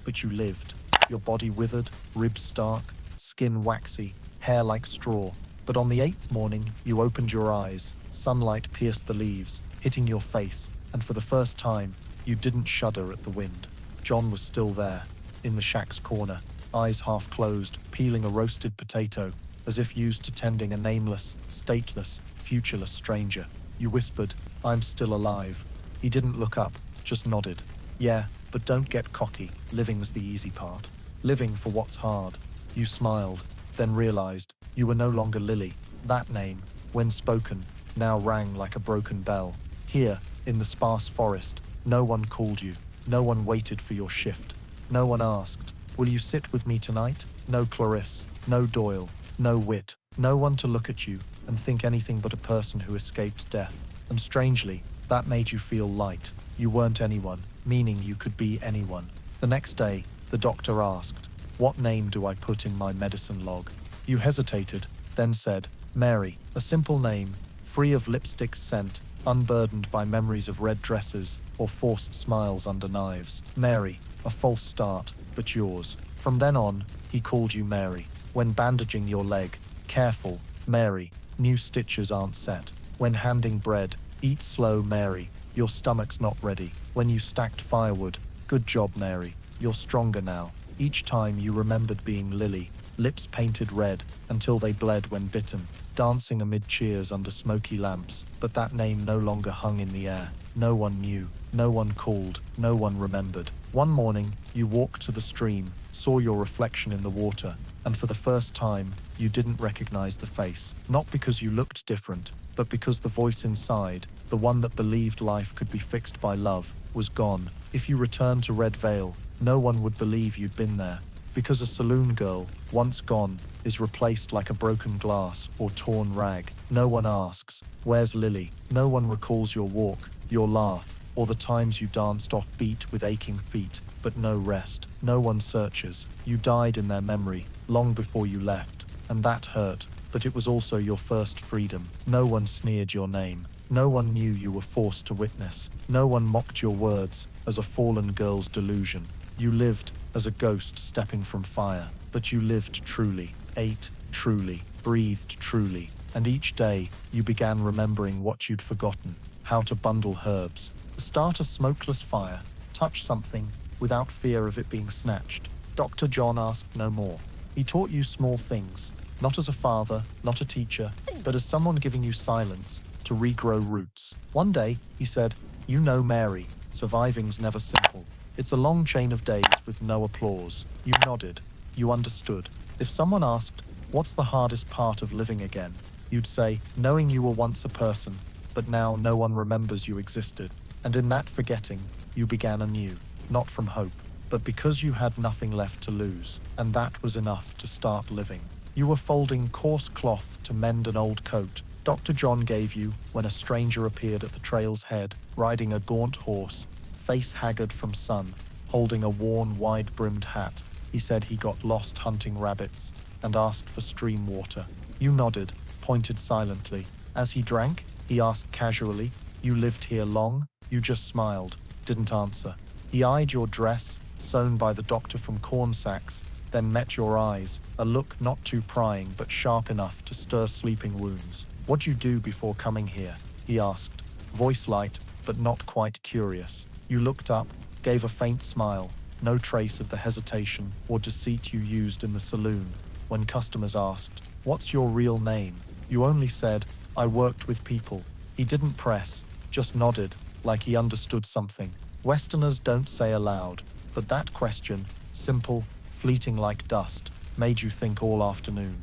but you lived. your body withered, ribs stark, skin waxy, hair like straw. But on the 8th morning, you opened your eyes, sunlight pierced the leaves, hitting your face, and for the first time, you didn't shudder at the wind. John was still there, in the shack's corner, eyes half closed, peeling a roasted potato, as if used to tending a nameless, stateless, futureless stranger. You whispered, "I'm still alive." He didn't look up, just nodded. "Yeah, but don't get cocky, living's the easy part. Living for what's hard." You smiled, then realized you were no longer Lilly. That name, when spoken, now rang like a broken bell. Here, in the sparse forest, no one called you. No one waited for your shift. No one asked, "Will you sit with me tonight?" No Clarisse, no Doyle, no Whit. No one to look at you and think anything but a person who escaped death. And strangely, that made you feel light. You weren't anyone, meaning you could be anyone. The next day, the doctor asked, "What name do I put in my medicine log?" You hesitated, then said, "Mary," a simple name, free of lipstick's scent, unburdened by memories of red dresses or forced smiles under knives. Mary, a false start, but yours. From then on, he called you Mary. When bandaging your leg, "Careful, Mary, new stitches aren't set." When handing bread, "Eat slow, Mary, your stomach's not ready." When you stacked firewood, "Good job, Mary, you're stronger now." Each time you remembered being Lilly, lips painted red until they bled when bitten, dancing amid cheers under smoky lamps, but that name no longer hung in the air. No one knew, no one called, no one remembered. One morning, you walked to the stream, saw your reflection in the water, and for the first time, you didn't recognize the face. Not because you looked different, but because the voice inside, the one that believed life could be fixed by love, was gone. If you returned to Red Vale, no one would believe you'd been there, because a saloon girl, once gone, is replaced like a broken glass or torn rag. No one asks, "Where's Lilly?" No one recalls your walk, your laugh, or the times you danced off beat with aching feet, but no rest. No one searches. You died in their memory, long before you left, and that hurt, but it was also your first freedom. No one sneered your name. No one knew you were forced to witness. No one mocked your words as a fallen girl's delusion. You lived as a ghost stepping from fire, but you lived truly, ate truly, breathed truly, and each day you began remembering what you'd forgotten: how to bundle herbs, start a smokeless fire, touch something without fear of it being snatched. Dr. John asked no more. He taught you small things, not as a father, not a teacher, but as someone giving you silence to regrow roots. One day, he said, "You know, Mary, surviving's never simple. It's a long chain of days with no applause." You nodded. You understood. If someone asked, "What's the hardest part of living again?" you'd say, "Knowing you were once a person, but now no one remembers you existed." And in that forgetting, you began anew, not from hope, but because you had nothing left to lose, and that was enough to start living. You were folding coarse cloth to mend an old coat Dr. John gave you when a stranger appeared at the trail's head, riding a gaunt horse, face haggard from sun, holding a worn, wide-brimmed hat. He said he got lost hunting rabbits and asked for stream water. You nodded, pointed silently. As he drank, he asked casually, "You lived here long?" You just smiled, didn't answer. He eyed your dress, sewn by the doctor from corn sacks, then met your eyes, a look not too prying but sharp enough to stir sleeping wounds. "What'd you do before coming here?" he asked, voice light but not quite curious. You looked up, gave a faint smile, no trace of the hesitation or deceit you used in the saloon when customers asked, "What's your real name?" You only said, "I worked with people." He didn't press, just nodded, like he understood something Westerners don't say aloud, but that question, simple, fleeting like dust, made you think all afternoon.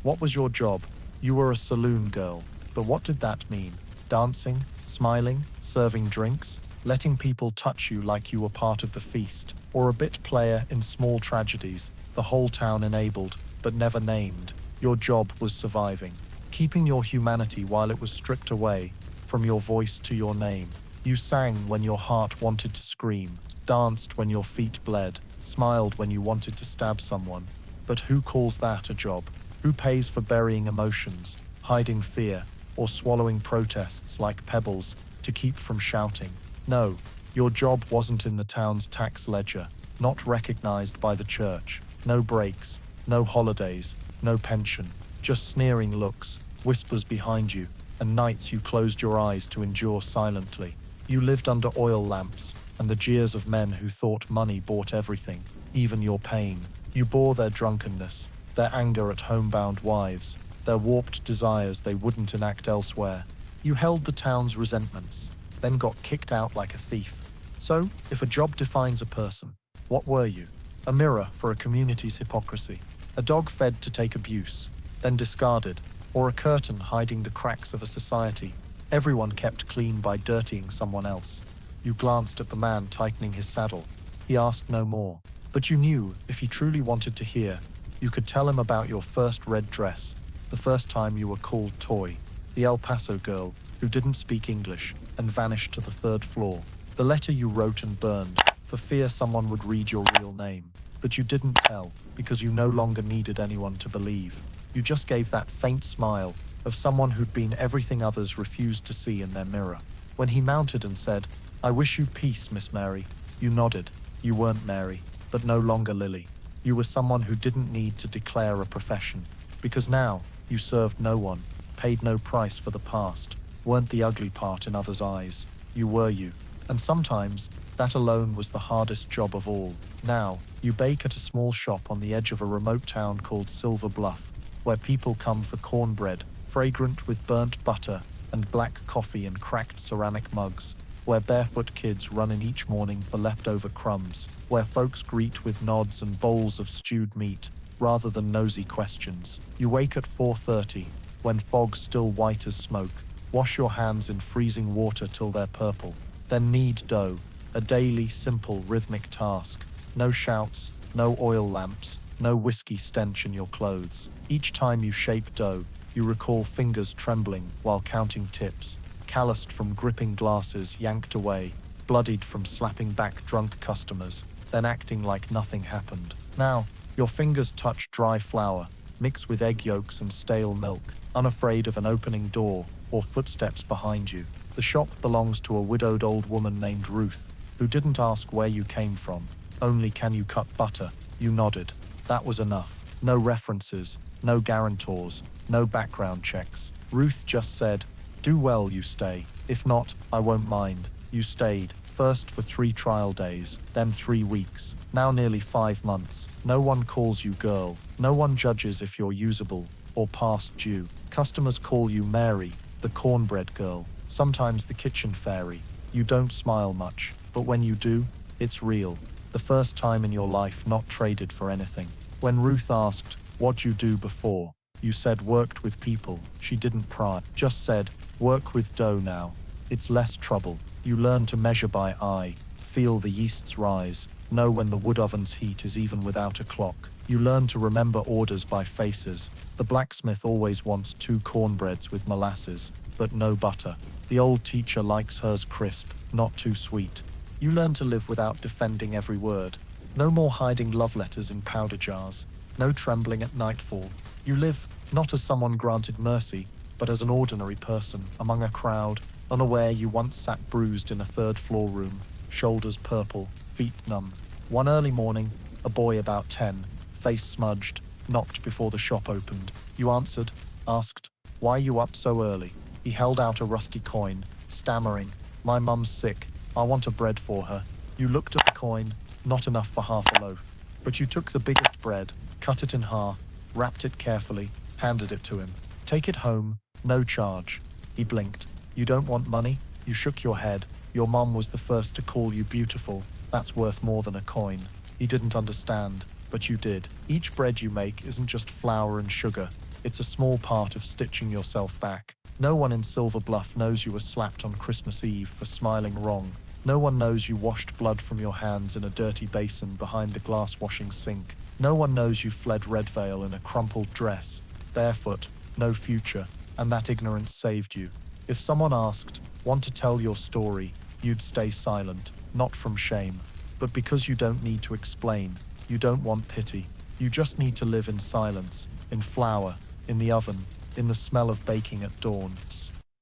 What was your job? You were a saloon girl, but what did that mean? Dancing, smiling, serving drinks, letting people touch you like you were part of the feast, or a bit player in small tragedies the whole town enabled, but never named. Your job was surviving, keeping your humanity while it was stripped away, from your voice to your name. You sang when your heart wanted to scream, danced when your feet bled, smiled when you wanted to stab someone. But who calls that a job? Who pays for burying emotions, hiding fear, or swallowing protests like pebbles to keep from shouting? No, your job wasn't in the town's tax ledger. not recognized by the church. No breaks, no holidays, no pension, just sneering looks, whispers behind you, and nights you closed your eyes to endure silently. You lived under oil lamps, and the jeers of men who thought money bought everything, even your pain. You bore their drunkenness, their anger at homebound wives, their warped desires they wouldn't enact elsewhere. You held the town's resentments, then got kicked out like a thief. So, if a job defines a person, what were you? A mirror for a community's hypocrisy, a dog fed to take abuse, then discarded, or a curtain hiding the cracks of a society everyone kept clean by dirtying someone else. You glanced at the man tightening his saddle. He asked no more, but you knew if he truly wanted to hear, you could tell him about your first red dress, the first time you were called toy, the El Paso girl who didn't speak English and vanished to the third floor, the letter you wrote and burned for fear someone would read your real name. But you didn't tell because you no longer needed anyone to believe. You just gave that faint smile of someone who'd been everything others refused to see in their mirror. When he mounted and said, "I wish you peace, Miss Mary," you nodded. You weren't Mary, but no longer Lilly. You were someone who didn't need to declare a profession, because now you served no one, paid no price for the past, weren't the ugly part in others' eyes. You were you, and sometimes that alone was the hardest job of all. Now, you bake at a small shop on the edge of a remote town called Silver Bluff, where people come for cornbread, fragrant with burnt butter and black coffee in cracked ceramic mugs, where barefoot kids run in each morning for leftover crumbs, where folks greet with nods and bowls of stewed meat, rather than nosy questions. You wake at 4:30, when fog's still white as smoke, wash your hands in freezing water till they're purple, then knead dough, a daily, simple, rhythmic task. No shouts, no oil lamps, no whiskey stench in your clothes. Each time you shape dough, you recall fingers trembling while counting tips, calloused from gripping glasses yanked away, bloodied from slapping back drunk customers, then acting like nothing happened. Now, your fingers touch dry flour, mix with egg yolks and stale milk, unafraid of an opening door or footsteps behind you. The shop belongs to a widowed old woman named Ruth, who didn't ask where you came from, only can you cut butter. You nodded. That was enough. No references, no guarantors, no background checks. Ruth just said, "Do well, you stay. If not, I won't mind." You stayed, first for 3 trial days, then 3 weeks, now nearly 5 months. No one calls you girl. No one judges if you're usable or past due. Customers call you Mary, the cornbread girl, sometimes the kitchen fairy. You don't smile much, but when you do, it's real. The first time in your life not traded for anything. When Ruth asked, "What'd you do before?" you said worked with people. She didn't pry, just said, "Work with dough now. It's less trouble." You learn to measure by eye, feel the yeasts rise, know when the wood oven's heat is even without a clock. You learn to remember orders by faces. The blacksmith always wants 2 cornbreads with molasses, but no butter. The old teacher likes hers crisp, not too sweet. You learn to live without defending every word. No more hiding love letters in powder jars. No trembling at nightfall. You live not as someone granted mercy, but as an ordinary person among a crowd, unaware you once sat bruised in a 3rd-floor room, shoulders purple, feet numb. One early morning, a boy about 10, face smudged, knocked before the shop opened. You answered, asked, "Why you up so early?" He held out a rusty coin, stammering, "My mum's sick. I want a bread for her." You looked at the coin, not enough for half a loaf. But you took the biggest bread, cut it in half, wrapped it carefully, handed it to him. "Take it home, no charge." He blinked. "You don't want money?" You shook your head. "Your mum was the first to call you beautiful. That's worth more than a coin." He didn't understand, but you did. Each bread you make isn't just flour and sugar. It's a small part of stitching yourself back. No one in Silver Bluff knows you were slapped on Christmas Eve for smiling wrong. No one knows you washed blood from your hands in a dirty basin behind the glass washing sink. No one knows you fled Redvale in a crumpled dress, barefoot, no future, and that ignorance saved you. If someone asked, "Want to tell your story?" you'd stay silent, not from shame, but because you don't need to explain. You don't want pity. You just need to live in silence, in flour, in the oven, in the smell of baking at dawn.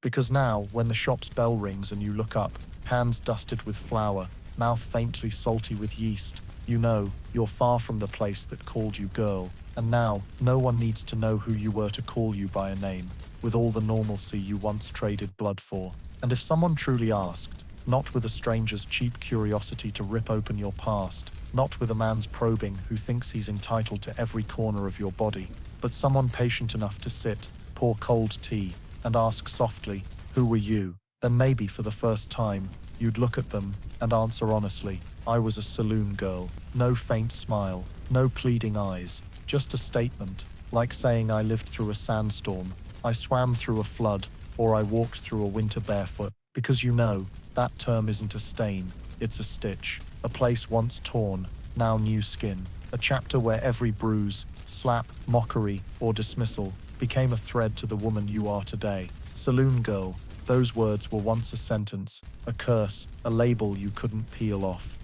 Because now, when the shop's bell rings and you look up, hands dusted with flour, mouth faintly salty with yeast, You know, you're far from the place that called you girl, and now, no one needs to know who you were to call you by a name, with all the normalcy you once traded blood for. And if someone truly asked, not with a stranger's cheap curiosity to rip open your past, not with a man's probing who thinks he's entitled to every corner of your body, but someone patient enough to sit, pour cold tea, and ask softly, who were you? Then maybe for the first time, you'd look at them and answer honestly, I was a saloon girl. No faint smile, no pleading eyes, just a statement, like saying I lived through a sandstorm, I swam through a flood, or I walked through a winter barefoot, because you know, that term isn't a stain, it's a stitch, a place once torn, now new skin, a chapter where every bruise, slap, mockery, or dismissal became a thread to the woman you are today. Saloon girl, those words were once a sentence, a curse, a label you couldn't peel off,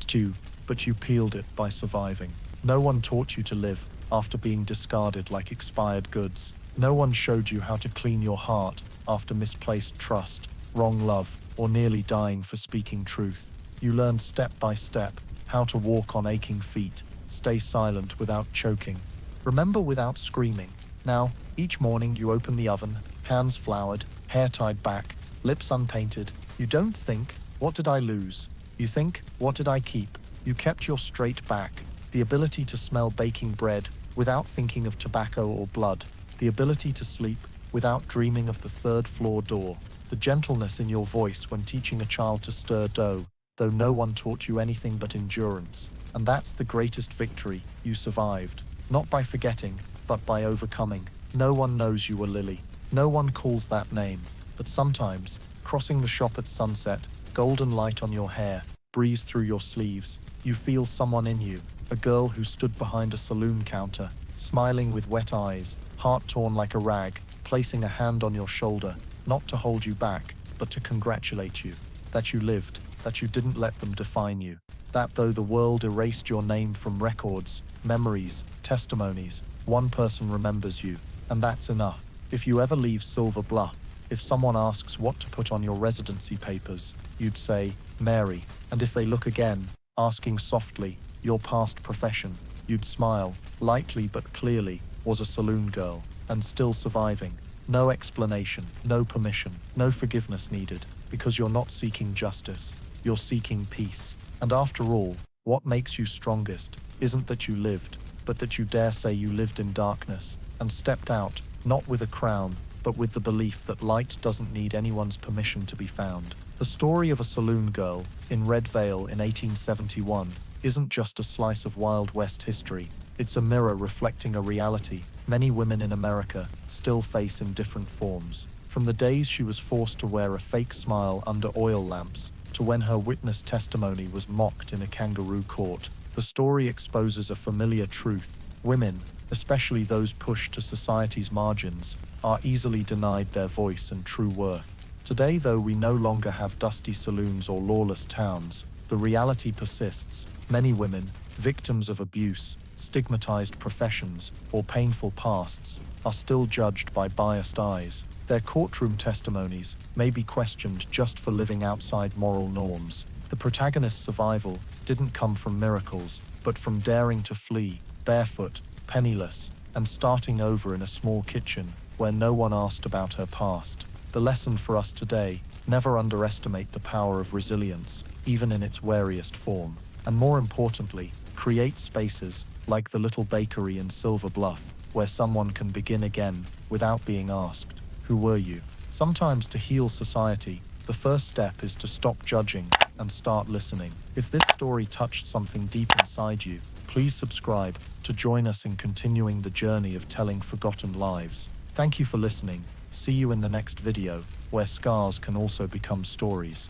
but you peeled it by surviving. No one taught you to live after being discarded like expired goods. No one showed you how to clean your heart after misplaced trust, wrong love, or nearly dying for speaking truth. You learned step by step how to walk on aching feet, stay silent without choking, remember without screaming. Now, each morning you open the oven, hands floured, hair tied back, lips unpainted. You don't think, what did I lose? You think, what did I keep? You kept your straight back, the ability to smell baking bread without thinking of tobacco or blood, the ability to sleep without dreaming of the third floor door, the gentleness in your voice when teaching a child to stir dough, though no one taught you anything but endurance. And that's the greatest victory, you survived, not by forgetting, but by overcoming. No one knows you were Lilly. No one calls that name, but sometimes, crossing the shop at sunset, golden light on your hair, breeze through your sleeves, you feel someone in you, a girl who stood behind a saloon counter, smiling with wet eyes, heart torn like a rag, placing a hand on your shoulder, not to hold you back, but to congratulate you, that you lived, that you didn't let them define you, that though the world erased your name from records, memories, testimonies, one person remembers you, and that's enough. If you ever leave Silver Bluff, if someone asks what to put on your residency papers, you'd say, Mary, and if they look again, asking softly, your past profession, you'd smile, lightly but clearly, was a saloon girl, and still surviving. No explanation, no permission, no forgiveness needed, because you're not seeking justice, you're seeking peace. And after all, what makes you strongest isn't that you lived, but that you dare say you lived in darkness, and stepped out, not with a crown, but with the belief that light doesn't need anyone's permission to be found. The story of a saloon girl in Red Vale in 1871 isn't just a slice of Wild West history, it's a mirror reflecting a reality many women in America still face in different forms. From the days she was forced to wear a fake smile under oil lamps, to when her witness testimony was mocked in a kangaroo court, the story exposes a familiar truth. Women, especially those pushed to society's margins, are easily denied their voice and true worth. Today, though we no longer have dusty saloons or lawless towns, the reality persists. Many women, victims of abuse, stigmatized professions, or painful pasts, are still judged by biased eyes. Their courtroom testimonies may be questioned just for living outside moral norms. The protagonist's survival didn't come from miracles, but from daring to flee, barefoot, penniless, and starting over in a small kitchen where no one asked about her past. The lesson for us today: never underestimate the power of resilience, even in its wariest form. And more importantly, create spaces, like the little bakery in Silver Bluff, where someone can begin again without being asked, who were you? Sometimes to heal society, the first step is to stop judging and start listening. If this story touched something deep inside you, please subscribe to join us in continuing the journey of telling forgotten lives. Thank you for listening. See you in the next video, where scars can also become stories.